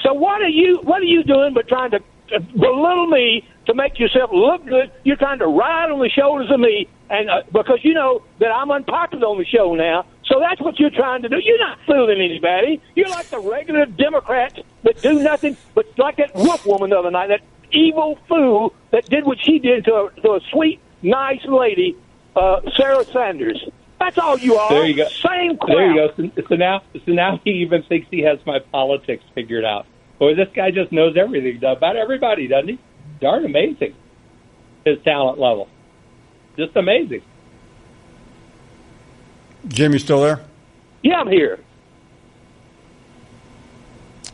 So what are you doing but trying to belittle me to make yourself look good? You're trying to ride on the shoulders of me, and because you know that I'm unpopular on the show now. So that's what you're trying to do. You're not fooling anybody. You're like the regular Democrats that do nothing but like that wolf woman the other night, that evil fool that did what she did to a sweet, nice lady, Sarah Sanders. That's all you are. There you go. Same crap. There you go. So now he even thinks he has my politics figured out. Boy, this guy just knows everything about everybody, doesn't he? Darn amazing. His talent level. Just amazing. Jim, you still there? Yeah, I'm here.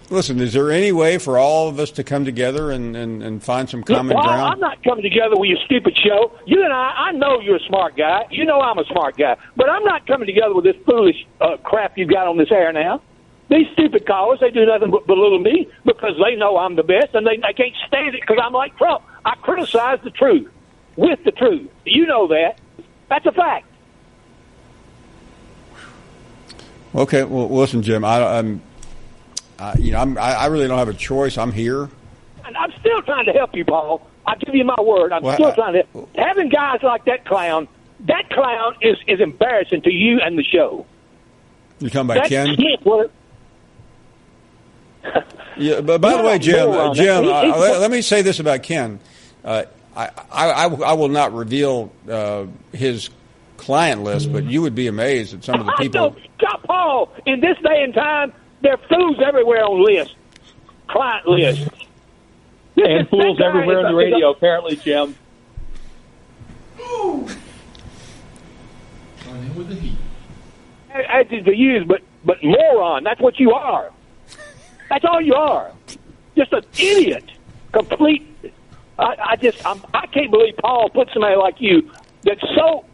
Listen, is there any way for all of us to come together and find some common ground? I'm not coming together with your stupid show. You and I know you're a smart guy. You know I'm a smart guy. But I'm not coming together with this foolish crap you've got on this air now. These stupid callers, they do nothing but belittle me because they know I'm the best, and they can't stand it because I'm like Trump. I criticize the truth with the truth. You know that. That's a fact. Okay, well, listen, Jim, I really don't have a choice. I'm here. And I'm still trying to help you, Paul. I give you my word. I'm still trying to help. Having guys like that clown is embarrassing to you and the show. You talking about Ken? Well, yeah, but by the way, Jim, let me say this about Ken. I will not reveal his client list, but you would be amazed at some of the people. Paul, in this day and time, there are fools everywhere on lists, client lists. And fools everywhere on the radio, apparently, Jim. Coming in with the heat. I did to use, but moron. That's what you are. That's all you are. Just an idiot. Complete. I can't believe Paul put somebody like you that's so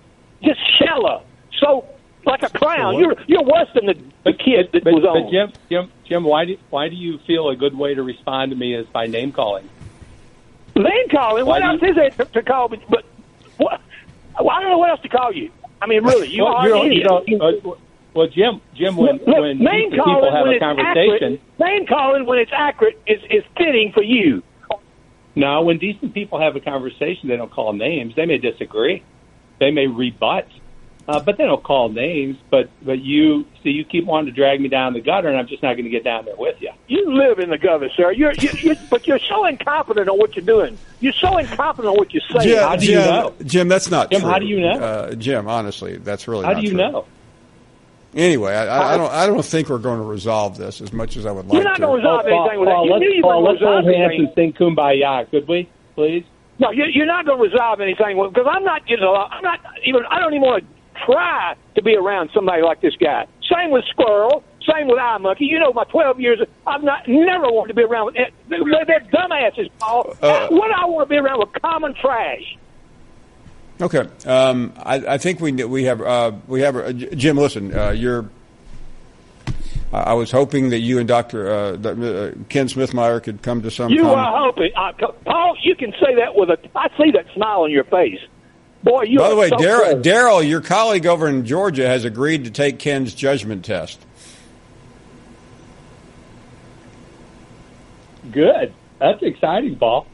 just shallow, so like a clown. You're worse than the kid that was on. But Jim, why do you feel a good way to respond to me is by name calling? Name calling? What else is there to call me? But what? I don't know what else to call you. I mean, really, you are an idiot. Well, Jim, when people have a conversation, name calling when it's accurate is fitting for you. No, when decent people have a conversation, they don't call names. They may disagree, they may rebut, but they don't call names. But you keep wanting to drag me down the gutter, and I'm just not going to get down there with you. You live in the gutter, sir. But you're so incompetent on what you're doing. You're so incompetent on what you're saying. Jim, how do you know? Jim, that's not Jim, true. How do you know? Jim, honestly, that's really how not do you true. know? Anyway, I don't think we're going to resolve this as much as I would like to. You're not going to resolve anything with that. Paul, let's hold hands and sing Kumbaya, could we, please? No, you're not going to resolve anything because I'm not getting I don't even want to try to be around somebody like this guy. Same with Squirrel. Same with iMonkey. You know, my 12 years, I've never wanted to be around with they're dumbasses, Paul. What do I want to be around with? Common trash. Okay, I think we have Jim. Listen, I was hoping that you and Dr. Ken Smithmier could come to some. You are hoping, Paul. You can say that I see that smile on your face. Boy, you. By the way, Darriel, your colleague over in Georgia, has agreed to take Ken's judgment test. Good. That's exciting, Paul.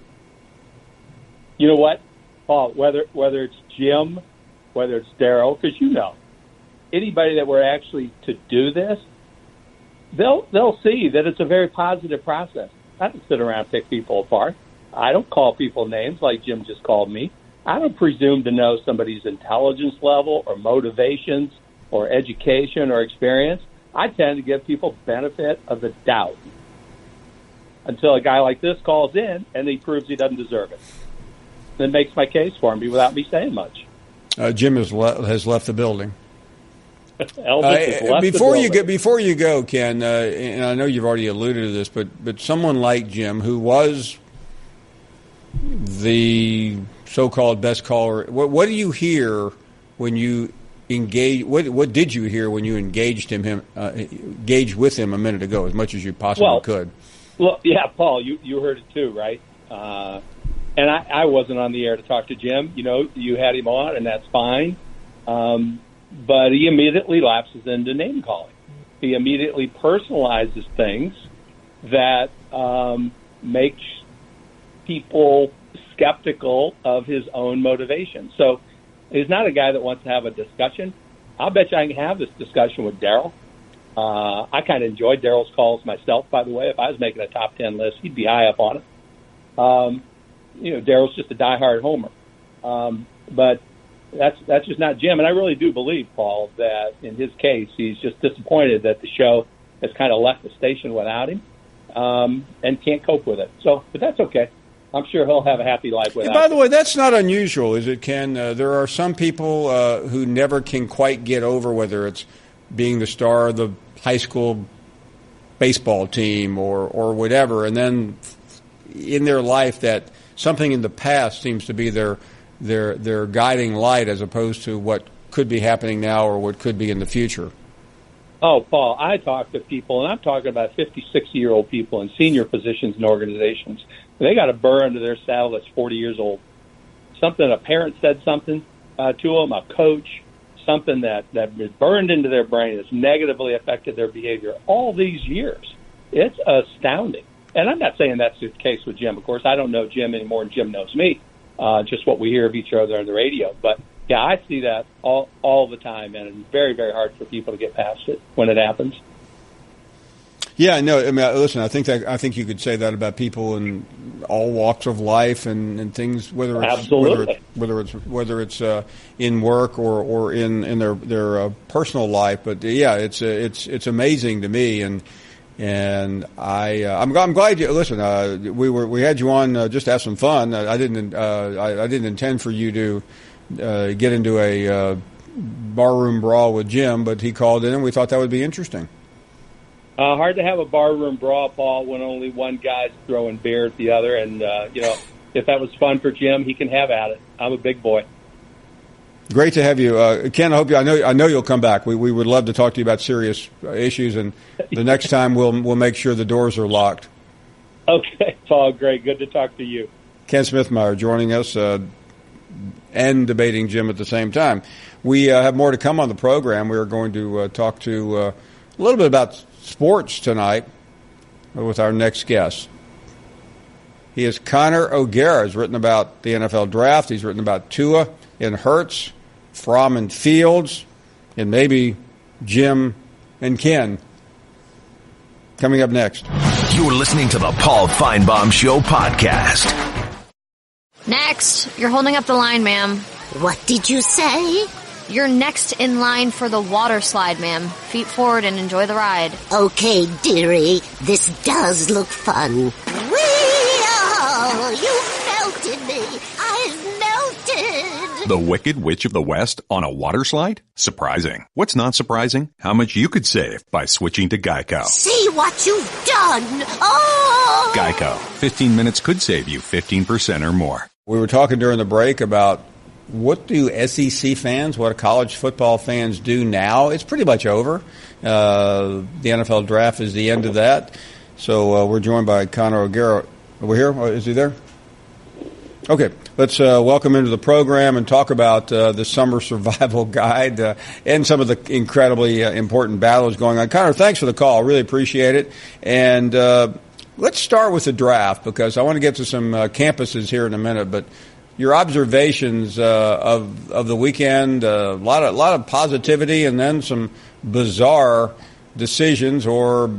You know what, Paul? Whether it's Jim, whether it's Darriel, because anybody that were actually to do this, they'll see that it's a very positive process. I don't sit around and pick people apart. I don't call people names like Jim just called me. I don't presume to know somebody's intelligence level or motivations or education or experience. I tend to give people benefit of the doubt until a guy like this calls in and he proves he doesn't deserve it. Then makes my case for me without me saying much. Jim has left the building. Before you go, Ken, and I know you've already alluded to this, but someone like Jim, who was the so-called best caller, what do you hear when you engage? What did you hear when you engaged with him a minute ago, as much as you possibly could? Well, yeah, Paul, you heard it too, right? And I wasn't on the air to talk to Jim. You had him on, and that's fine. But he immediately lapses into name calling. He immediately personalizes things that makes people skeptical of his own motivation. So he's not a guy that wants to have a discussion. I'll bet you I can have this discussion with Darriel. I kind of enjoyed Darrell's calls myself, by the way. If I was making a top 10 list, he'd be high up on it. Darrell's just a diehard homer. But that's just not Jim. And I really do believe, Paul, that in his case, he's just disappointed that the show has kind of left the station without him and can't cope with it. But that's okay. I'm sure he'll have a happy life without it. By the way, that's not unusual, is it, Ken? There are some people who never can quite get over whether it's being the star of the high school baseball team or whatever, and then in their life that something in the past seems to be their guiding light as opposed to what could be happening now or what could be in the future. Oh, Paul, I talk to people, and I'm talking about 50, 60-year-old people in senior positions in organizations. They got a burr under their saddle that's 40 years old. Something, a parent said something to them, a coach, something that is burned into their brain has negatively affected their behavior all these years. It's astounding. And I'm not saying that's the case with Jim. Of course, I don't know Jim any more than Jim knows me, just what we hear of each other on the radio. But, yeah, I see that all the time, and it's very, very hard for people to get past it when it happens. Yeah, no. I mean, listen. I think you could say that about people in all walks of life and things, whether it's in work or in their personal life. But yeah, it's amazing to me, and I'm glad you listen. We had you on just to have some fun. I didn't intend for you to get into a barroom brawl with Jim, but he called in, and we thought that would be interesting. Hard to have a barroom brawl, Paul, when only one guy's throwing beer at the other. And, if that was fun for Jim, he can have at it. I'm a big boy. Great to have you. Ken, I know you'll come back. We would love to talk to you about serious issues, and the next time we'll make sure the doors are locked. Okay, Paul, great. Good to talk to you. Ken Smithmier joining us and debating Jim at the same time. We have more to come on the program. We are going to talk to a little bit about sports tonight with our next guest. He is Connor O'Gara. He's written about the NFL draft. He's written about Tua and Hurts, Fromm and Fields, and maybe Jim and Ken. Coming up next. You're listening to the Paul Finebaum Show podcast. Next. You're holding up the line, ma'am. What did you say? You're next in line for the water slide, ma'am. Feet forward and enjoy the ride. Okay, dearie. This does look fun. Whee! Oh, you melted me. I've melted. The Wicked Witch of the West on a water slide? Surprising. What's not surprising? How much you could save by switching to Geico. See what you've done. Oh! Geico. 15 minutes could save you 15% or more. We were talking during the break about what do SEC fans, what college football fans do now. It's pretty much over. The NFL draft is the end of that. So we're joined by Connor O'Gara. Over here? Is he there? Okay. Let's welcome into the program and talk about the Summer Survival Guide and some of the incredibly important battles going on. Connor, thanks for the call. Really appreciate it. And let's start with the draft because I want to get to some campuses here in a minute. But your observations of the weekend, a lot of positivity and then some bizarre decisions or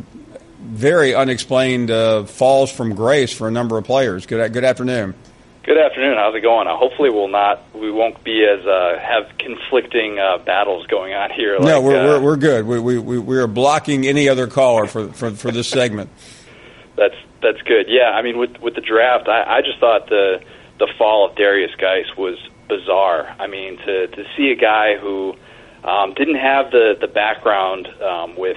very unexplained falls from grace for a number of players. Good afternoon. Good afternoon. How's it going? Hopefully we won't be as have conflicting battles going on here. No, we're good. We are blocking any other caller for this segment. That's good. Yeah, I mean with the draft, I just thought the fall of Darius Geis was bizarre. I mean to see a guy who didn't have the background with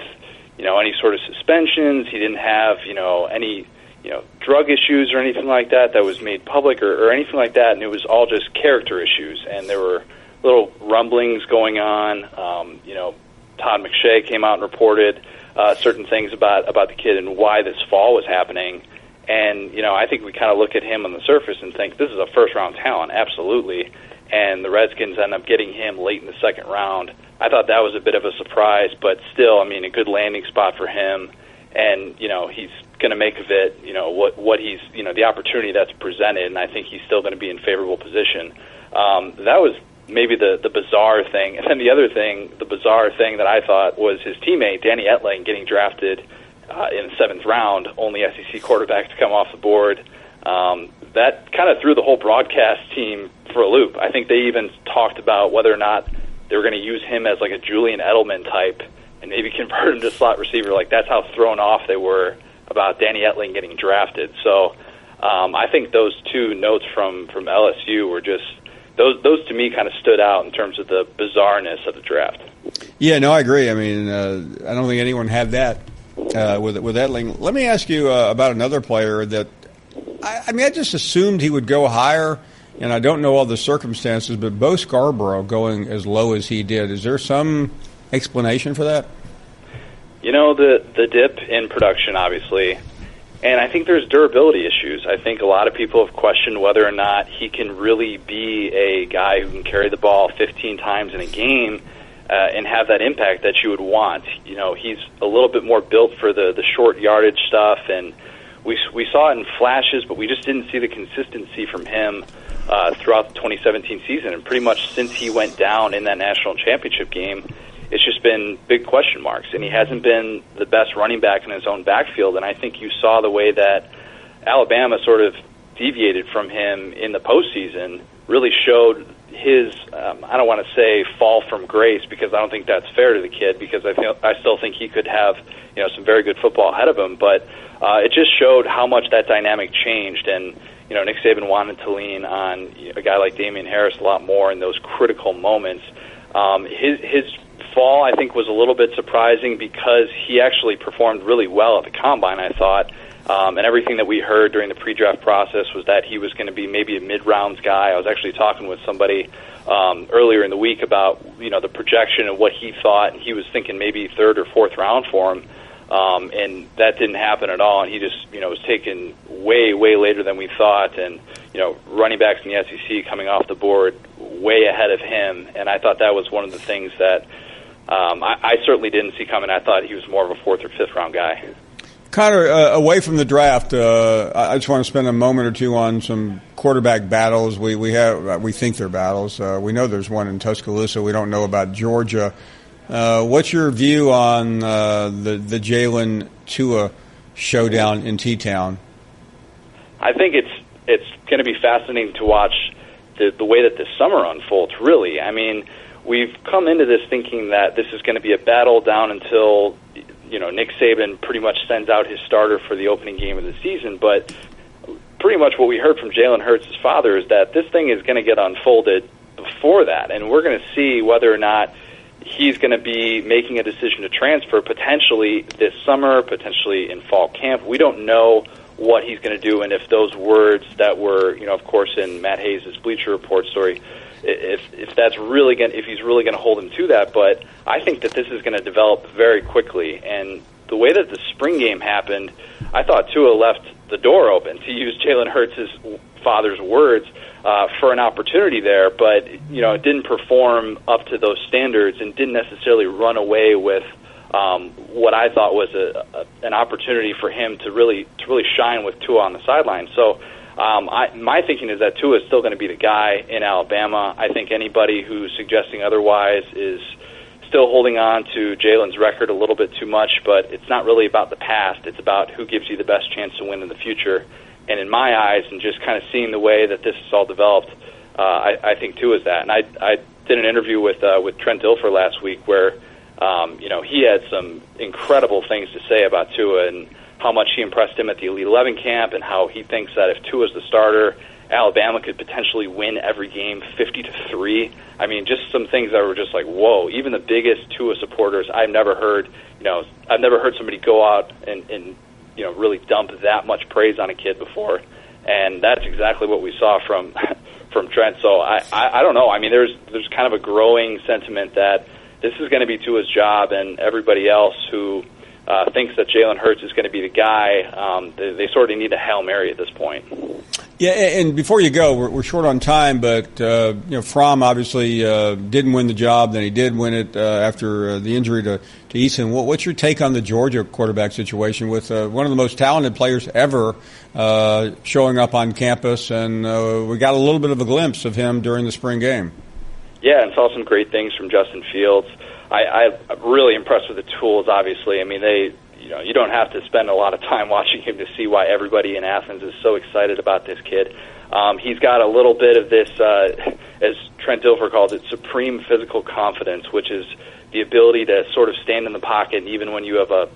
any sort of suspensions. He didn't have any drug issues or anything like that was made public or anything like that, and it was all just character issues. And there were little rumblings going on. Todd McShay came out and reported certain things about the kid and why this fall was happening. And, I think we kind of look at him on the surface and think this is a first-round talent, absolutely. And the Redskins end up getting him late in the second round. I thought that was a bit of a surprise, but still, I mean, a good landing spot for him. And, he's going to make of it, what he's, the opportunity that's presented, and I think he's still going to be in favorable position. That was maybe the bizarre thing. And then the bizarre thing that I thought was his teammate, Danny Etling, getting drafted in the seventh round, only SEC quarterback to come off the board. That kind of threw the whole broadcast team for a loop. I think they even talked about whether or not they were going to use him as like a Julian Edelman type and maybe convert him to slot receiver. Like, that's how thrown off they were about Danny Etling getting drafted. So I think those two notes from LSU were just those to me kind of stood out in terms of the bizarreness of the draft. Yeah, no, I agree. I mean, I don't think anyone had that with Etling. Let me ask you about another player that I just assumed he would go higher, and I don't know all the circumstances, but Bo Scarborough going as low as he did. Is there some explanation for that? The dip in production, obviously, and I think there's durability issues. I think a lot of people have questioned whether or not he can really be a guy who can carry the ball 15 times in a game and have that impact that you would want. He's a little bit more built for the short yardage stuff, and we saw it in flashes, but we just didn't see the consistency from him throughout the 2017 season. And pretty much since he went down in that national championship game, it's just been big question marks, and he hasn't been the best running back in his own backfield. And I think you saw the way that Alabama sort of deviated from him in the postseason, really showed his, I don't want to say fall from grace, because I don't think that's fair to the kid, because I still think he could have some very good football ahead of him. But it just showed how much that dynamic changed, and Nick Saban wanted to lean on a guy like Damian Harris a lot more in those critical moments. His fall, I think, was a little bit surprising because he actually performed really well at the Combine, I thought. And everything that we heard during the pre-draft process was that he was going to be maybe a mid-rounds guy. I was actually talking with somebody earlier in the week about the projection and what he thought, and he was thinking maybe third or fourth round for him. And that didn't happen at all, and he just was taken way later than we thought. And running backs in the SEC coming off the board way ahead of him, and I thought that was one of the things that I certainly didn't see coming. I thought he was more of a fourth or fifth round guy. Connor, away from the draft, I just want to spend a moment or two on some quarterback battles. We think they're battles. We know there's one in Tuscaloosa. We don't know about Georgia. What's your view on the Jalen Tua showdown in T-Town? I think it's going to be fascinating to watch the way that this summer unfolds, really. I mean, we've come into this thinking that this is going to be a battle down until Nick Saban pretty much sends out his starter for the opening game of the season. But pretty much what we heard from Jalen Hurts' father is that this thing is going to get unfolded for that, and we're going to see whether or not he's going to be making a decision to transfer potentially this summer, potentially in fall camp. We don't know what he's going to do, and if those words that were, of course, in Matt Hayes' Bleacher Report story, if that's really if he's really going to hold him to that. But I think that this is going to develop very quickly, and the way that the spring game happened, I thought Tua left the door open, to use Jalen Hurts' father's words, for an opportunity there, but it didn't perform up to those standards and didn't necessarily run away with what I thought was an opportunity for him to really shine with Tua on the sideline. So my thinking is that Tua is still going to be the guy in Alabama. I think anybody who's suggesting otherwise is still holding on to Jalen's record a little bit too much, but it's not really about the past. It's about who gives you the best chance to win in the future. And in my eyes, and just kind of seeing the way that this is all developed, I think Tua is that. And I did an interview with Trent Dilfer last week where he had some incredible things to say about Tua and how much he impressed him at the Elite 11 camp, and how he thinks that if Tua's the starter, Alabama could potentially win every game 50-3. I mean, just some things that were just like, whoa. Even the biggest Tua supporters, I've never heard somebody go out and really dump that much praise on a kid before, and that's exactly what we saw from Trent. So I don't know. I mean, there's kind of a growing sentiment that this is going to be Tua's job, and everybody else who thinks that Jalen Hurts is going to be the guy, they sort of need a Hail Mary at this point. Yeah, and before you go, we're short on time, but Fromm obviously didn't win the job. Then he did win it after the injury to Eason. What's your take on the Georgia quarterback situation with one of the most talented players ever showing up on campus? And we got a little bit of a glimpse of him during the spring game. Yeah, and saw some great things from Justin Fields. I'm really impressed with the tools, obviously. I mean, you don't have to spend a lot of time watching him to see why everybody in Athens is so excited about this kid. He's got a little bit of this, as Trent Dilfer calls it, supreme physical confidence, which is the ability to sort of stand in the pocket even when you have a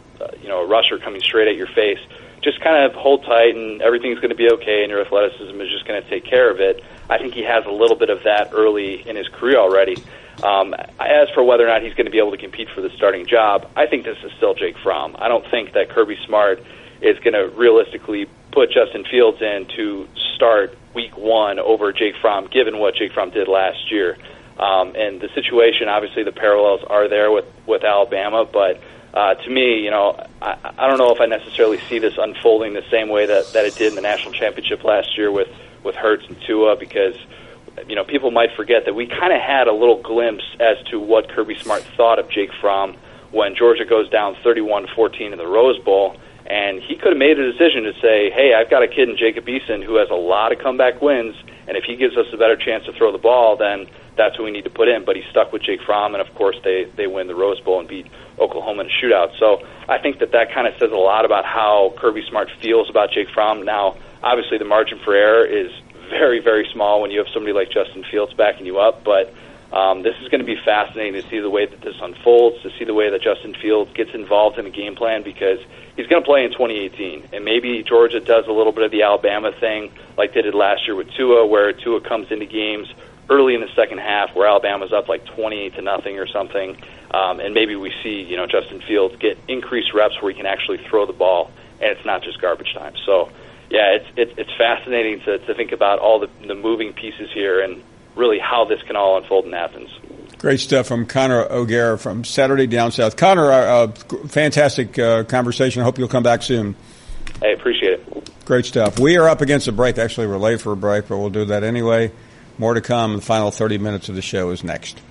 rusher coming straight at your face. Just kind of hold tight and everything's going to be okay and your athleticism is just going to take care of it. I think he has a little bit of that early in his career already. As for whether or not he's going to be able to compete for the starting job, I think this is still Jake Fromm. I don't think that Kirby Smart is going to realistically put Justin Fields in to start week one over Jake Fromm, given what Jake Fromm did last year. And the situation, obviously the parallels are there with Alabama, but to me, I don't know if I necessarily see this unfolding the same way that it did in the national championship last year with Hurts and Tua, because people might forget that we kind of had a little glimpse as to what Kirby Smart thought of Jake Fromm when Georgia goes down 31-14 in the Rose Bowl, and he could have made a decision to say, hey, I've got a kid in Jacob Eason who has a lot of comeback wins, and if he gives us a better chance to throw the ball, then that's who we need to put in. But he stuck with Jake Fromm, and of course they win the Rose Bowl and beat Oklahoma in a shootout. So I think that kind of says a lot about how Kirby Smart feels about Jake Fromm. Now, obviously the margin for error is very, very small when you have somebody like Justin Fields backing you up, but this is going to be fascinating to see the way that this unfolds, to see the way that Justin Fields gets involved in a game plan, because he's going to play in 2018, and maybe Georgia does a little bit of the Alabama thing like they did last year with Tua, where Tua comes into games early in the second half where Alabama's up like 28-0 or something, and maybe we see Justin Fields get increased reps where he can actually throw the ball, and it's not just garbage time. So yeah, it's fascinating to think about all the moving pieces here and really how this can all unfold in Athens. Great stuff from Connor O'Gara from Saturday Down South. Connor, fantastic conversation. I hope you'll come back soon. Hey, appreciate it. Great stuff. We are up against a break. Actually, we're late for a break, but we'll do that anyway. More to come. The final 30 minutes of the show is next.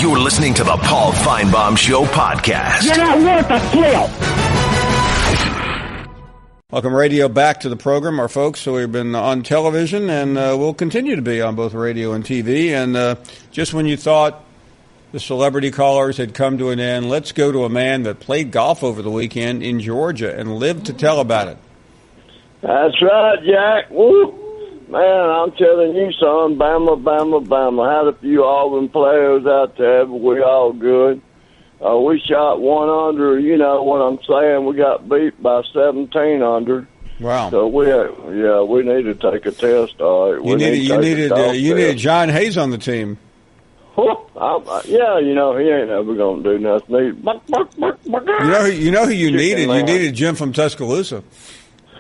You're listening to the Paul Finebaum Show podcast. You're not worth a kill. Welcome, radio, back to the program, our folks. So we've been on television, and we'll continue to be on both radio and TV. And just when you thought the celebrity callers had come to an end, let's go to a man that played golf over the weekend in Georgia and lived to tell about it. That's right, Jack. Woo! Man, I'm telling you, son, Bama, Bama, Bama. Had a few Auburn players out there, but we all good. We shot one under, you know what I'm saying. We got beat by 17 under. Wow. So we need to take a test. All right. You needed John Hayes on the team. Yeah, he ain't ever gonna do nothing. You know who you needed? You needed Jim from Tuscaloosa.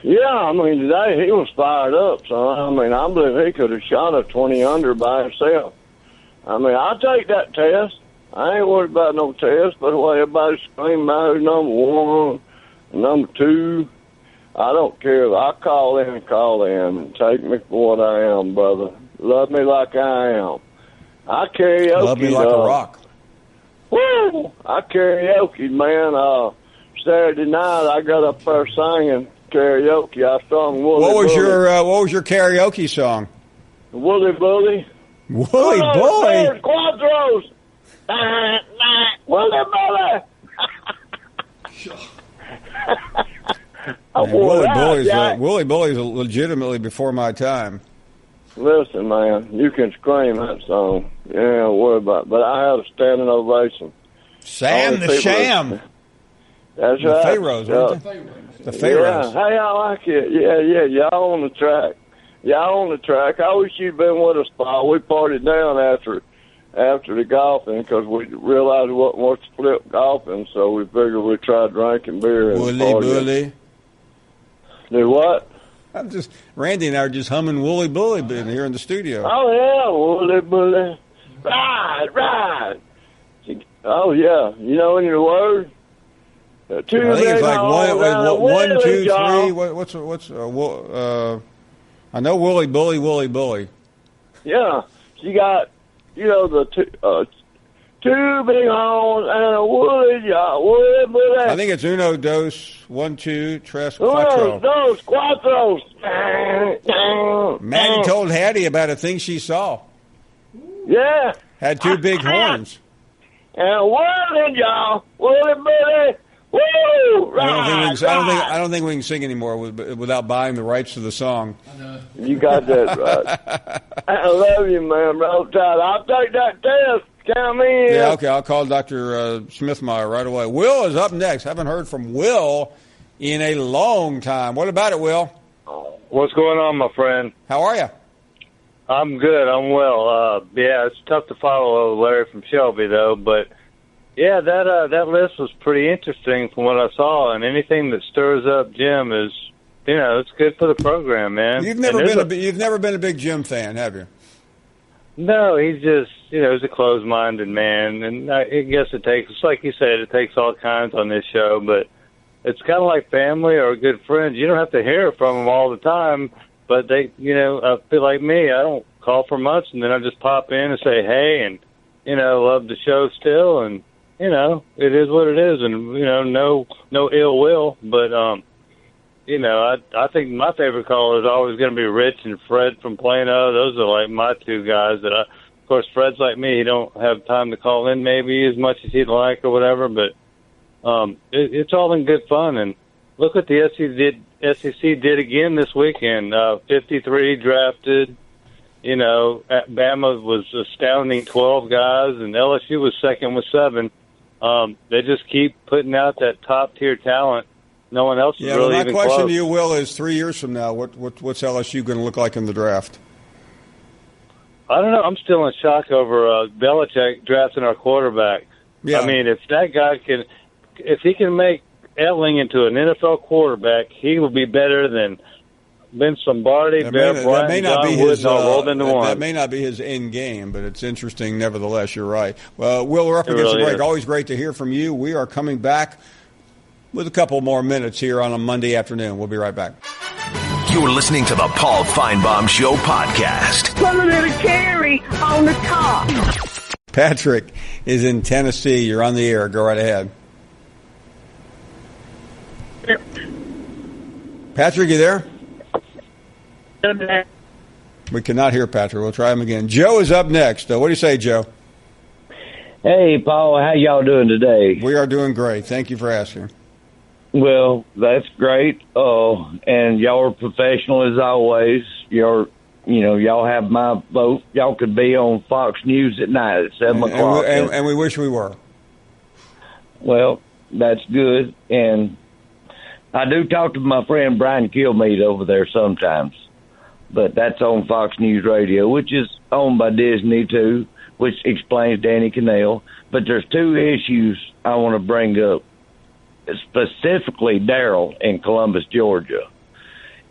Yeah, I mean today he was fired up. So I mean I believe he could have shot a 20 under by himself. I mean I'll take that test. I ain't worried about no test, but the way everybody's screaming about who's number one, number two. I don't care. I call in and take me for what I am, brother. Love me like I am. I karaoke. Love me like a rock. Woo! I karaoke, man. Saturday night, I got up there singing karaoke. I sung Woolly What was Bully. your karaoke song? Woolly Bully. Woolly Bully. Quadros. Woolly Bully. Woolly Bully's legitimately before my time. Listen, man, you can scream that song. Yeah, don't worry about it. But I had a standing ovation. Sam the Sham. That's the right. Pharaohs, weren't they? The Pharaohs. Yeah, hey, I like it. Yeah, y'all on the track. I wish you'd been with us, Paul. We partied down after the golfing because we realized it wasn't worth the flip golfing, so we figured we'd try drinking beer. And Bully. Do what? Randy and I are just humming Woolly Bully here in the studio. Oh, yeah, Woolly Bully. Ride. Oh, yeah. You know any of the words? I think it's like one, two, three. What's I know Woolly Bully, Woolly Bully. Yeah. You got, the two big horns and a woolly bully. I think it's uno, dos, 1, 2, tres, cuatro. Uno, dos, cuatro. Maddie told Hattie about a thing she saw. Yeah. Had two big horns. And woolly, y'all. Woolly bully. Woo! I don't think we can sing anymore without buying the rights to the song. You got that right. I love you, man. Roll Tide. I'll take that test. Count me in. Yeah, okay. I'll call Dr. Smithmier right away. Will is up next. Haven't heard from Will in a long time. What about it, Will? What's going on, my friend? How are you? I'm good. I'm well. Yeah, it's tough to follow Larry from Shelby, though, but yeah, that list was pretty interesting from what I saw, and anything that stirs up Jim is, it's good for the program, man. You've never been a big Jim fan, have you? No, he's just, he's a closed-minded man, and I guess it takes, like you said, it takes all kinds on this show, but it's kind of like family or good friends. You don't have to hear from them all the time, but they, I feel like me, I don't call for much, and then I just pop in and say, hey, and, love the show still, and, it is what it is, and, no ill will, but, I think my favorite caller is always going to be Rich and Fred from Plano. Those are like my two guys that of course, Fred's like me. He don't have time to call in maybe as much as he'd like or whatever, but it's all in good fun. And look what the SEC did again this weekend. 53 drafted. Bama was astounding 12 guys, and LSU was second with 7. They just keep putting out that top-tier talent. No one else is really even close. My question to you, Will, is 3 years from now, what's LSU going to look like in the draft? I don't know. I'm still in shock over Belichick drafting our quarterback. Yeah. I mean, if that guy if he can make Etling into an NFL quarterback, he will be better than Vince Lombardi, Bear Bryant, and John Wooden all rolled into one. That may not be his end game, but it's interesting nevertheless. You're right. Well, Will, we're up against the break. Always great to hear from you. We are coming back with a couple more minutes here on a Monday afternoon. We'll be right back. You're listening to the Paul Finebaum Show podcast. Put a little cherry on the top. Patrick is in Tennessee. You're on the air. Go right ahead. Patrick, you there? We cannot hear Patrick. We'll try him again. Joe is up next. What do you say, Joe? Hey, Paul. How y'all doing today? We are doing great. Thank you for asking. Well, that's great. And y'all are professional as always. Y'all have my vote. Y'all could be on Fox News at night at 7 o'clock. And we wish we were. Well, that's good. And I do talk to my friend Brian Kilmeade over there sometimes, but that's on Fox News Radio, which is owned by Disney too, which explains Danny Cannell. But there's two issues I want to bring up, specifically Darriel in Columbus, Georgia.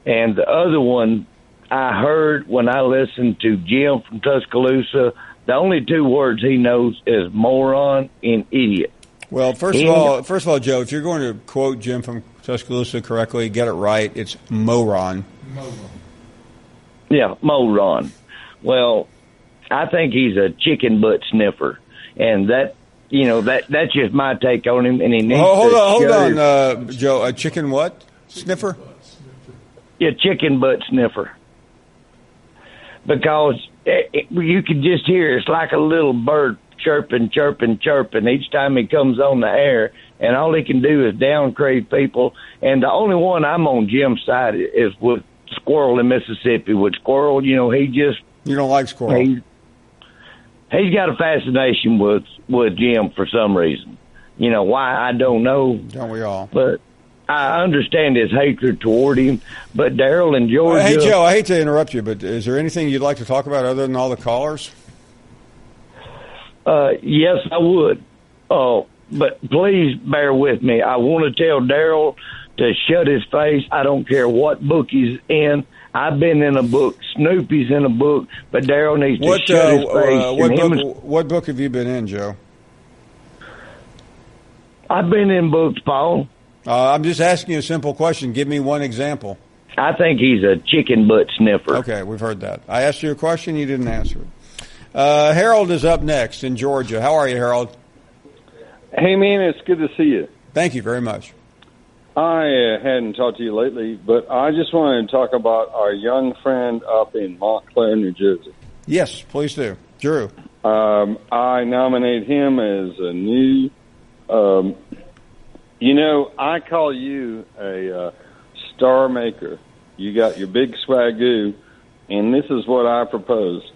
And the other one I heard when I listened to Jim from Tuscaloosa, the only two words he knows is moron and idiot. Well, first of all, Joe, if you're going to quote Jim from Tuscaloosa correctly, get it right. It's moron. Yeah, moron. Well, I think he's a chicken butt sniffer, and that's just my take on him. And he needs hold on, Joe. A chicken what? Sniffer? Yeah, chicken butt sniffer. Because you can just hear it's like a little bird chirping, chirping, chirping each time he comes on the air, and all he can do is downgrade people. And the only one I'm on Jim's side is with Squirrel in Mississippi. With Squirrel, he just... You don't like Squirrel? He's got a fascination with Jim for some reason. Why, I don't know. Don't we all? But I understand his hatred toward him. But Darriel in Georgia... Hey, Joe, I hate to interrupt you, but is there anything you'd like to talk about other than all the callers? Yes, I would. But please bear with me. I want to tell Darriel to shut his face. I don't care what book he's in. I've been in a book. Snoopy's in a book. But Darriel needs to shut his face. What book have you been in, Joe? I've been in books, Paul. I'm just asking you a simple question. Give me one example. I think he's a chicken butt sniffer. Okay, we've heard that. I asked you a question. You didn't answer it. Harold is up next in Georgia. How are you, Harold? Hey, man, it's good to see you. Thank you very much. I hadn't talked to you lately, but I just wanted to talk about our young friend up in Montclair, New Jersey. Yes, please do. Drew. I nominate him as a new... I call you a star maker. You got your big swagoo, and this is what I propose.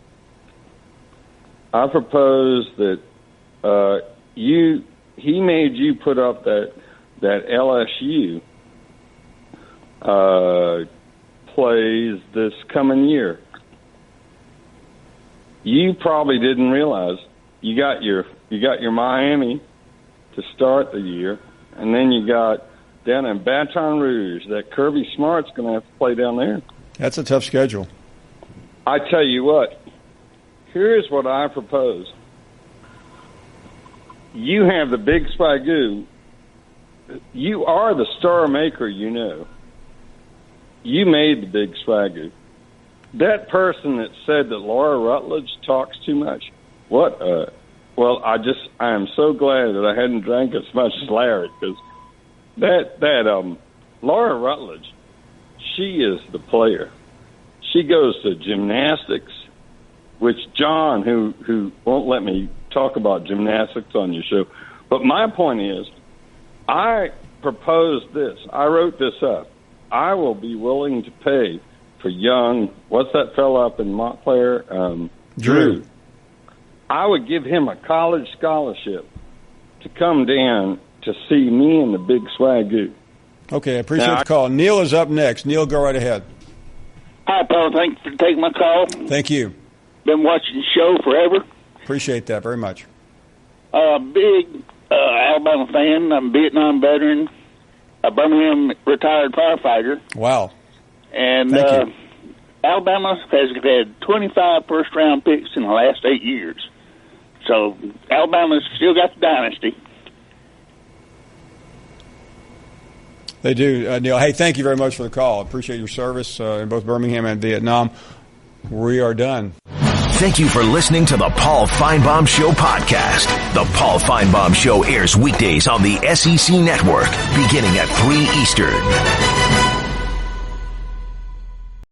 I propose that he made you put up that LSU plays this coming year. You probably didn't realize you got your Miami to start the year, and then you got down in Baton Rouge that Kirby Smart's going to have to play down there. That's a tough schedule. I tell you what. Here's what I propose. You have the big swagoo. You are the star maker, You made the big swagoo. That person that said that Laura Rutledge talks too much, well, I am so glad that I hadn't drank as much as Larry, because that Laura Rutledge, she is the player. She goes to gymnastics, which John, who won't let me talk about gymnastics on your show. But my point is, I proposed this. I wrote this up. I will be willing to pay for young, what's that fella up in Montclair? Drew. I would give him a college scholarship to come down to see me in the big swagoo. Okay, I appreciate the call. Neil is up next. Neil, go right ahead. Hi, Paul. Thanks for taking my call. Thank you. Been watching the show forever. Appreciate that very much. Big Alabama fan. I'm a Vietnam veteran, a Birmingham retired firefighter. Wow. And Alabama has had 25 first-round picks in the last 8 years. So Alabama's still got the dynasty. They do, Neil. Hey, thank you very much for the call. Appreciate your service in both Birmingham and Vietnam. We are done. Thank you for listening to the Paul Finebaum Show podcast. The Paul Finebaum Show airs weekdays on the SEC Network, beginning at 3 Eastern.